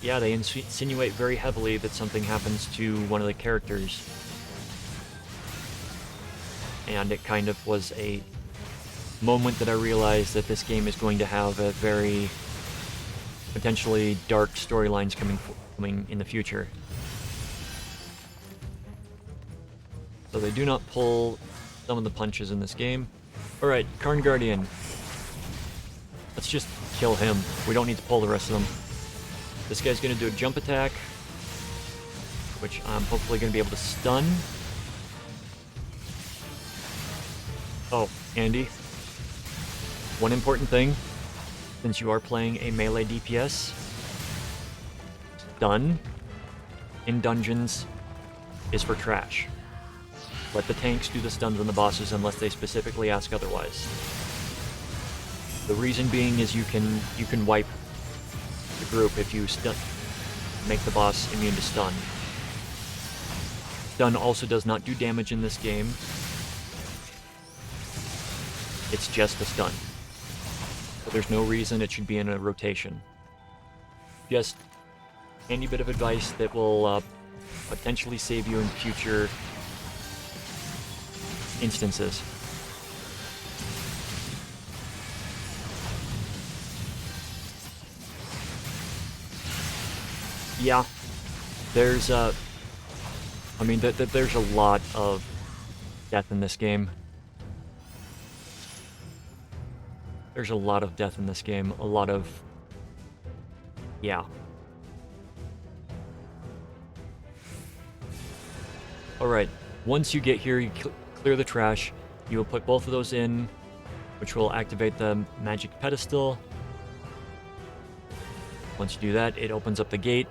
[SPEAKER 1] yeah, they insinuate very heavily that something happens to one of the characters. And it kind of was a moment that I realized that this game is going to have a very potentially dark storylines coming in the future. So they do not pull some of the punches in this game. Alright, Karn Guardian. Let's just kill him. We don't need to pull the rest of them. This guy's going to do a jump attack, which I'm hopefully going to be able to stun. Oh, Andy. One important thing, since you are playing a melee DPS, stun in dungeons is for trash. Let the tanks do the stuns on the bosses unless they specifically ask otherwise. The reason being is you can wipe the group if you make the boss immune to stun. Stun also does not do damage in this game. It's just a stun. So there's no reason it should be in a rotation. Just any bit of advice that will potentially save you in future instances. Yeah, there's there's a lot of death in this game. There's a lot of death in this game. A lot of... yeah. Alright, once you get here, you clear the trash. You will put both of those in, which will activate the magic pedestal. Once you do that, it opens up the gate.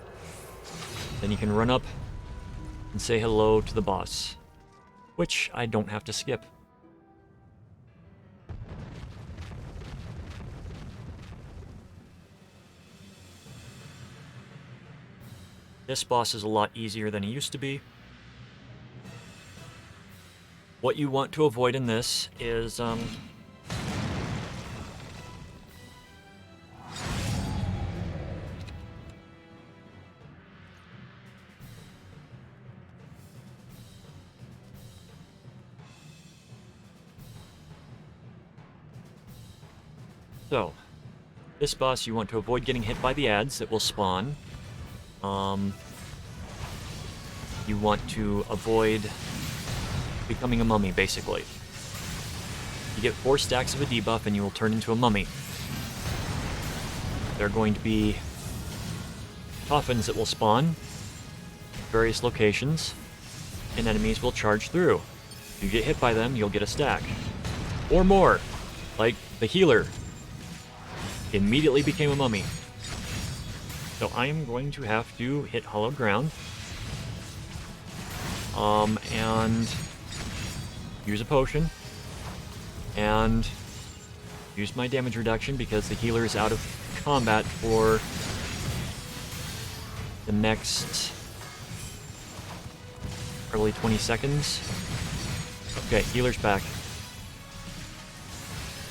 [SPEAKER 1] Then you can run up and say hello to the boss, which I don't have to skip. This boss is a lot easier than he used to be. What you want to avoid in this is So, this boss, you want to avoid getting hit by the ads that will spawn. You want to avoid becoming a mummy, basically. You get 4 stacks of a debuff and you will turn into a mummy. There are going to be coffins that will spawn at various locations, and enemies will charge through. If you get hit by them, you'll get a stack. Or more, like the healer immediately became a mummy. So I am going to have to hit hollow ground. And use a potion. And use my damage reduction because the healer is out of combat for the next probably 20 seconds. Okay, healer's back.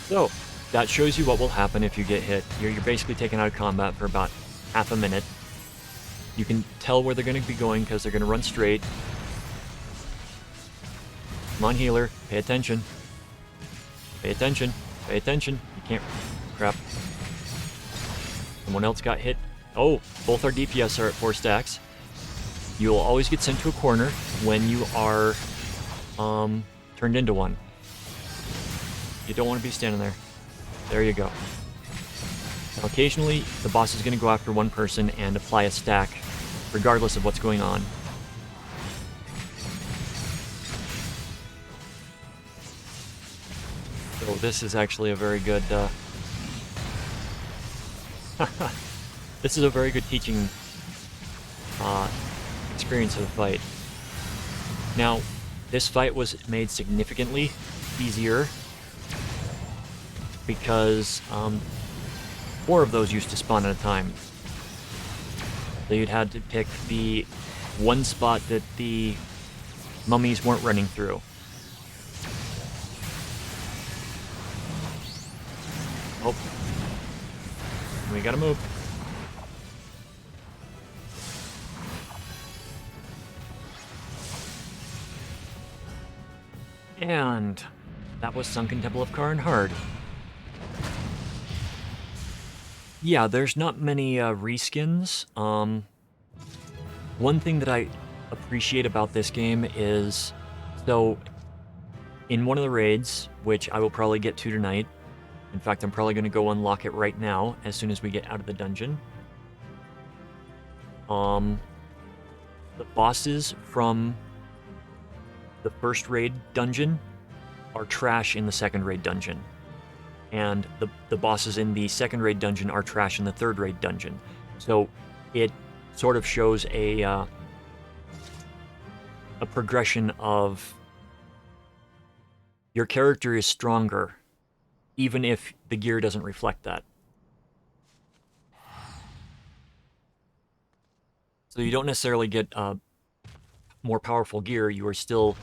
[SPEAKER 1] So, that shows you what will happen if you get hit. You're basically taken out of combat for about half a minute. You can tell where they're going to be going because they're going to run straight. Come on, healer. Pay attention. Pay attention. Pay attention. You can't... Crap. Someone else got hit. Oh, both our DPS are at 4 stacks. You will always get sent to a corner when you are turned into one. You don't want to be standing there. There you go. Now, occasionally, the boss is going to go after one person and apply a stack, regardless of what's going on. So this is actually a very good... this is a very good teaching experience of the fight. Now, this fight was made significantly easier because 4 of those used to spawn at a time. So you'd had to pick the one spot that the mummies weren't running through. Oh. We gotta move. And that was Sunken Temple of Karnhard. Yeah, there's not many reskins. One thing that I appreciate about this game is, so in one of the raids, which I will probably get to tonight, in fact, I'm probably going to go unlock it right now as soon as we get out of the dungeon. The bosses from the first raid dungeon are trash in the second raid dungeon. And the bosses in the second raid dungeon are trash in the third raid dungeon. So it sort of shows a progression of your character is stronger, even if the gear doesn't reflect that. So you don't necessarily get more powerful gear, you are still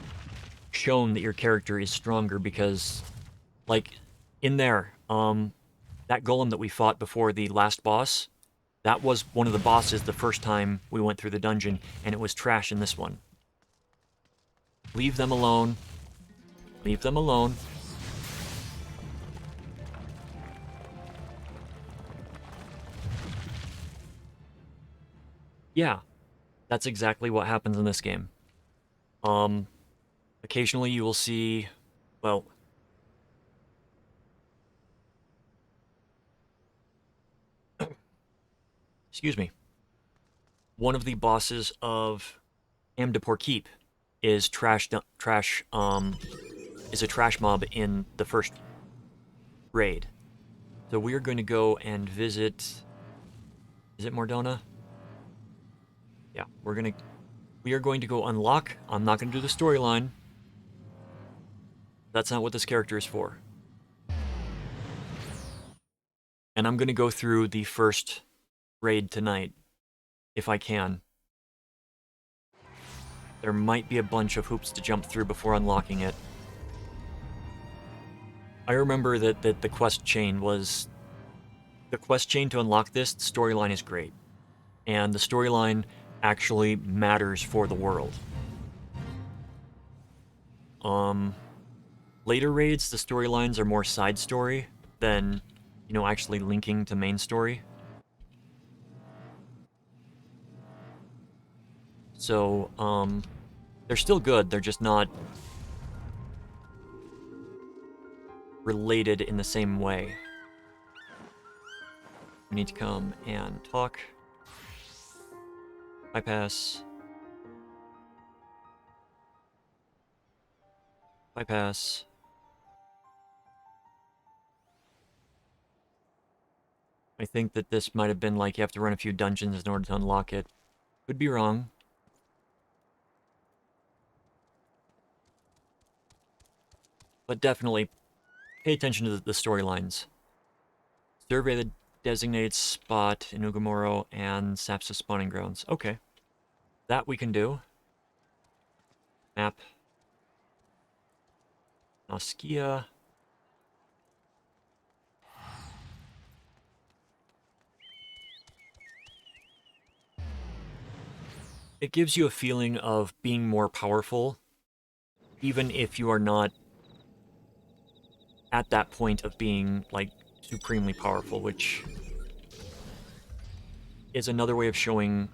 [SPEAKER 1] shown that your character is stronger because, like, in there, that golem that we fought before the last boss, that was one of the bosses the first time we went through the dungeon, and it was trash in this one. Leave them alone. Leave them alone. Yeah, that's exactly what happens in this game. Occasionally you will see, well, excuse me. One of the bosses of Amdapor Keep is is a trash mob in the first raid. So we are going to go and visit, is it Mordona? Yeah, we are going to go unlock. I'm not going to do the storyline. That's not what this character is for. And I'm going to go through the first raid tonight, if I can. There might be a bunch of hoops to jump through before unlocking it. I remember that the quest chain was... The quest chain to unlock this, the storyline is great. And the storyline actually matters for the world. Later raids, the storylines are more side story than you know, actually linking to main story. So, they're still good, they're just not related in the same way. We need to come and talk. Bypass. Bypass. I think that this might have been like you have to run a few dungeons in order to unlock it. Could be wrong. But definitely pay attention to the storylines. Survey the designated spot in Ugamoro and Sapsa spawning grounds. Okay. That we can do. Map. Noskia. It gives you a feeling of being more powerful, even if you are not at that point of being, like, supremely powerful, which is another way of showing,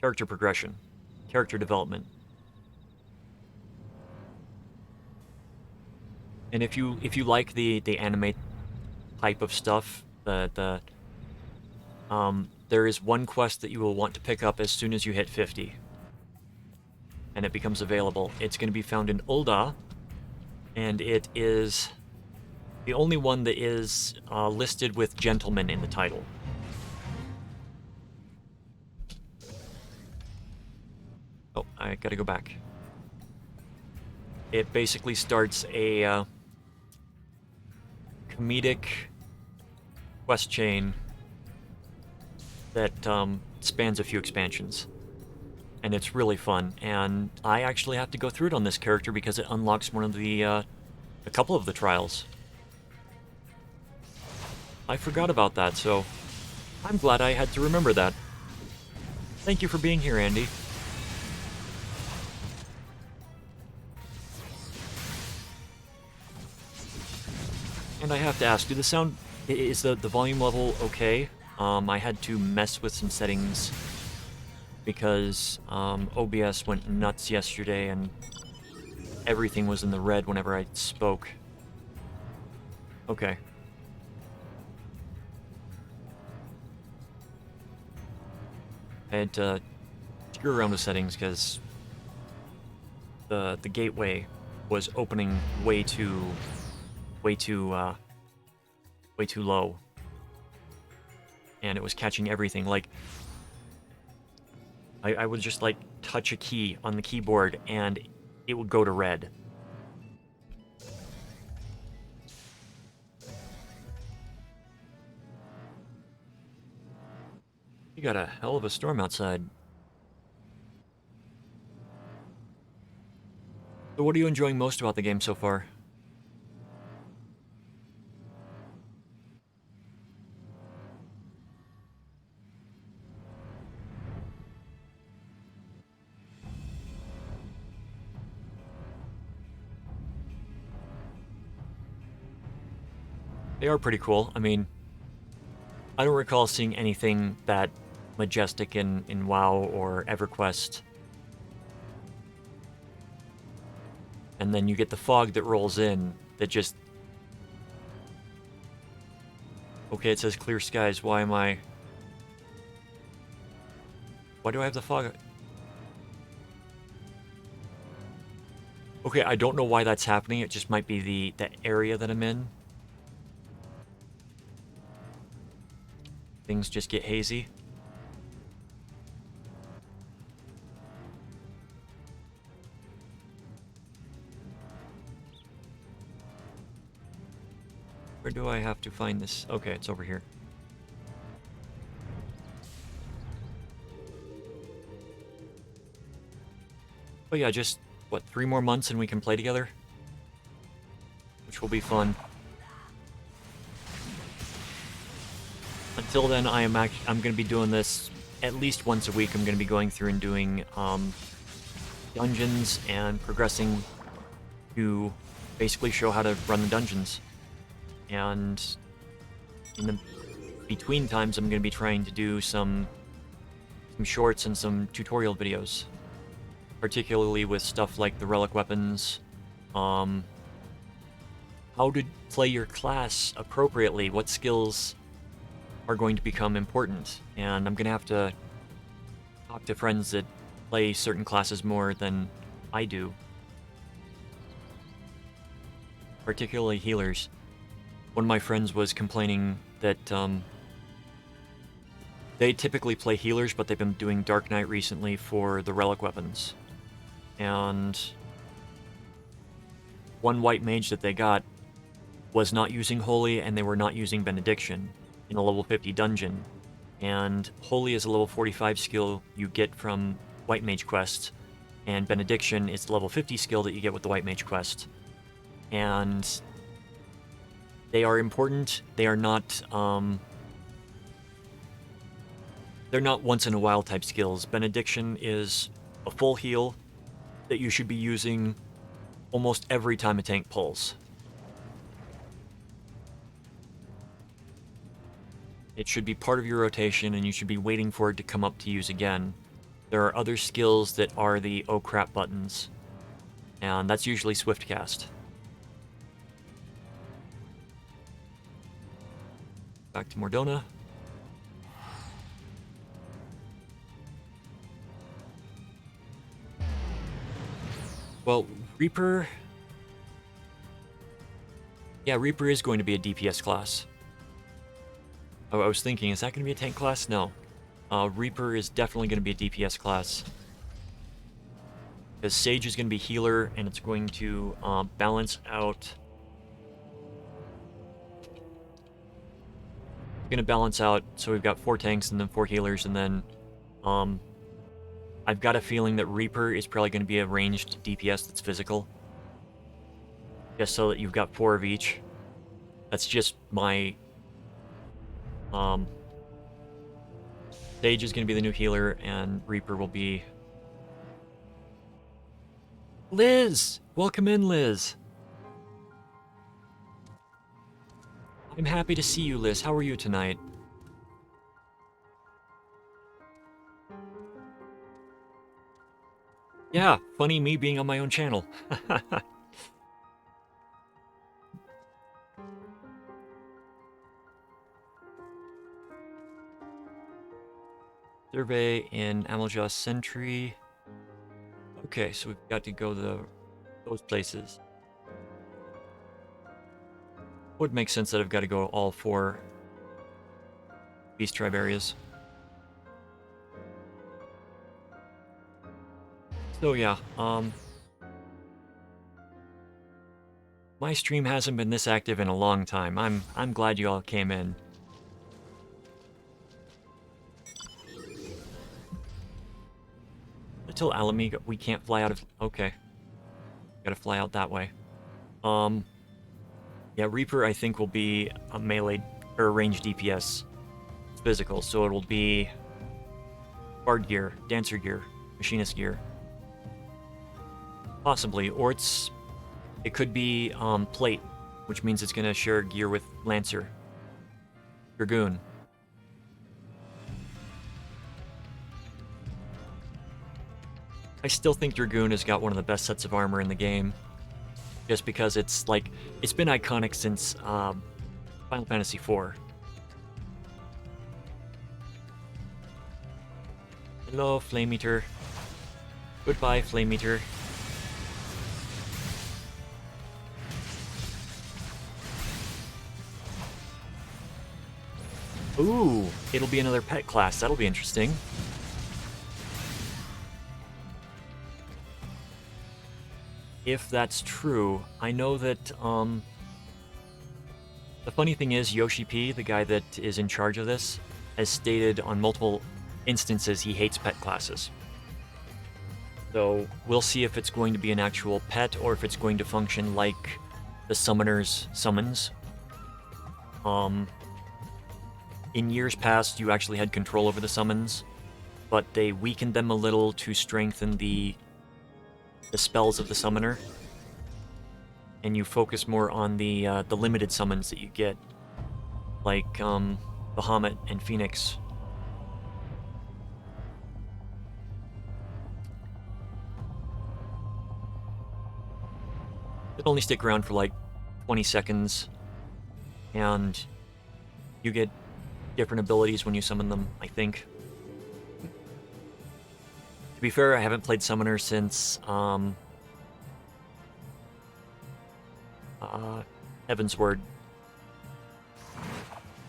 [SPEAKER 1] character progression, character development. And if you like the anime type of stuff, there is one quest that you will want to pick up as soon as you hit 50. And it becomes available. It's going to be found in Ul'dah, and it is the only one that is listed with gentleman in the title. Oh, I gotta go back. It basically starts a comedic quest chain that spans a few expansions. And it's really fun. And I actually have to go through it on this character because it unlocks one of the, a couple of the trials. I forgot about that, so I'm glad I had to remember that. Thank you for being here, Andy. And I have to ask, is the volume level okay? I had to mess with some settings because OBS went nuts yesterday and everything was in the red whenever I spoke. Okay. I had to screw around with settings because the gateway was opening way too low, and it was catching everything. Like I would just like touch a key on the keyboard and it would go to red. You got a hell of a storm outside. So what are you enjoying most about the game so far? They are pretty cool. I mean, I don't recall seeing anything that majestic in WoW or EverQuest. And then you get the fog that rolls in that just... Okay, it says clear skies. Why am I... Why do I have the fog? Okay, I don't know why that's happening. It just might be the area that I'm in. Things just get hazy. Where do I have to find this? Okay, it's over here. But yeah, just, what, 3 more months and we can play together? Which will be fun. Until then, I'm going to be doing this at least once a week. I'm going to be going through and doing dungeons and progressing to basically show how to run the dungeons. And in the between times, I'm going to be trying to do some shorts and some tutorial videos, particularly with stuff like the relic weapons, how to play your class appropriately, what skills are going to become important, and I'm going to have to talk to friends that play certain classes more than I do, particularly healers. One of my friends was complaining that they typically play healers, but they've been doing Dark Knight recently for the relic weapons. And one white mage that they got was not using Holy, and they were not using Benediction in a level 50 dungeon. And Holy is a level 45 skill you get from White Mage quests, and Benediction is the level 50 skill that you get with the White Mage quest. And they are important. They are not, they're not once-in-a-while type skills. Benediction is a full heal that you should be using almost every time a tank pulls. It should be part of your rotation, and you should be waiting for it to come up to use again. There are other skills that are the oh crap buttons, and that's usually swift cast. Back to Mordona. Well, Reaper... Yeah, Reaper is going to be a DPS class. Oh, I was thinking, is that going to be a tank class? No. Reaper is definitely going to be a DPS class. Because Sage is going to be healer, and it's going to balance out... Going to balance out, so we've got 4 tanks and then 4 healers, and then I've got a feeling that Reaper is probably going to be a ranged DPS that's physical. Just so that you've got 4 of each. That's just my... Sage is going to be the new healer, and Reaper will be... Liz! Welcome in, Liz! I'm happy to see you, Liz. How are you tonight? Yeah, funny me being on my own channel. Survey in Amaljas Sentry. Okay, so we've got to go to those places. Would make sense that I've got to go all 4 Beast Tribe areas. So yeah, my stream hasn't been this active in a long time. I'm glad you all came in. Until Alamiga, we can't fly out of... Okay. Gotta fly out that way. Yeah, Reaper, I think, will be a melee, or a ranged DPS physical, so it'll be Bard gear, Dancer gear, Machinist gear. Possibly, or it could be Plate, which means it's gonna share gear with Lancer. Dragoon. I still think Dragoon has got one of the best sets of armor in the game. Just because it's like, it's been iconic since Final Fantasy IV. Hello, Flame Eater. Goodbye, Flame Eater. Ooh, it'll be another pet class. That'll be interesting. If that's true, I know that, the funny thing is, Yoshi P, the guy that is in charge of this, has stated on multiple instances he hates pet classes. So, we'll see if it's going to be an actual pet, or if it's going to function like the summoner's summons. In years past, you actually had control over the summons, but they weakened them a little to strengthen the spells of the summoner. and you focus more on the limited summons that you get, like Bahamut and Phoenix. It only stick around for like 20 seconds, and you get different abilities when you summon them, I think. To be fair, I haven't played Summoner since Heaven's Word,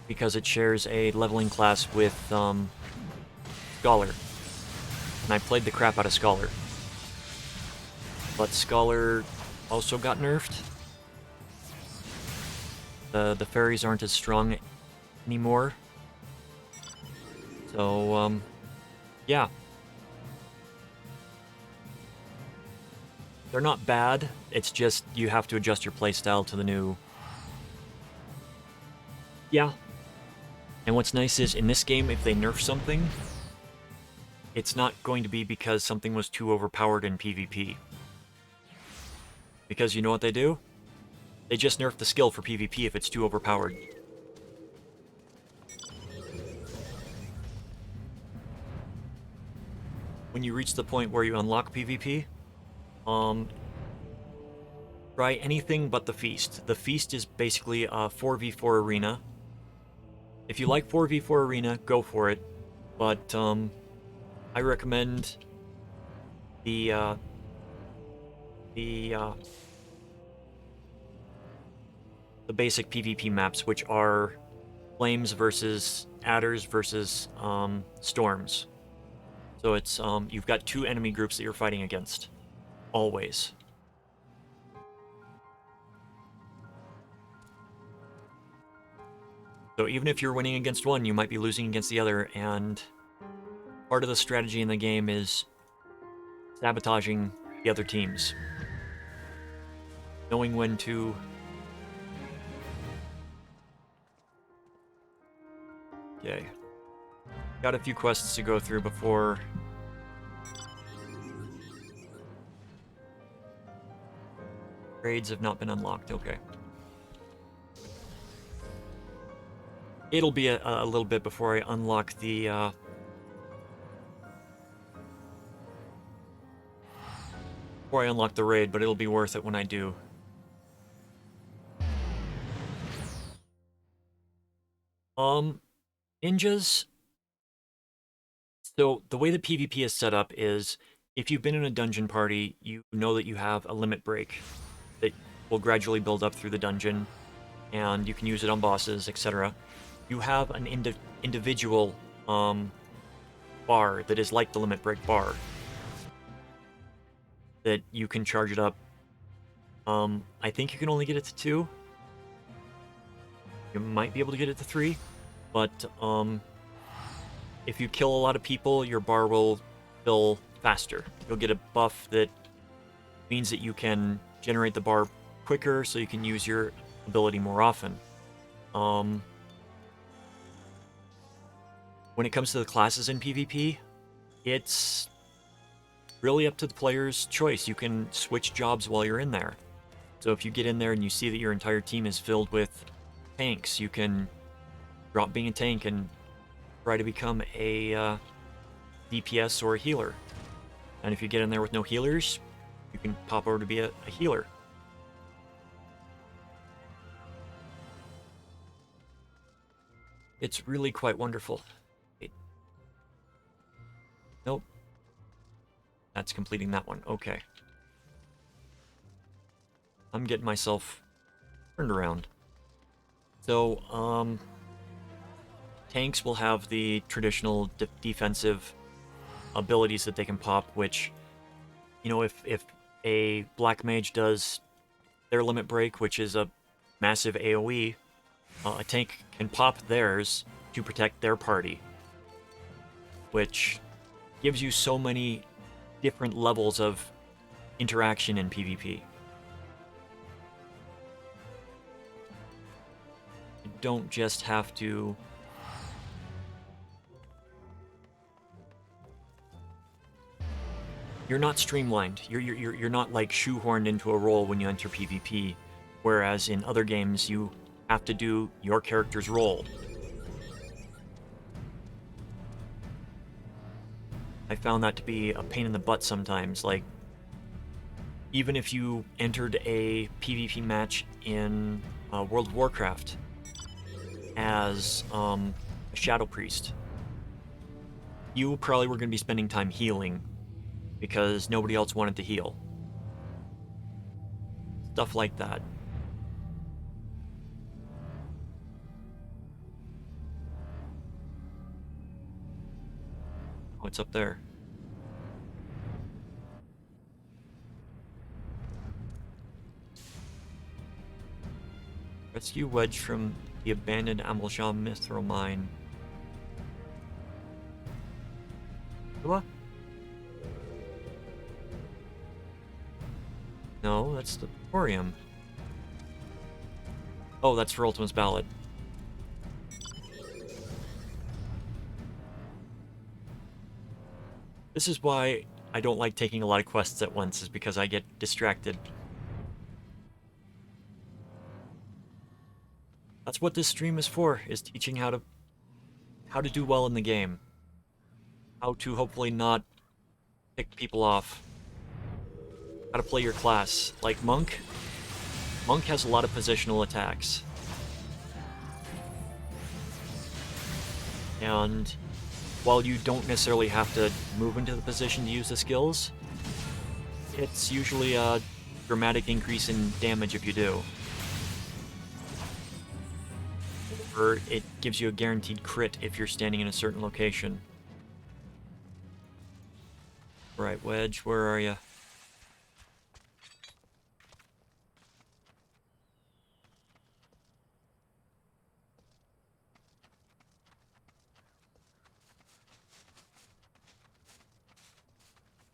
[SPEAKER 1] because it shares a leveling class with Scholar, and I played the crap out of Scholar. But Scholar also got nerfed. The fairies aren't as strong anymore. So, yeah. They're not bad, it's just you have to adjust your playstyle to the new... Yeah. And what's nice is, in this game, if they nerf something, it's not going to be because something was too overpowered in PvP. Because you know what they do? They just nerf the skill for PvP if it's too overpowered. When you reach the point where you unlock PvP, try anything but the Feast. The Feast is basically a 4v4 arena. If you like 4v4 arena, go for it. But I recommend the basic PvP maps, which are Flames versus Adders versus Storms. So it's you've got two enemy groups that you're fighting against, always. So even if you're winning against one, you might be losing against the other, and part of the strategy in the game is sabotaging the other teams. Knowing when to... Okay. Got a few quests to go through before... Raids have not been unlocked, okay. It'll be a little bit before I unlock the, before I unlock the raid, but it'll be worth it when I do. Ninjas... So, the way the PvP is set up is, if you've been in a dungeon party, you know that you have a limit break that will gradually build up through the dungeon, and you can use it on bosses, etc. You have an individual bar that is like the limit break bar that you can charge it up. I think you can only get it to 2. You might be able to get it to 3, but if you kill a lot of people, your bar will fill faster. You'll get a buff that means that you can generate the bar quicker, so you can use your ability more often. When it comes to the classes in PvP, it's really up to the player's choice. You can switch jobs while you're in there. So if you get in there and you see that your entire team is filled with tanks, you can drop being a tank and try to become a DPS or a healer. And if you get in there with no healers, you can pop over to be a healer. It's really quite wonderful. Nope. That's completing that one. Okay. I'm getting myself turned around. So, tanks will have the traditional defensive abilities that they can pop, which, you know, if a black mage does their limit break, which is a massive AoE, a tank can pop theirs to protect their party, which gives you so many different levels of interaction in PvP. You don't just have to... you're not streamlined. You're not like shoehorned into a role when you enter PvP, whereas in other games you have to do your character's role. I found that to be a pain in the butt sometimes. Like, even if you entered a PvP match in World of Warcraft as a Shadow Priest, you probably were going to be spending time healing because nobody else wanted to heal. Stuff like that. What's up there? Rescue Wedge from the abandoned Amalsham Mithril Mine. What? No, that's the Emporium. Oh, that's for Ultima's Ballad. This is why I don't like taking a lot of quests at once, is because I get distracted. That's what this stream is for, is teaching how to do well in the game. How to hopefully not pick people off. How to play your class. Like Monk. Monk has a lot of positional attacks. And while you don't necessarily have to move into the position to use the skills, it's usually a dramatic increase in damage if you do. Or it gives you a guaranteed crit if you're standing in a certain location. Right, Wedge, where are you?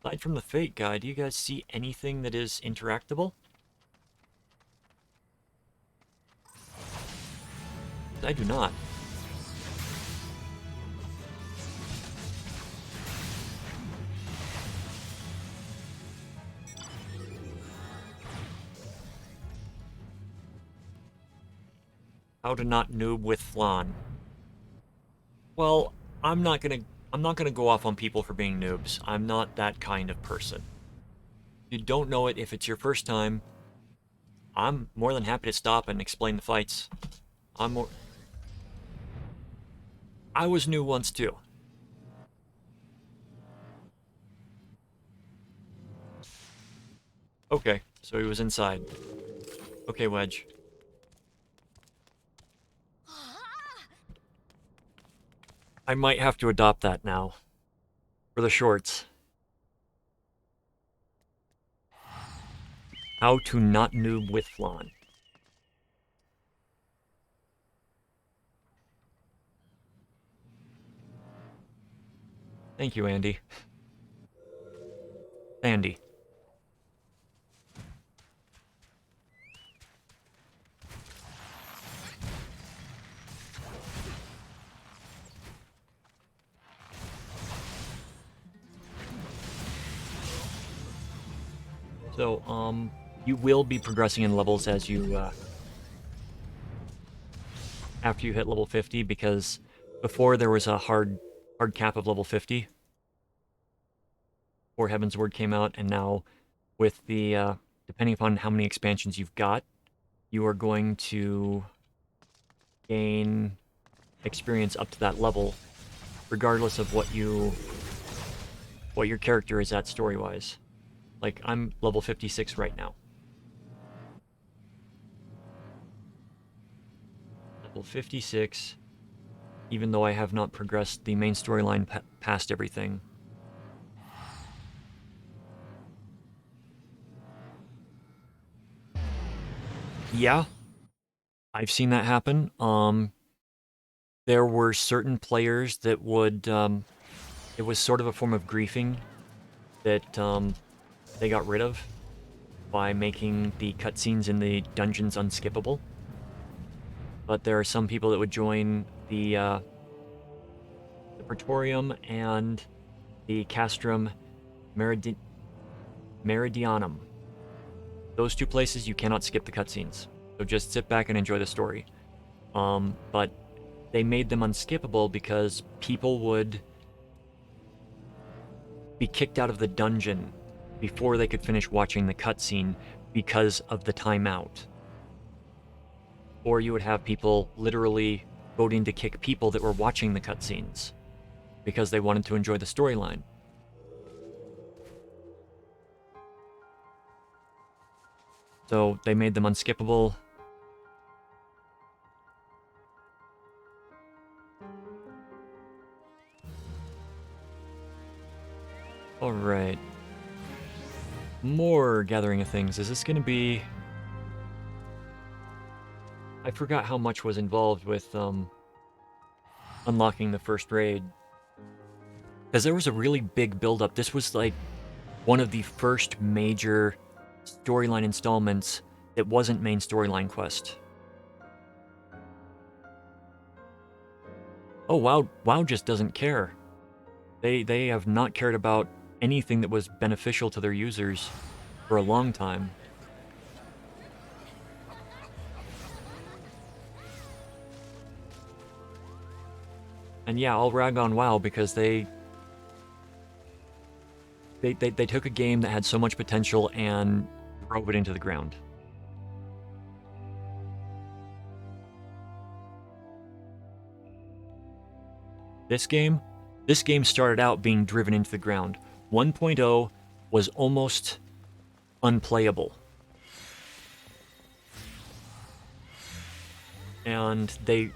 [SPEAKER 1] Aside from the Fate Guide, do you guys see anything that is interactable? I do not. How to not noob with flan. Well, I'm not gonna go off on people for being noobs. I'm not that kind of person. If you don't know it, if it's your first time, I'm more than happy to stop and explain the fights. I was new once too. Okay, so he was inside. Okay, Wedge. I might have to adopt that now. For the shorts. How to not noob with flan. Thank you, Andy. Andy. So, you will be progressing in levels as you, after you hit level 50, because before there was a hard cap of level 50 before Heaven's Word came out, and now with the, depending upon how many expansions you've got, you are going to gain experience up to that level, regardless of what your character is at story-wise. Like, I'm level 56 right now. Level 56, even though I have not progressed the main storyline past everything. Yeah, I've seen that happen. There were certain players that would, it was sort of a form of griefing that, they got rid of by making the cutscenes in the dungeons unskippable. But there are some people that would join the Praetorium and the Castrum Meridianum. Those two places, you cannot skip the cutscenes. So just sit back and enjoy the story. But they made them unskippable because people would be kicked out of the dungeon before they could finish watching the cutscene because of the timeout. Or you would have people literally voting to kick people that were watching the cutscenes because they wanted to enjoy the storyline. So they made them unskippable. Alright. More Gathering of Things. Is this going to be... I forgot how much was involved with unlocking the first raid. Because there was a really big build-up. This was like one of the first major storyline installments that wasn't main storyline quest. Oh, WoW just doesn't care. They have not cared about anything that was beneficial to their users for a long time. And yeah, I'll rag on WoW because they took a game that had so much potential and drove it into the ground. This game started out being driven into the ground. 1.0 was almost unplayable. And the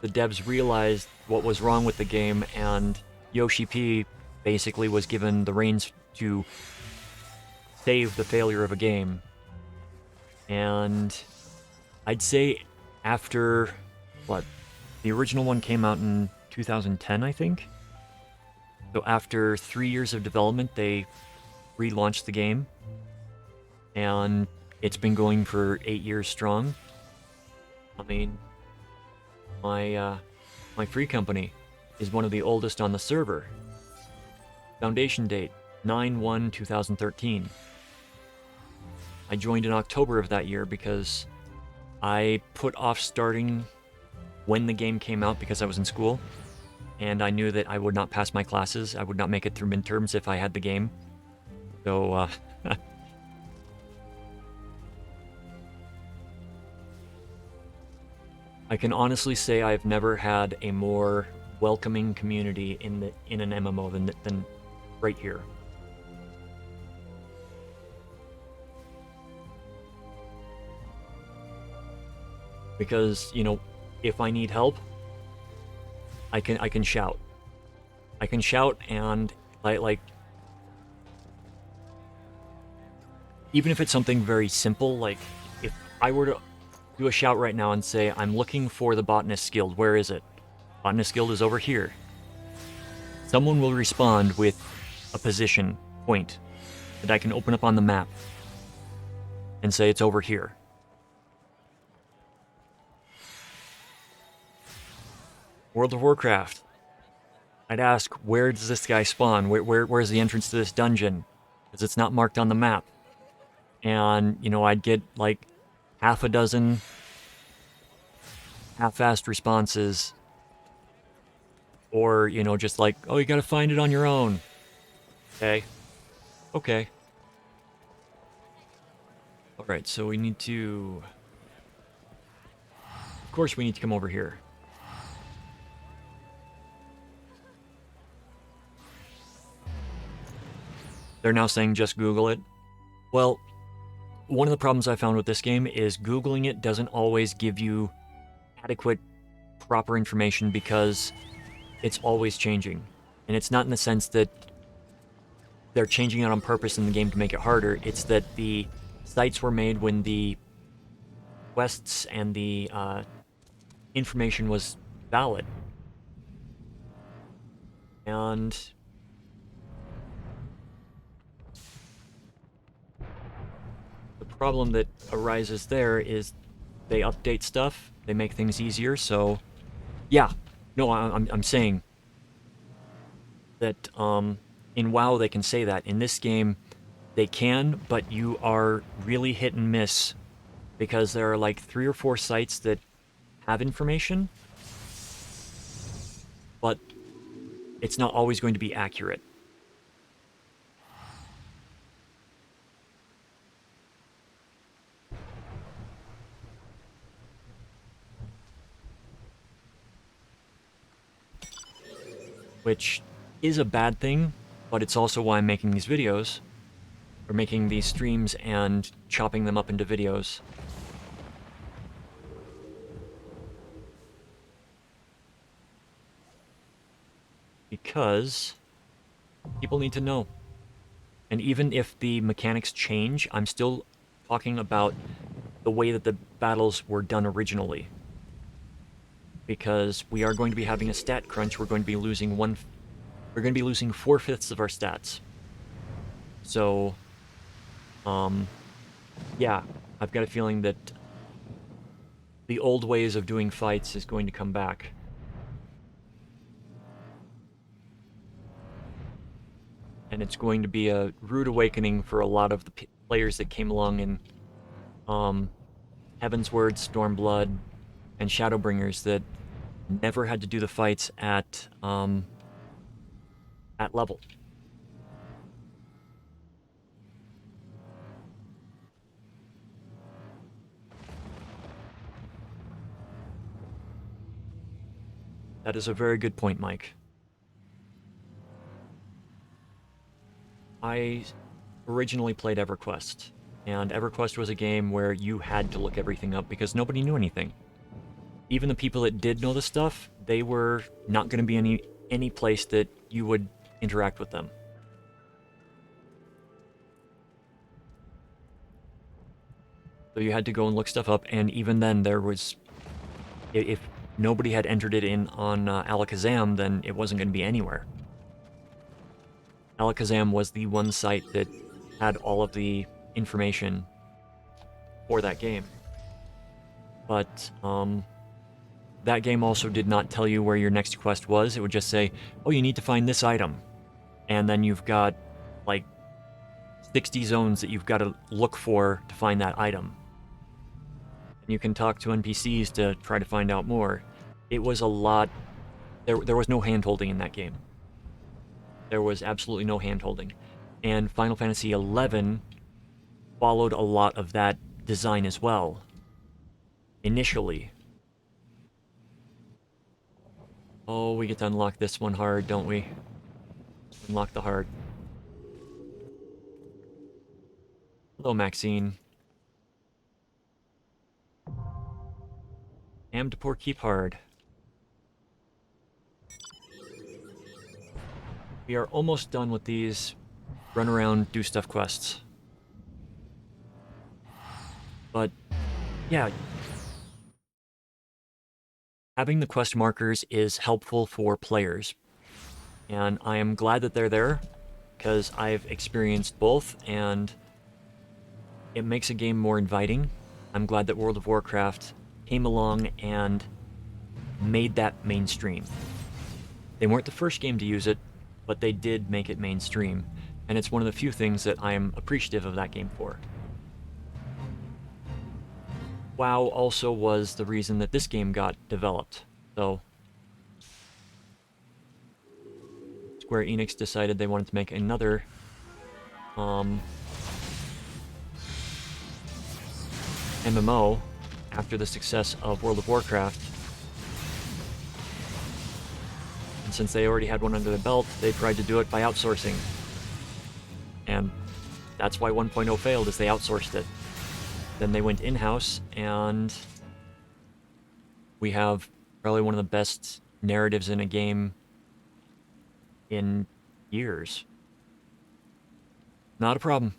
[SPEAKER 1] devs realized what was wrong with the game, and Yoshi P basically was given the reins to save the failure of a game. And I'd say after, what, the original one came out in 2010, I think? So after 3 years of development, they relaunched the game, and it's been going for 8 years strong. I mean, my free company is one of the oldest on the server. Foundation date, 9/1/2013. I joined in October of that year because I put off starting when the game came out because I was in school, and I knew that I would not pass my classes. I would not make it through midterms if I had the game. So, I can honestly say I've never had a more welcoming community in an MMO than right here. Because, you know, if I need help, I can shout. I can shout, and like even if it's something very simple, like if I were to do a shout right now and say, I'm looking for the Botanist Guild, where is it? Botanist Guild is over here. Someone will respond with a position point that I can open up on the map and say it's over here. World of Warcraft. I'd ask, where does this guy spawn? Where's the entrance to this dungeon? Because it's not marked on the map. And, you know, I'd get like half a dozen half-assed responses. Or, you know, just like, oh, you gotta find it on your own. Okay. Okay. Alright, so we need to... Of course we need to come over here. They're now saying just Google it. Well, one of the problems I found with this game is Googling it doesn't always give you adequate, proper information because it's always changing. And it's not in the sense that they're changing it on purpose in the game to make it harder. It's that the sites were made when the quests and the information was valid. And the problem that arises there is they update stuff, they make things easier, so yeah. No, I'm saying that in WoW they can say that. In this game, They can, but you are really hit and miss because there are like 3 or 4 sites that have information, but it's not always going to be accurate. Which is a bad thing, but it's also why I'm making these videos, or making these streams and chopping them up into videos. Because people need to know. And even if the mechanics change, I'm still talking about the way that the battles were done originally. Because we are going to be having a stat crunch, we're going to be losing 4/5 of our stats. So, yeah, I've got a feeling that the old ways of doing fights is going to come back. And it's going to be a rude awakening for a lot of the players that came along in Heaven's Word, Stormblood, and Shadowbringers that never had to do the fights at level. That is a very good point, Mike. I originally played EverQuest, and EverQuest was a game where you had to look everything up because nobody knew anything. Even the people that did know the stuff, they were not going to be any place that you would interact with them. So you had to go and look stuff up, and even then there was... If nobody had entered it in on Alakazam, then it wasn't going to be anywhere. Alakazam was the one site that had all of the information for that game. But that game also did not tell you where your next quest was. It would just say, oh, you need to find this item. And then you've got like 60 zones that you've got to look for to find that item. And you can talk to NPCs to try to find out more. It was a lot... There was no hand-holding in that game. There was absolutely no hand-holding. And Final Fantasy XI followed a lot of that design as well. Initially. Oh, we get to unlock this one hard, don't we? Unlock the heart. Hello, Maxine. Amdapor Keep Hard. We are almost done with these run around, do stuff quests. But, yeah. Having the quest markers is helpful for players. And I am glad that they're there, because I've experienced both, and it makes a game more inviting. I'm glad that World of Warcraft came along and made that mainstream. They weren't the first game to use it, but they did make it mainstream, and it's one of the few things that I am appreciative of that game for. WoW also was the reason that this game got developed, so Square Enix decided they wanted to make another MMO after the success of World of Warcraft. And since they already had one under their belt, they tried to do it by outsourcing. And that's why 1.0 failed, is they outsourced it. Then they went in-house, and we have probably one of the best narratives in a game in years. Not a problem.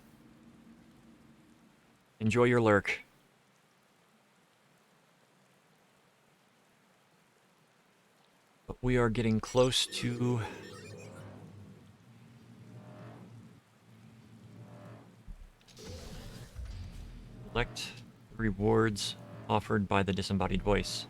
[SPEAKER 1] Enjoy your lurk. But we are getting close to... Select rewards offered by the disembodied voice.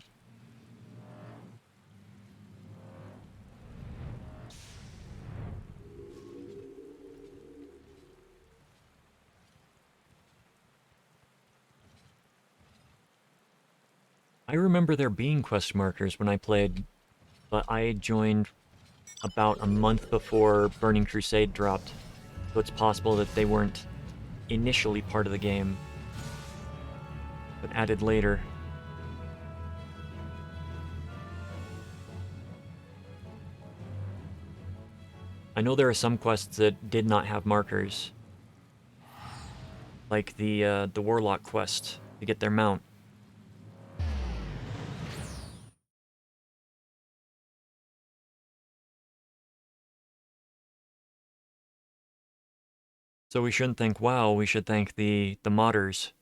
[SPEAKER 1] I remember there being quest markers when I played, but I joined about a month before Burning Crusade dropped, so it's possible that they weren't initially part of the game, but added later. I know there are some quests that did not have markers, like the Warlock quest to get their mount. So we shouldn't thank WoW, we should thank the modders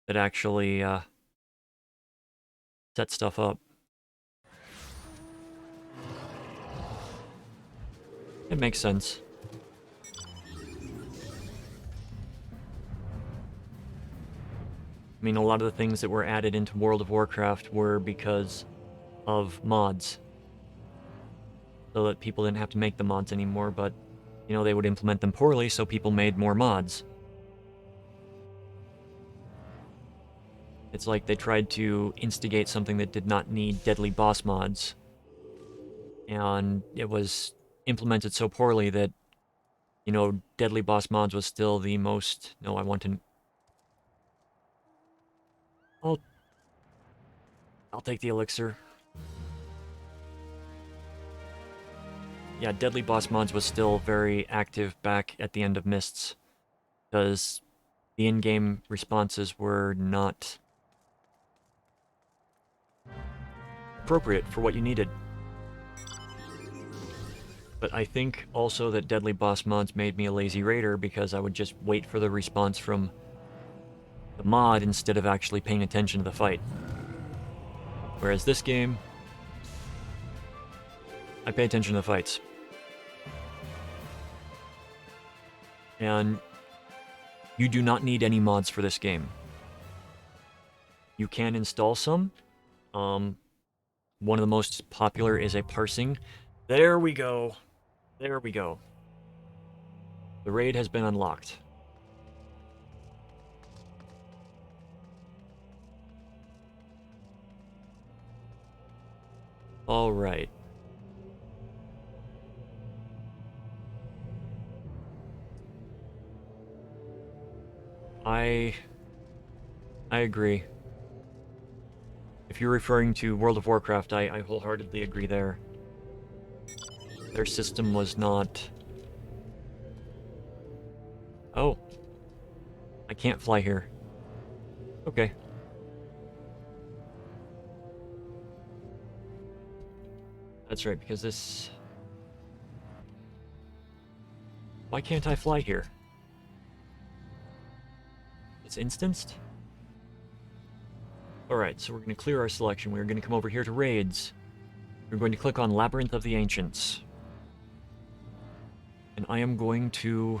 [SPEAKER 1] that actually set stuff up. It makes sense. I mean, a lot of the things that were added into World of Warcraft were because of mods. So that people didn't have to make the mods anymore, but, you know, they would implement them poorly, so people made more mods. It's like they tried to instigate something that did not need deadly boss mods, and it was implemented so poorly that, you know, deadly boss mods was still the most... No, I want to... I'll take the elixir. Yeah, deadly boss mods was still very active back at the end of Mists, because the in-game responses were not appropriate for what you needed. But I think also that deadly boss mods made me a lazy raider because I would just wait for the response from the mod instead of actually paying attention to the fight. Whereas this game, I pay attention to the fights. And you do not need any mods for this game. You can install some. One of the most popular is a parsing. There we go. There we go. The raid has been unlocked. All right. I agree. If you're referring to World of Warcraft, I wholeheartedly agree there. Their system was not... Oh. I can't fly here. Okay. That's right, because this... Why can't I fly here? It's instanced? Alright, so we're going to clear our selection. We're going to come over here to Raids. We're going to click on Labyrinth of the Ancients. And I am going to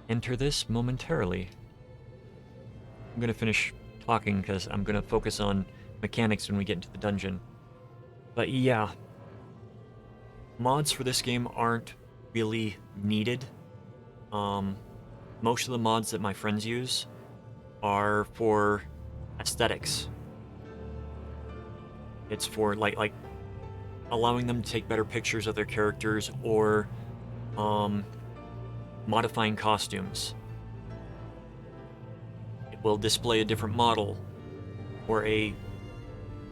[SPEAKER 1] enter this momentarily. I'm going to finish talking because I'm going to focus on mechanics when we get into the dungeon. But yeah, mods for this game aren't really needed. Most of the mods that my friends use are for aesthetics. It's for like allowing them to take better pictures of their characters or modifying costumes. It will display a different model or a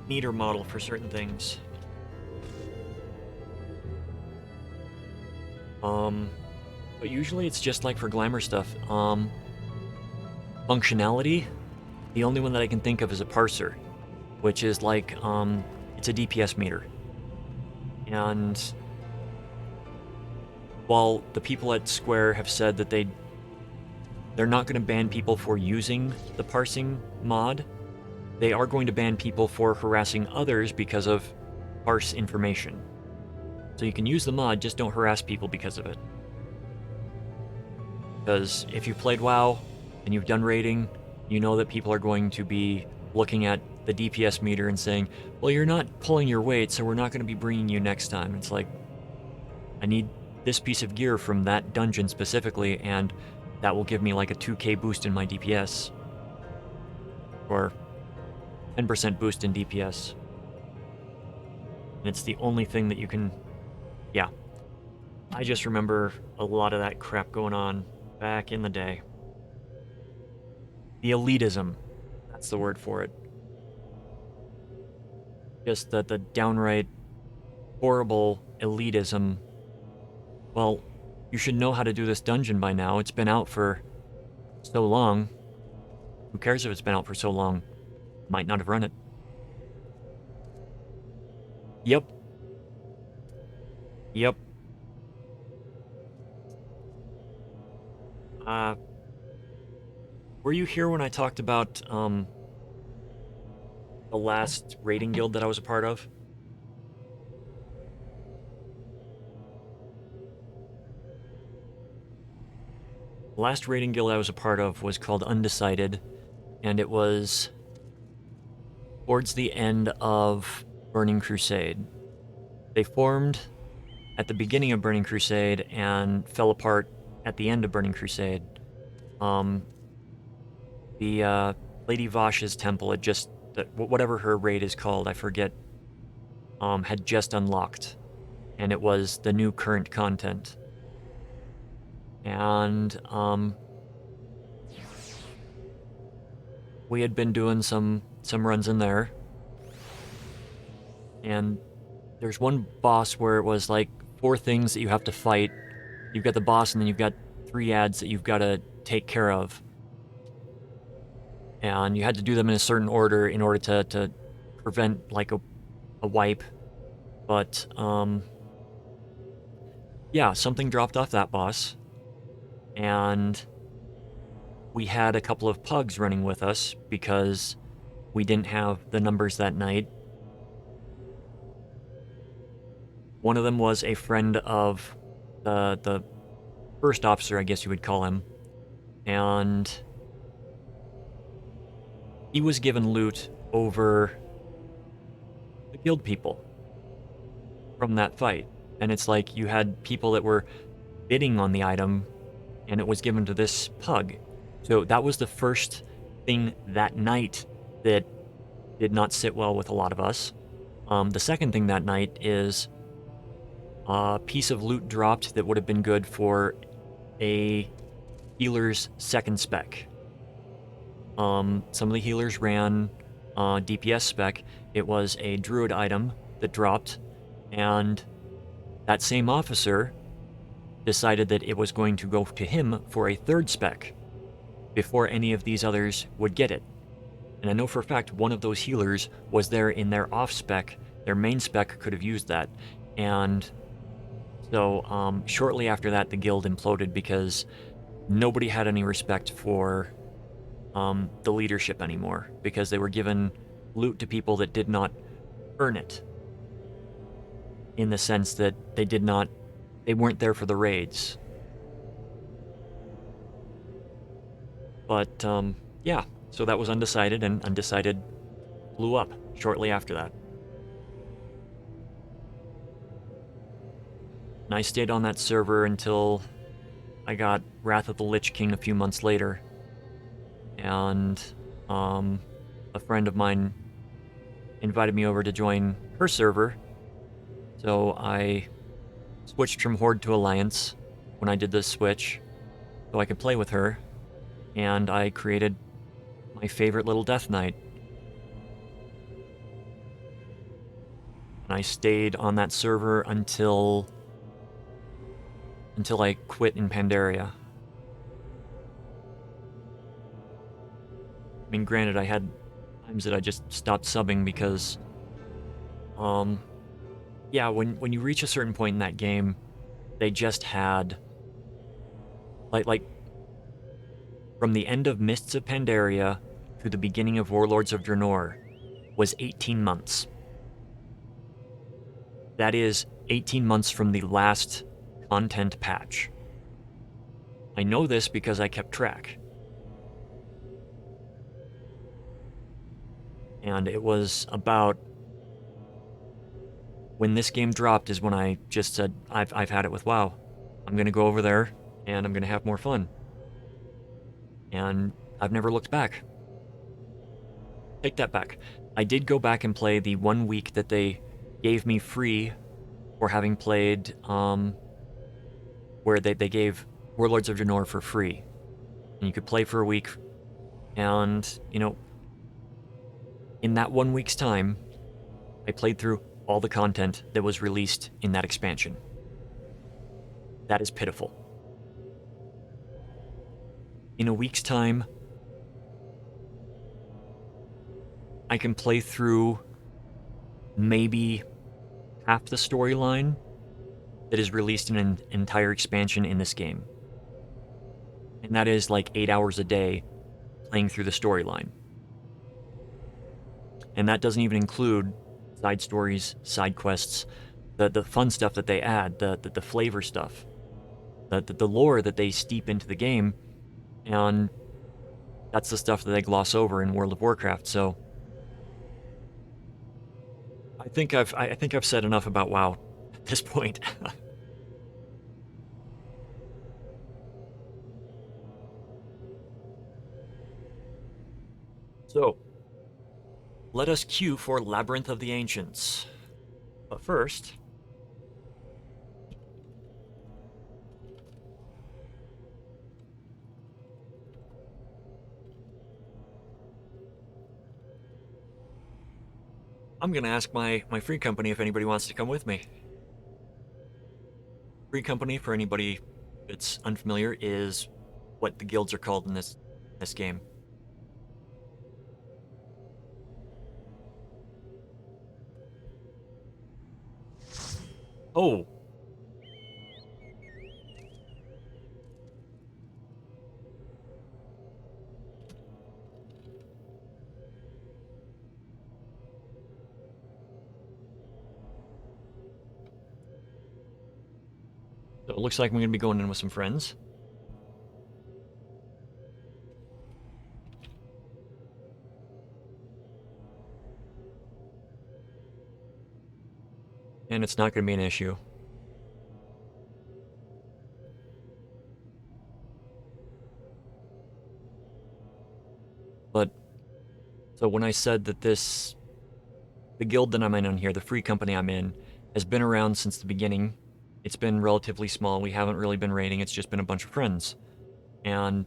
[SPEAKER 1] neater model for certain things. But usually it's just like for glamour stuff. Functionality, the only one that I can think of is a parser, which is like, it's a DPS meter. And while the people at Square have said that they're not going to ban people for using the parsing mod, they are going to ban people for harassing others because of parse information. So you can use the mod, just don't harass people because of it. Because if you've played WoW and you've done raiding, you know that people are going to be looking at the DPS meter and saying, well, you're not pulling your weight, so we're not going to be bringing you next time. It's like, I need this piece of gear from that dungeon specifically, and that will give me like a 2k boost in my DPS. or 10% boost in DPS. And it's the only thing that you can... Yeah. I just remember a lot of that crap going on back in the day. The elitism. That's the word for it. Just the downright horrible elitism. Well, you should know how to do this dungeon by now. It's been out for so long. Who cares if it's been out for so long? Might not have run it. Yep. Yep. Were you here when I talked about, the last raiding guild that I was a part of? The last raiding guild I was a part of was called Undecided, and it was towards the end of Burning Crusade. They formed at the beginning of Burning Crusade and fell apart at the end of Burning Crusade. The Lady Vash's temple had just, whatever her raid is called, I forget, had just unlocked, and it was the new current content. And we had been doing some runs in there, and there's one boss where it was like 4 things that you have to fight. You've got the boss, and then you've got 3 ads that you've got to take care of. And you had to do them in a certain order in order to prevent, like, a wipe. But, yeah, something dropped off that boss. And we had a couple of pugs running with us because we didn't have the numbers that night. One of them was a friend of the first officer, I guess you would call him. And he was given loot over the guild people from that fight. And it's like you had people that were bidding on the item, and it was given to this pug. So that was the first thing that night that did not sit well with a lot of us. The second thing that night is a piece of loot dropped that would have been good for a healer's second spec. Some of the healers ran DPS spec. It was a druid item that dropped, and that same officer decided that it was going to go to him for a third spec before any of these others would get it. And I know for a fact one of those healers was there in their off spec. Their main spec could have used that. And so shortly after that, the guild imploded because nobody had any respect for the leadership anymore, because they were given loot to people that did not earn it, in the sense that they weren't there for the raids. But yeah, so that was Undecided, and Undecided blew up shortly after that. And I stayed on that server until I got Wrath of the Lich King a few months later. And a friend of mine invited me over to join her server. So I switched from Horde to Alliance when I did this switch, so I could play with her. And I created my favorite little Death Knight. And I stayed on that server until I quit in Pandaria. I mean, granted, I had times that I just stopped subbing because, yeah, when you reach a certain point in that game, they just had, like from the end of Mists of Pandaria to the beginning of Warlords of Draenor was 18 months. That is 18 months from the last content patch. I know this because I kept track. And it was about when this game dropped is when I just said, I've had it with WoW. I'm gonna go over there and I'm gonna have more fun. And I've never looked back. take that back. I did go back and play the 1 week that they gave me free for having played, where they gave Warlords of Draenor for free. And you could play for a week, and, you know, in that 1 week's time, I played through all the content that was released in that expansion. That is pitiful. In a week's time, I can play through maybe half the storyline that is released in an entire expansion in this game. And that is like 8 hours a day playing through the storyline. And that doesn't even include side stories, side quests, the fun stuff that they add, the flavor stuff, the lore that they steep into the game, and that's the stuff that they gloss over in World of Warcraft. So I think I've said enough about WoW at this point. So let us queue for Labyrinth of the Ancients. But first, I'm gonna ask my free company if anybody wants to come with me. Free company, for anybody that's unfamiliar, is what the guilds are called in this game. Oh, so it looks like I'm gonna be going in with some friends. And it's not gonna be an issue. But, so when I said that the guild that I'm in on here, the free company I'm in, has been around since the beginning. It's been relatively small. We haven't really been raiding. It's just been a bunch of friends. And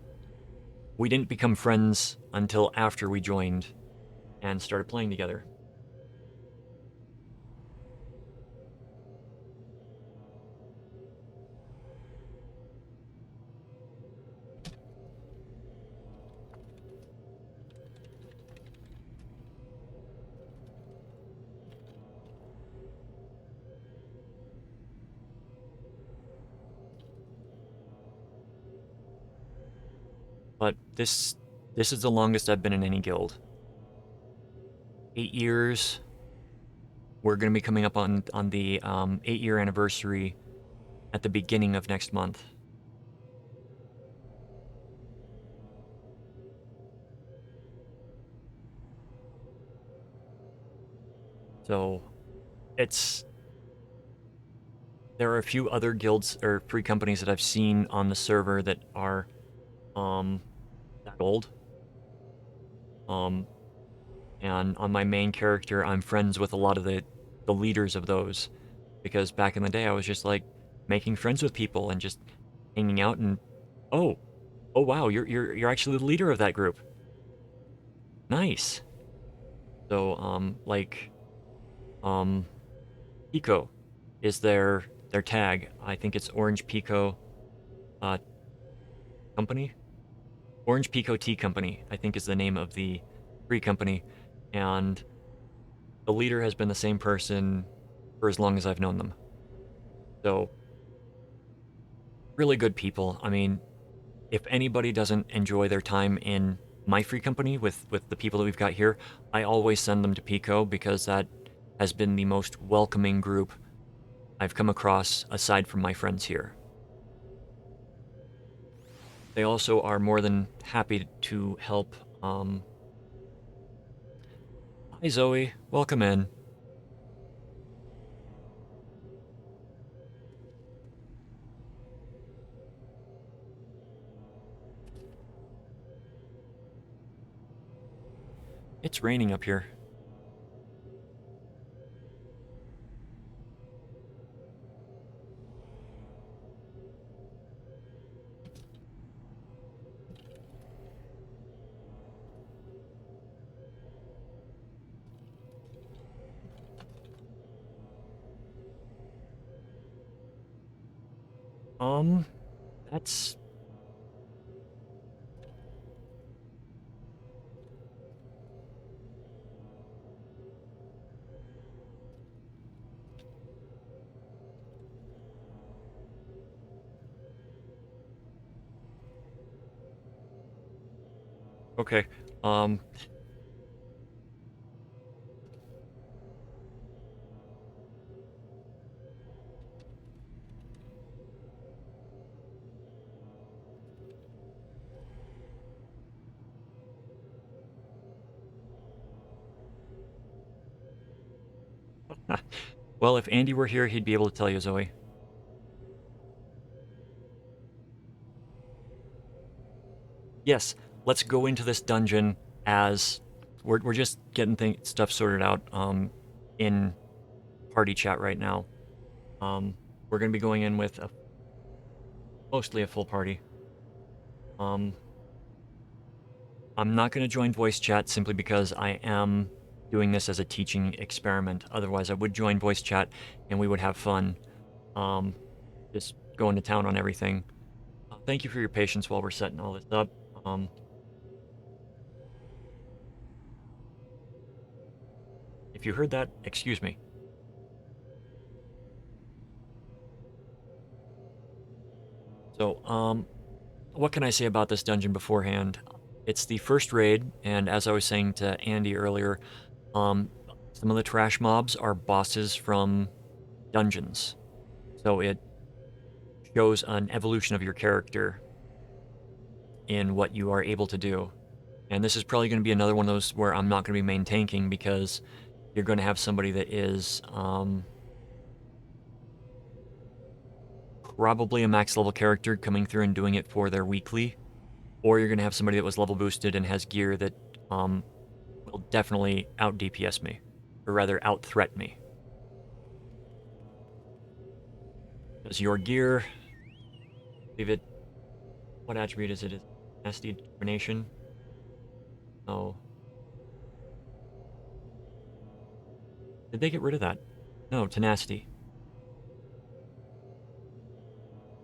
[SPEAKER 1] we didn't become friends until after we joined and started playing together. But this is the longest I've been in any guild. 8 years. We're going to be coming up on the 8-year anniversary at the beginning of next month. So there are a few other guilds or free companies that I've seen on the server that are that old. And on my main character, I'm friends with a lot of the leaders of those, because back in the day I was just like making friends with people and just hanging out, and oh, oh wow, you're actually the leader of that group. Nice. So um Pico is their tag. I think it's Orange Pico uh company. Orange Pico Tea Company, I think, is the name of the free company, and the leader has been the same person for as long as I've known them. So, really good people. I mean, if anybody doesn't enjoy their time in my free company with the people that we've got here, I always send them to Pico, because that has been the most welcoming group I've come across aside from my friends here. They also are more than happy to help. Hi Zoe, welcome in. It's raining up here. That's... Okay, well, if Andy were here, he'd be able to tell you, Zoe. Yes, let's go into this dungeon as... We're just getting stuff sorted out, in party chat right now. We're gonna be going in with mostly a full party. I'm not gonna join voice chat simply because I am doing this as a teaching experiment. Otherwise, I would join voice chat and we would have fun. Just going to town on everything. Thank you for your patience while we're setting all this up. If you heard that, excuse me. So, what can I say about this dungeon beforehand? It's the first raid, and as I was saying to Andy earlier, some of the trash mobs are bosses from dungeons. So it shows an evolution of your character in what you are able to do. And this is probably going to be another one of those where I'm not going to be main tanking because you're going to have somebody that is probably a max level character coming through and doing it for their weekly, or you're going to have somebody that was level boosted and has gear that will definitely out DPS me, or rather out threat me. Because your gear, leave it. What attribute is it? Is nasty determination? Oh, did they get rid of that? No, tenacity.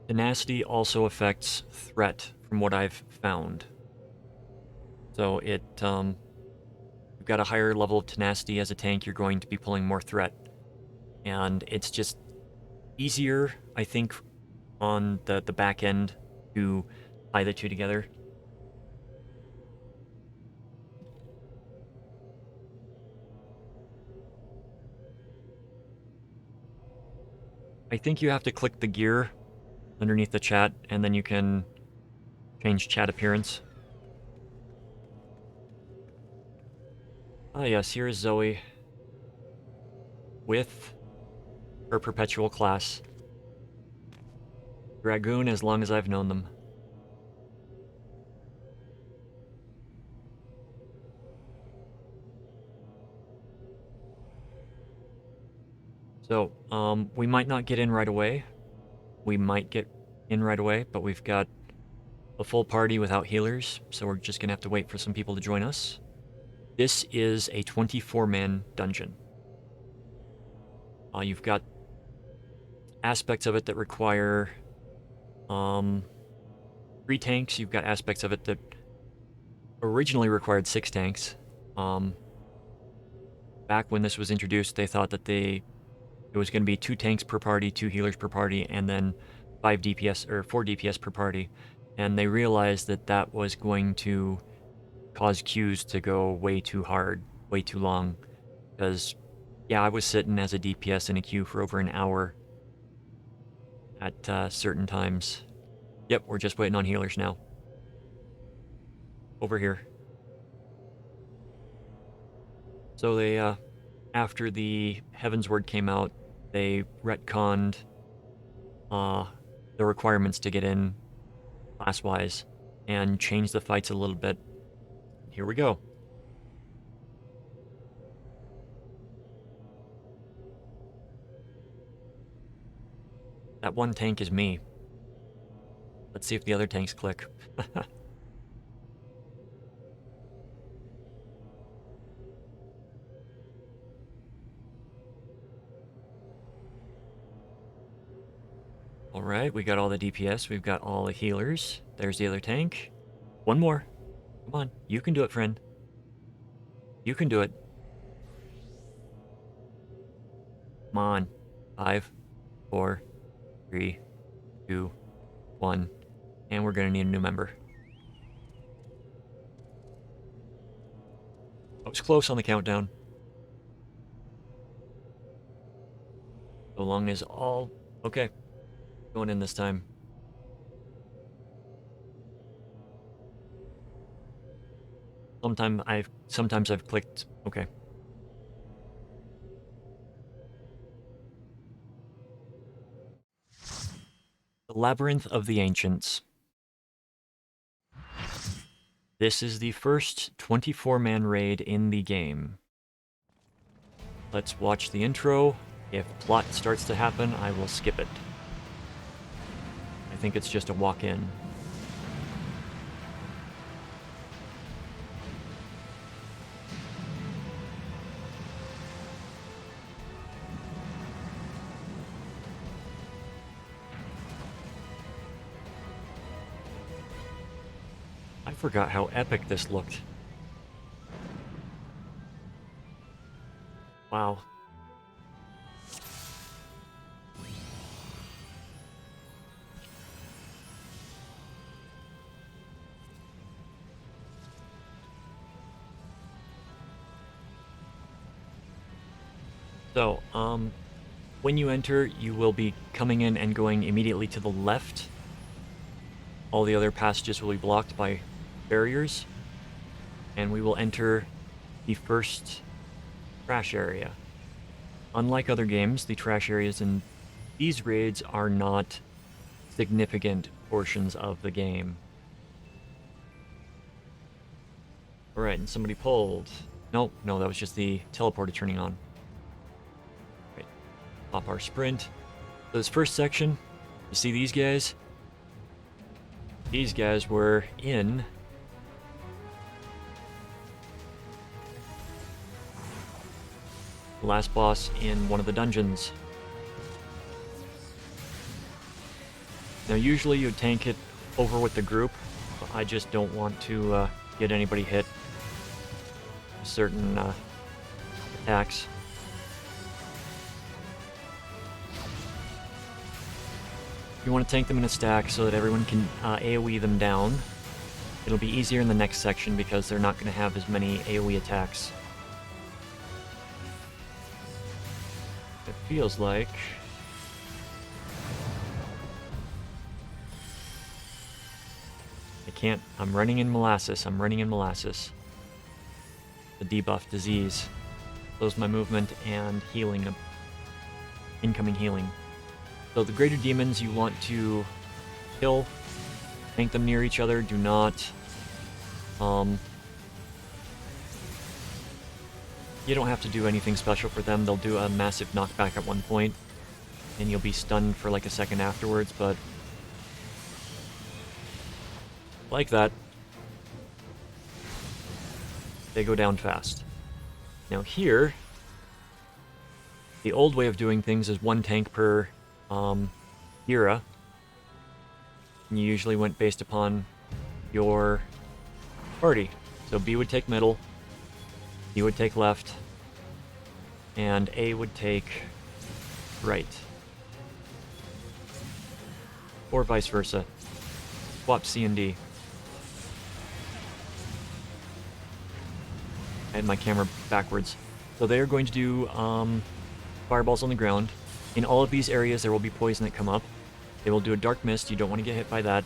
[SPEAKER 1] Tenacity also affects threat, from what I've found. So you've got a higher level of tenacity as a tank, you're going to be pulling more threat. And it's just easier, I think, on the back end to tie the two together. I think you have to click the gear underneath the chat, and then you can change chat appearance. Ah yes, here is Zoe with her perpetual class. Dragoon as long as I've known them. So, we might not get in right away. We might get in right away, but we've got a full party without healers, so we're just gonna have to wait for some people to join us. This is a 24-man dungeon. You've got aspects of it that require 3 tanks. You've got aspects of it that originally required 6 tanks. Back when this was introduced, they thought that it was going to be 2 tanks per party, 2 healers per party, and then 5 DPS or 4 DPS per party. And they realized that that was going to cause queues to go way too hard, way too long. Because, yeah, I was sitting as a DPS in a queue for over an hour at certain times. Yep, we're just waiting on healers now. Over here. So they, after the Heaven's Word came out, they retconned the requirements to get in class-wise and changed the fights a little bit. Here we go. That one tank is me. Let's see if the other tanks click. Alright, we got all the DPS, we've got all the healers. There's the other tank. One more. Come on, you can do it, friend. You can do it. Come on. 5, 4, 3, 2, 1. And we're gonna need a new member. I was close on the countdown. So long as all... Okay. Going in this time. Sometimes I've clicked... Okay. The Labyrinth of the Ancients. This is the first 24-man raid in the game. Let's watch the intro. If plot starts to happen, I will skip it. I think it's just a walk-in. I forgot how epic this looked. Wow. So, when you enter, you will be coming in and going immediately to the left. All the other passages will be blocked by barriers. And we will enter the first trash area. Unlike other games, the trash areas in these raids are not significant portions of the game. Alright, and somebody pulled. No, that was just the teleporter turning on. Right, pop our sprint. So this first section, you see these guys? These guys were in the last boss in one of the dungeons. Now usually you'd tank it over with the group, but I just don't want to get anybody hit. Certain attacks. You want to tank them in a stack so that everyone can AoE them down. It'll be easier in the next section because they're not going to have as many AoE attacks. It feels like... I can't... I'm running in molasses. The debuff disease. Slows my movement and healing. Incoming healing. So the greater demons you want to kill, tank them near each other, do not... You don't have to do anything special for them. They'll do a massive knockback at one point, and you'll be stunned for like a second afterwards, but... like that. They go down fast. Now here, the old way of doing things is one tank per era. And you usually went based upon your party. So B would take middle, D would take left, and A would take right. Or vice versa. Swap C and D. I had my camera backwards. So they are going to do fireballs on the ground. In all of these areas there will be poison that come up. They will do a dark mist. You don't want to get hit by that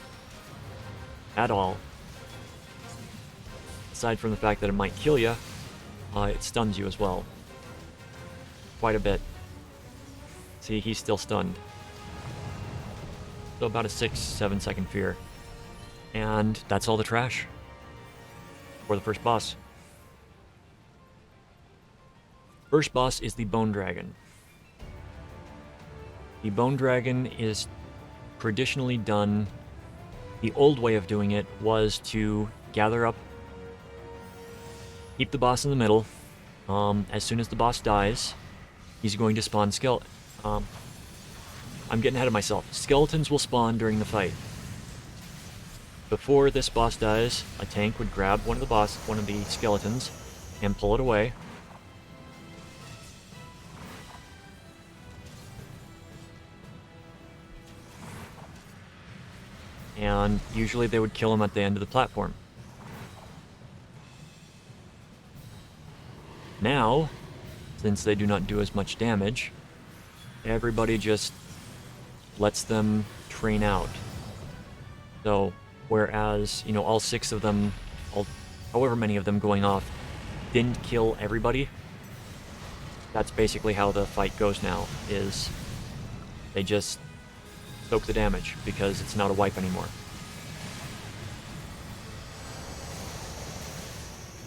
[SPEAKER 1] at all. Aside from the fact that it might kill you, it stuns you as well. Quite a bit. See, he's still stunned. So about a 6-7 second fear. And that's all the trash for the first boss. First boss is the Bone Dragon. The Bone Dragon is traditionally done. The old way of doing it was to gather up, keep the boss in the middle. As soon as the boss dies, he's going to spawn I'm getting ahead of myself. Skeletons will spawn during the fight. Before this boss dies, a tank would grab one of the skeletons, and pull it away. And usually they would kill him at the end of the platform. Now, since they do not do as much damage, everybody just lets them train out. So, whereas, all 6 of them, however many of them going off, didn't kill everybody, that's basically how the fight goes now, is they just soak the damage, because it's not a wipe anymore.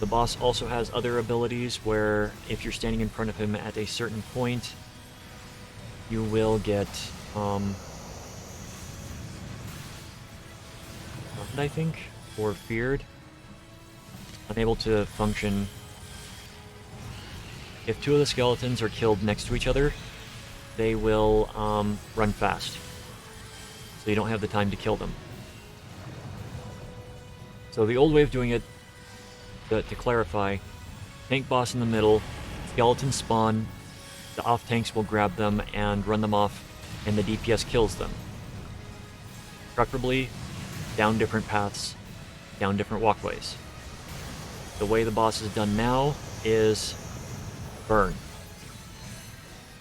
[SPEAKER 1] The boss also has other abilities where if you're standing in front of him at a certain point, you will get, stunned, I think, or feared, unable to function. If 2 of the skeletons are killed next to each other, they will run fast, so you don't have the time to kill them. So the old way of doing it, to clarify, tank boss in the middle, skeletons spawn, the off tanks will grab them and run them off, and the DPS kills them. Preferably down different paths, down different walkways. The way the boss is done now is burn.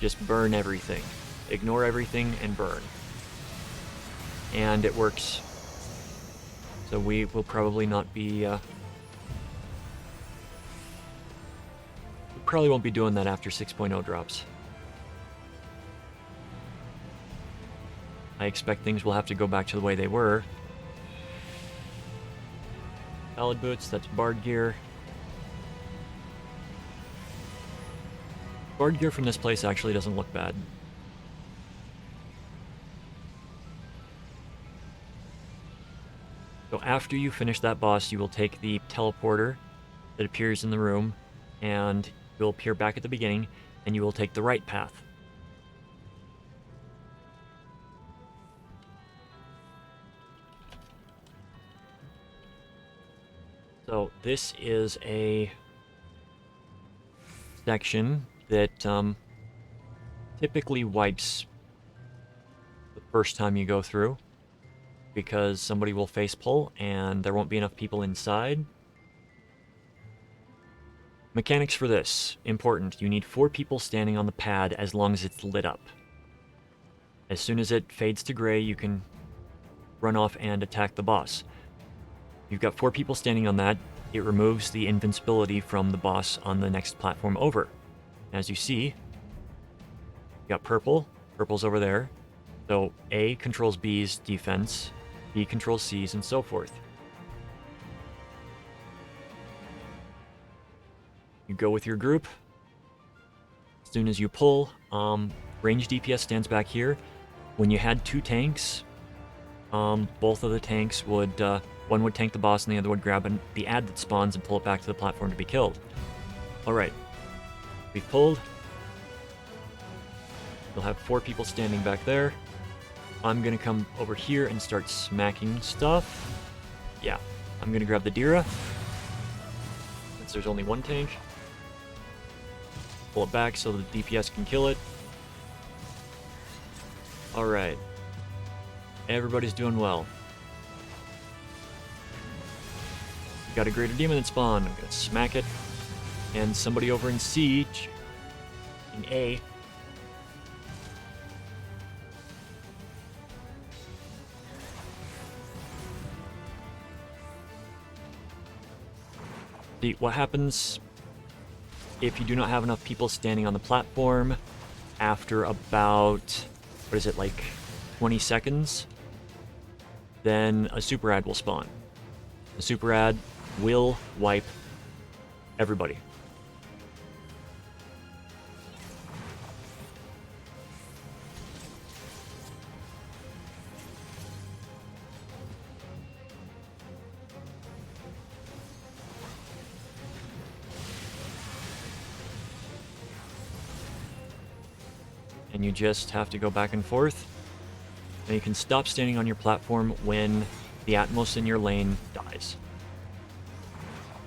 [SPEAKER 1] Just burn everything. Ignore everything and burn. And it works. So we will probably not be... probably won't be doing that after 6.0 drops. I expect things will have to go back to the way they were. Valid boots, that's Bard gear. Bard gear from this place actually doesn't look bad. So after you finish that boss, you will take the teleporter that appears in the room, and you'll appear back at the beginning, and you will take the right path. So this is a section that typically wipes the first time you go through, because somebody will face pull and there won't be enough people inside. Mechanics for this, important. You need 4 people standing on the pad as long as it's lit up. As soon as it fades to gray, you can run off and attack the boss. You've got 4 people standing on that. It removes the invincibility from the boss on the next platform over. As you see, you got purple. Purple's over there. So A controls B's defense, B controls C's, and so forth. You go with your group. As soon as you pull, range DPS stands back here. When you had 2 tanks, both of the tanks would, one would tank the boss and the other would grab the ad that spawns and pull it back to the platform to be killed. Alright, we've pulled. You'll have 4 people standing back there. I'm gonna come over here and start smacking stuff. Yeah, I'm gonna grab the Dira, since there's only 1 tank. Pull it back so the DPS can kill it. Alright. Everybody's doing well. Got a greater demon that spawned. I'm gonna smack it. And somebody over in Siege, in A, see what happens if you do not have enough people standing on the platform after about, what is it, like 20 seconds? Then a super ad will spawn. The super ad will wipe everybody. And you just have to go back and forth. And you can stop standing on your platform when the Atmos in your lane dies.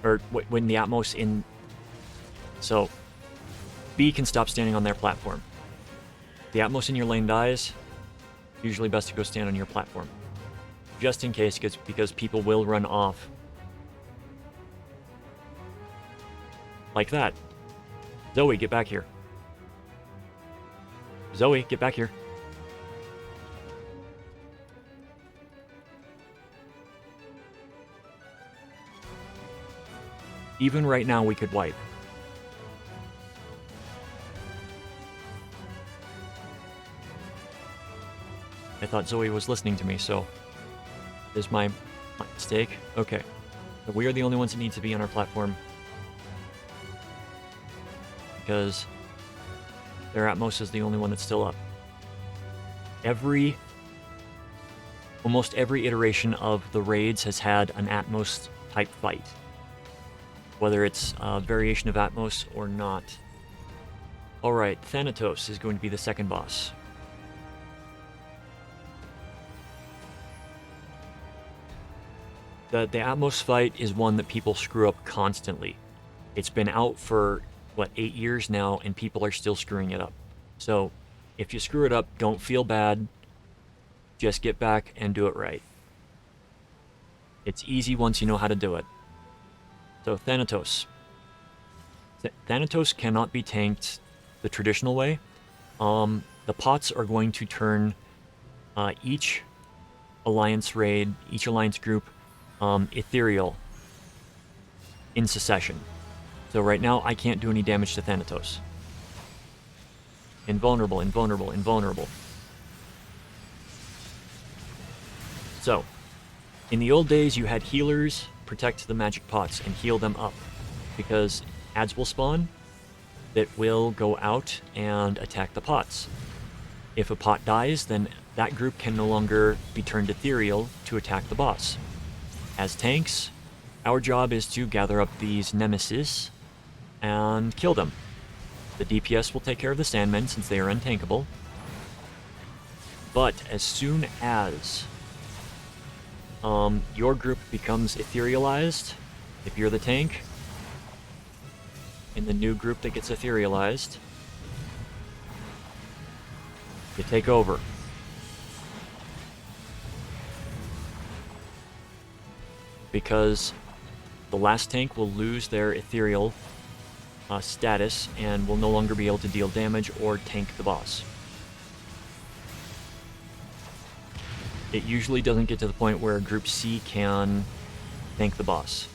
[SPEAKER 1] Or when the Atmos in... So, B can stop standing on their platform. The Atmos in your lane dies, usually best to go stand on your platform. Just in case, because people will run off. Like that. Zoe, get back here. Zoe, get back here. Even right now, we could wipe. I thought Zoe was listening to me, so... Is my mistake? Okay. So we are the only ones that need to be on our platform. Because... their Atmos is the only one that's still up. Almost every iteration of the raids has had an Atmos-type fight. Whether it's a variation of Atmos or not. Alright, Thanatos is going to be the second boss. The Atmos fight is one that people screw up constantly. It's been out for, 8 years now, and people are still screwing it up. So, if you screw it up, don't feel bad. Just get back and do it right. It's easy once you know how to do it. So, Thanatos. Thanatos cannot be tanked the traditional way. The pots are going to turn each alliance raid, each alliance group, ethereal in succession. So right now, I can't do any damage to Thanatos. Invulnerable, invulnerable, invulnerable. So, in the old days, you had healers protect the magic pots and heal them up. Because ads will spawn that will go out and attack the pots. If a pot dies, then that group can no longer be turned ethereal to attack the boss. As tanks, our job is to gather up these nemesis and kill them. The DPS will take care of the Sandmen since they are untankable. But as soon as your group becomes etherealized, if you're the tank, in the new group that gets etherealized, you take over. Because the last tank will lose their ethereal status and will no longer be able to deal damage or tank the boss. It usually doesn't get to the point where Group C can tank the boss.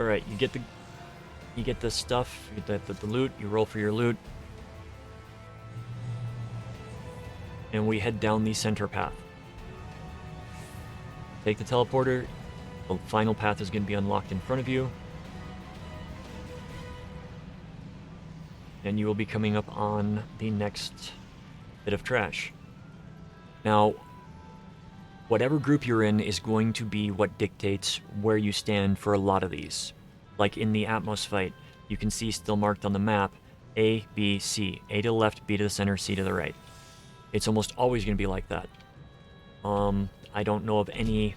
[SPEAKER 1] Alright, you get the stuff, you get the loot, you roll for your loot. And we head down the center path. Take the teleporter. The final path is going to be unlocked in front of you. And you will be coming up on the next bit of trash. Now, whatever group you're in is going to be what dictates where you stand for a lot of these. Like in the Atmos fight, you can see still marked on the map, A, B, C. A to the left, B to the center, C to the right. It's almost always going to be like that. I don't know of any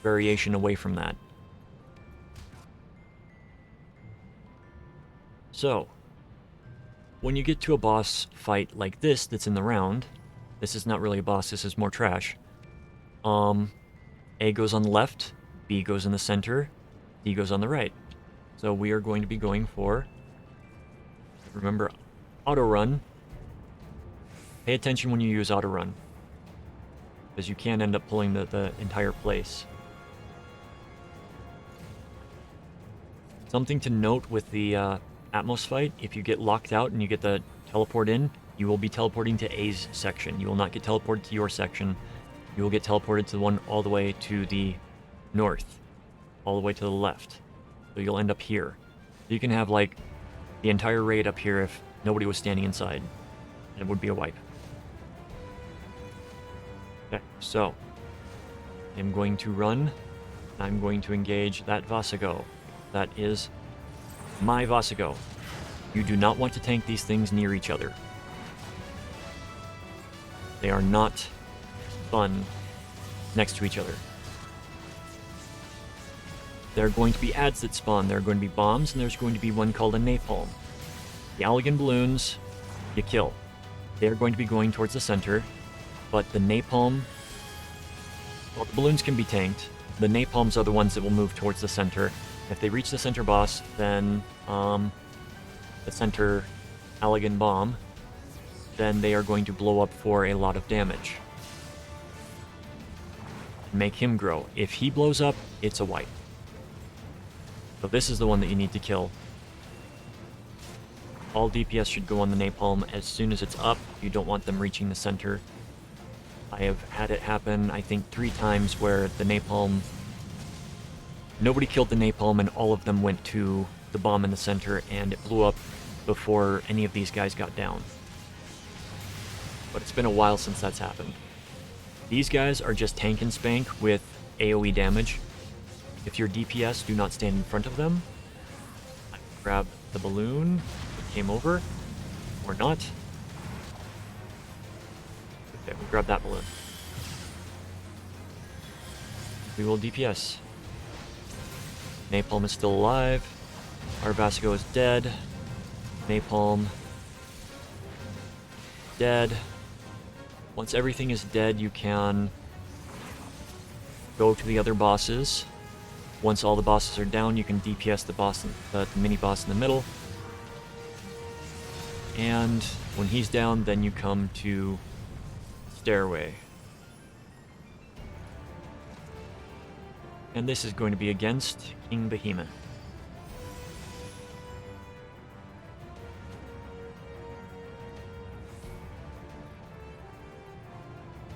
[SPEAKER 1] variation away from that. So, when you get to a boss fight like this that's in the round, this is not really a boss, this is more trash. A goes on the left, B goes in the center, D goes on the right. So we are going to be going for, remember, auto run. Pay attention when you use auto run, because you can end up pulling the entire place. Something to note with the Atmos fight, if you get locked out and you get the teleport in, you will be teleporting to A's section. You will not get teleported to your section. You will get teleported to the one all the way to the north, all the way to the left. So you'll end up here. You can have like the entire raid up here if nobody was standing inside. And it would be a wipe. Okay, so I'm going to run I'm going to engage that Vasigo. That is my Vasigo. You do not want to tank these things near each other. They are not fun next to each other. There are going to be ads that spawn. There are going to be bombs, and there's going to be one called a napalm. The Allegan balloons, you kill. They are going to be going towards the center, but the napalm... Well, the balloons can be tanked. The napalms are the ones that will move towards the center. If they reach the center boss, then the center Allegan bomb, then they are going to blow up for a lot of damage. Make him grow. If he blows up, it's a wipe. So this is the one that you need to kill. All DPS should go on the napalm as soon as it's up. You don't want them reaching the center. I have had it happen, I think, 3 times where the napalm... Nobody killed the napalm and all of them went to the bomb in the center and it blew up before any of these guys got down. But it's been a while since that's happened. These guys are just tank and spank with AoE damage. If you're DPS, do not stand in front of them. I grab the balloon that came over, or not. Okay, we grab that balloon. We will DPS. Napalm is still alive. Our Vasigo is dead. Napalm. Dead. Once everything is dead, you can go to the other bosses. Once all the bosses are down, you can DPS the boss, the mini boss in the middle. And when he's down, then you come to Stairway. And this is going to be against King Behemoth.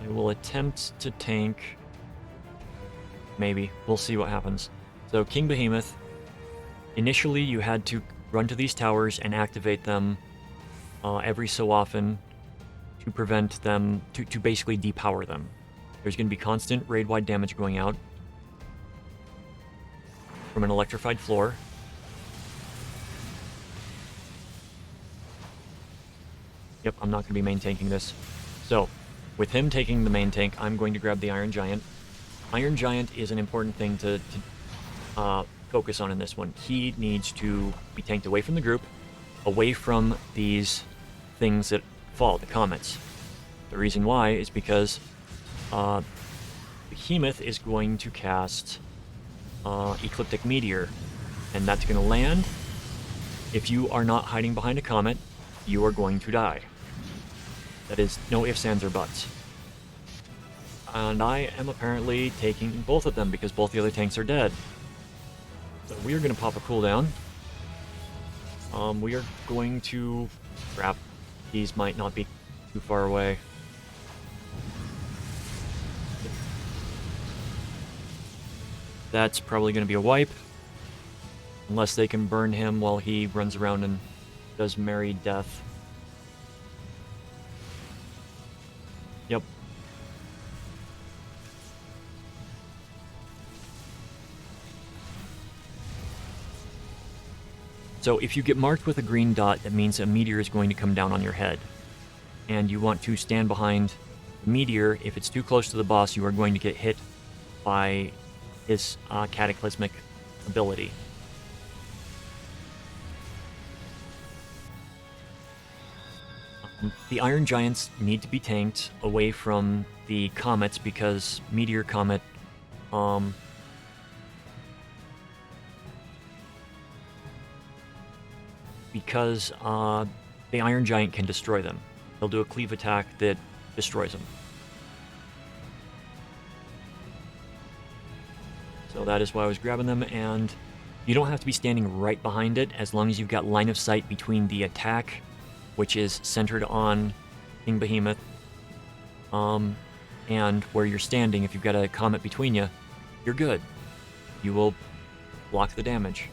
[SPEAKER 1] I will attempt to tank. Maybe. We'll see what happens. So, King Behemoth, initially you had to run to these towers and activate them every so often to prevent them, to basically depower them. There's going to be constant raid-wide damage going out from an electrified floor. Yep, I'm not going to be main tanking this. So, with him taking the main tank, I'm going to grab the Iron Giant. Iron Giant is an important thing to focus on in this one. He needs to be tanked away from the group, away from these things that fall, the comets. The reason why is because Behemoth is going to cast Ecliptic Meteor, and that's going to land. If you are not hiding behind a comet, you are going to die. That is no ifs, ands, or buts. And I am apparently taking both of them because both the other tanks are dead. So we are going to pop a cooldown. We are going to... Crap. These might not be too far away. That's probably going to be a wipe. Unless they can burn him while he runs around and does merry death. Yep. So if you get marked with a green dot, that means a meteor is going to come down on your head. And you want to stand behind the meteor. If it's too close to the boss, you are going to get hit by his cataclysmic ability. The Iron Giants need to be tanked away from the comets because Meteor Comet because the Iron Giant can destroy them. He'll do a cleave attack that destroys them. So that is why I was grabbing them, and you don't have to be standing right behind it as long as you've got line of sight between the attack, which is centered on King Behemoth, and where you're standing. If you've got a comet between you, you're good. You will block the damage.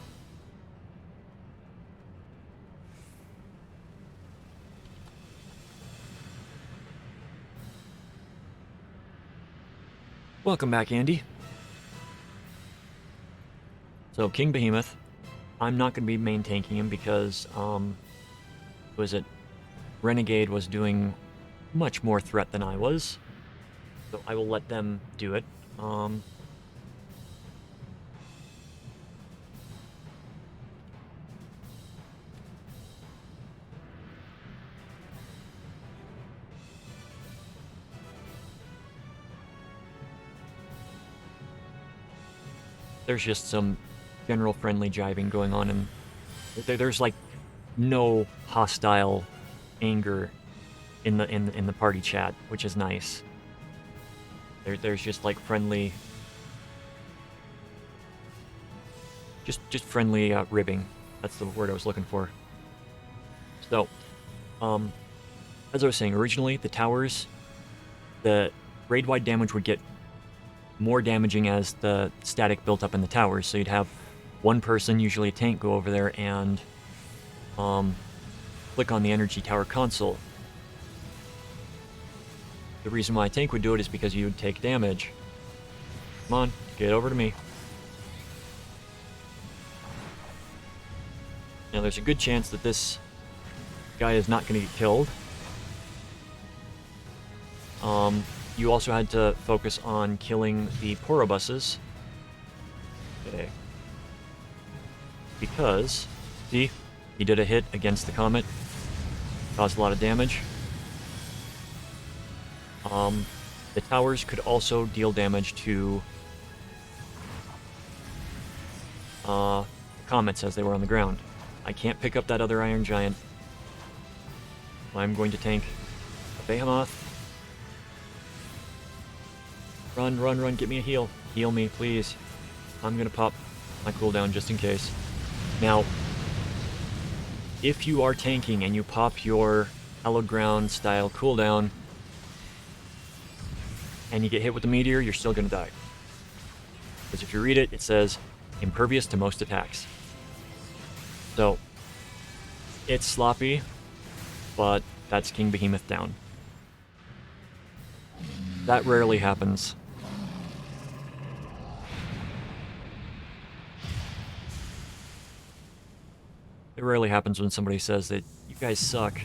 [SPEAKER 1] Welcome back, Andy. So King Behemoth, I'm not going to be main tanking him because, was it Renegade was doing much more threat than I was. So I will let them do it. There's just some general friendly jiving going on, and there's like no hostile anger in the party chat, which is nice. There's just like friendly, just friendly ribbing. That's the word I was looking for. So, as I was saying, originally the towers, the raid-wide damage would get more damaging as the static built up in the towers. So you'd have one person, usually a tank, go over there and click on the energy tower console. The reason why a tank would do it is because you would take damage. Come on, get over to me. Now there's a good chance that this guy is not going to get killed. You also had to focus on killing the Porobuses. Okay. Because, see, he did a hit against the comet. Caused a lot of damage. The towers could also deal damage to comets as they were on the ground. I can't pick up that other Iron Giant. I'm going to tank a Behemoth. Run, run, run, get me a heal. Heal me, please. I'm gonna pop my cooldown just in case. Now, if you are tanking and you pop your hallowed ground style cooldown and you get hit with the meteor, you're still gonna die. Because if you read it, it says impervious to most attacks. So, it's sloppy, but that's King Behemoth down. That rarely happens. It rarely happens when somebody says that you guys suck.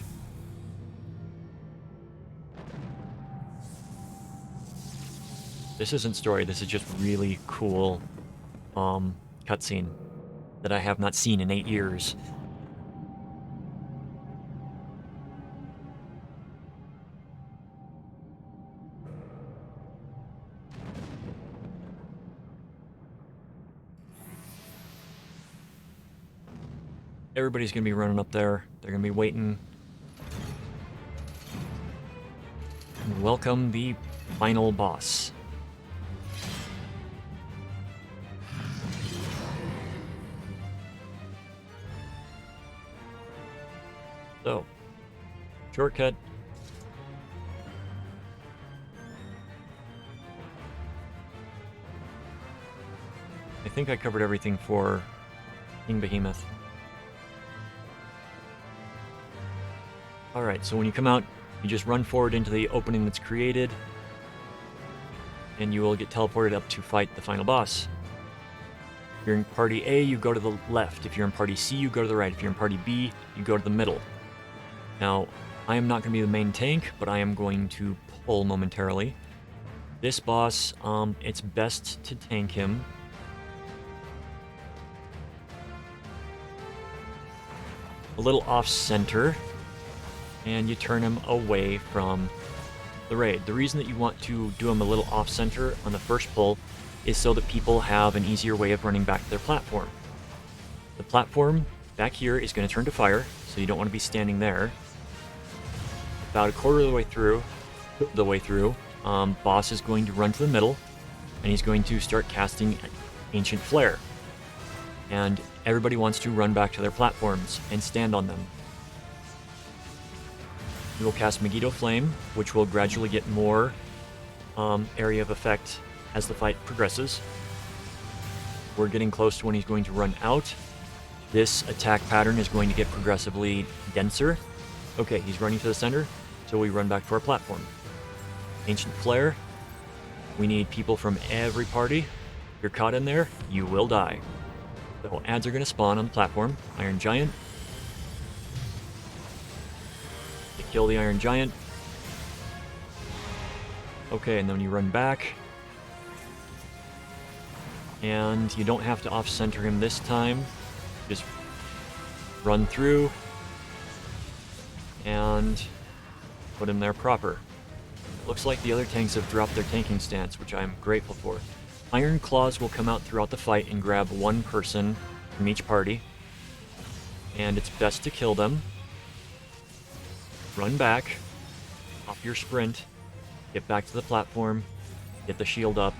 [SPEAKER 1] This isn't story, this is just really cool cutscene that I have not seen in 8 years. Everybody's gonna be running up there. They're gonna be waiting. And welcome the final boss. So, shortcut. I think I covered everything for King Behemoth. Alright, so when you come out, you just run forward into the opening that's created, and you will get teleported up to fight the final boss. If you're in Party A, you go to the left. If you're in Party C, you go to the right. If you're in Party B, you go to the middle. Now, I am not going to be the main tank, but I am going to pull momentarily. This boss, it's best to tank him. A little off-center, and you turn him away from the raid. The reason that you want to do him a little off-center on the first pull is so that people have an easier way of running back to their platform. The platform back here is going to turn to fire, so you don't want to be standing there. About a quarter of the way through, boss is going to run to the middle, and he's going to start casting Ancient Flare. And everybody wants to run back to their platforms and stand on them. We will cast Megiddo Flame, which will gradually get more area of effect as the fight progresses. We're getting close to when he's going to run out. This attack pattern is going to get progressively denser. Okay, he's running to the center, so we run back to our platform. Ancient Flare. We need people from every party. If you're caught in there, you will die. So ads are going to spawn on the platform. Iron Giant. You kill the Iron Giant. Okay, and then you run back. And you don't have to off-center him this time. Just run through and put him there proper. Looks like the other tanks have dropped their tanking stance, which I'm grateful for. Iron Claws will come out throughout the fight and grab one person from each party. And it's best to kill them. Run back, off your sprint, get back to the platform, get the shield up,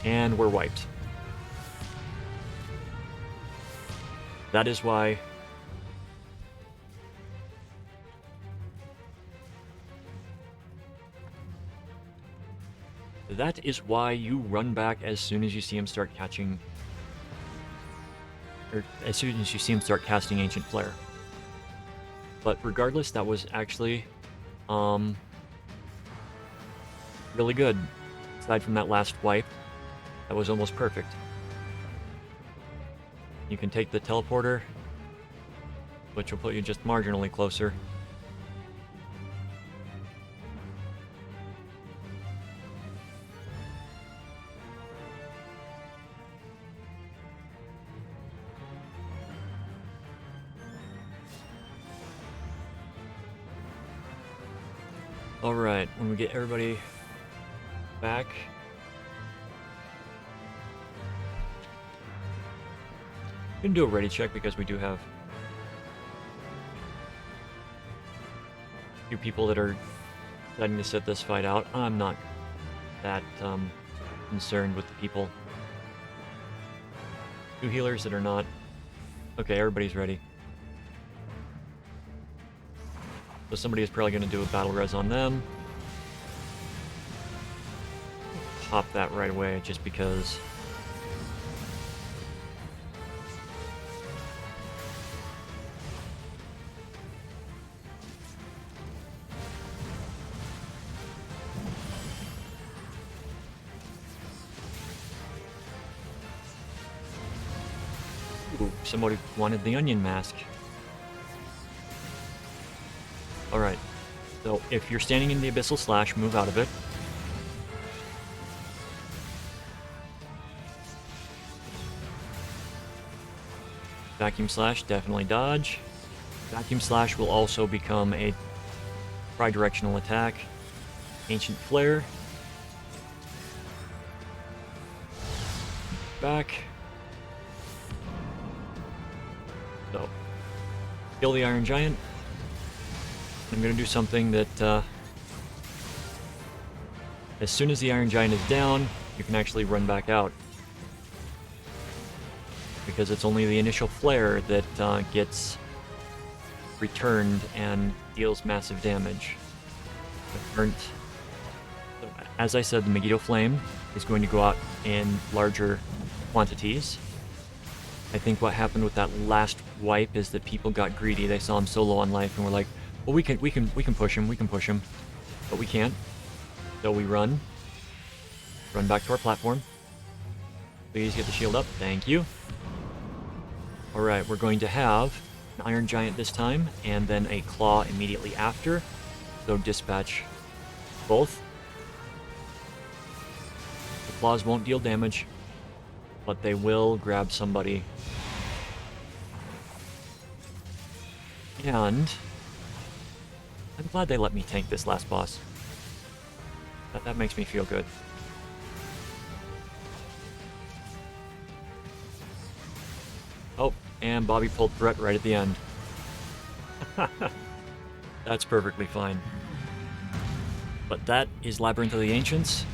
[SPEAKER 1] and we're wiped. That is why you run back as soon as you see him start catching, or as soon as you see him start casting Ancient Flare. But regardless, that was actually really good. Aside from that last wipe, that was almost perfect. You can take the teleporter, which will put you just marginally closer. Alright, when we get everybody back, we can do a ready check because we do have a few people that are deciding to sit this fight out. I'm not that concerned with the people. Two healers that are not. Okay, everybody's ready. So somebody is probably going to do a battle res on them. Pop that right away just because. Ooh, somebody wanted the onion mask. Alright, so if you're standing in the Abyssal Slash, move out of it. Vacuum Slash, definitely dodge. Vacuum Slash will also become a tri-directional attack. Ancient Flare. Back. So, kill the Iron Giant. I'm going to do something that, as soon as the Iron Giant is down, you can actually run back out. Because it's only the initial flare that gets returned and deals massive damage. As I said, the Megiddo Flame is going to go out in larger quantities. I think what happened with that last wipe is that people got greedy. They saw him so low on life and were like, well, we can push him, but we can't. So we run back to our platform. Please get the shield up, thank you. Alright, we're going to have an Iron Giant this time, and then a Claw immediately after. So dispatch both. The Claws won't deal damage, but they will grab somebody. And I'm glad they let me tank this last boss. That makes me feel good. Oh, and Bobby pulled threat right at the end. That's perfectly fine. But that is Labyrinth of the Ancients.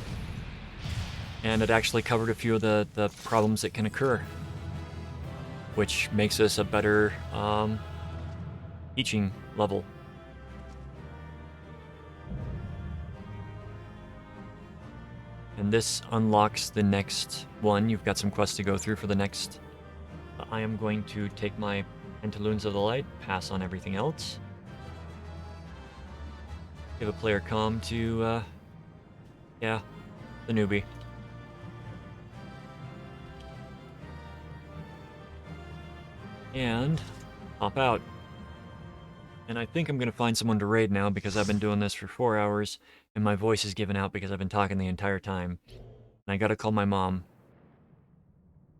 [SPEAKER 1] And it actually covered a few of the problems that can occur. Which makes this a better teaching level. And this unlocks the next one. You've got some quests to go through for the next. I am going to take my Pantaloons of the Light, pass on everything else. Give a player comm to, yeah, the newbie. and hop out. And I think I'm gonna find someone to raid now because I've been doing this for 4 hours and my voice is giving out because I've been talking the entire time. And I gotta call my mom.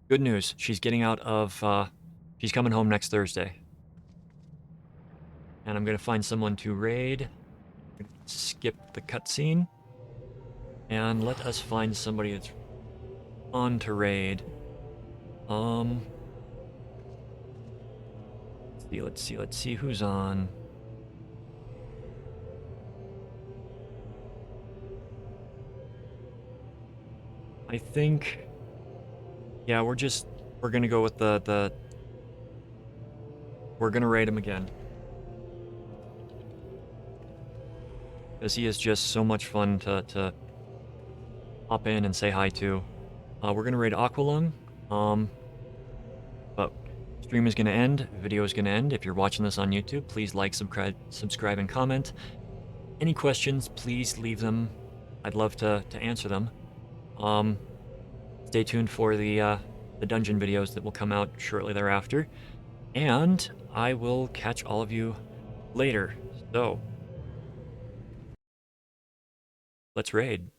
[SPEAKER 1] Good news, she's getting out of, she's coming home next Thursday. And I'm gonna find someone to raid. Skip the cutscene. And let us find somebody that's on to raid. Let's see who's on. I think, yeah, we're gonna go with we're gonna raid him again. Because he is just so much fun to hop in and say hi to. We're gonna raid Aqualung. But stream is gonna end, video is gonna end. If you're watching this on YouTube, please like, subscribe, and comment. Any questions, please leave them. I'd love to answer them. Stay tuned for the dungeon videos that will come out shortly thereafter. And I will catch all of you later. So, let's raid.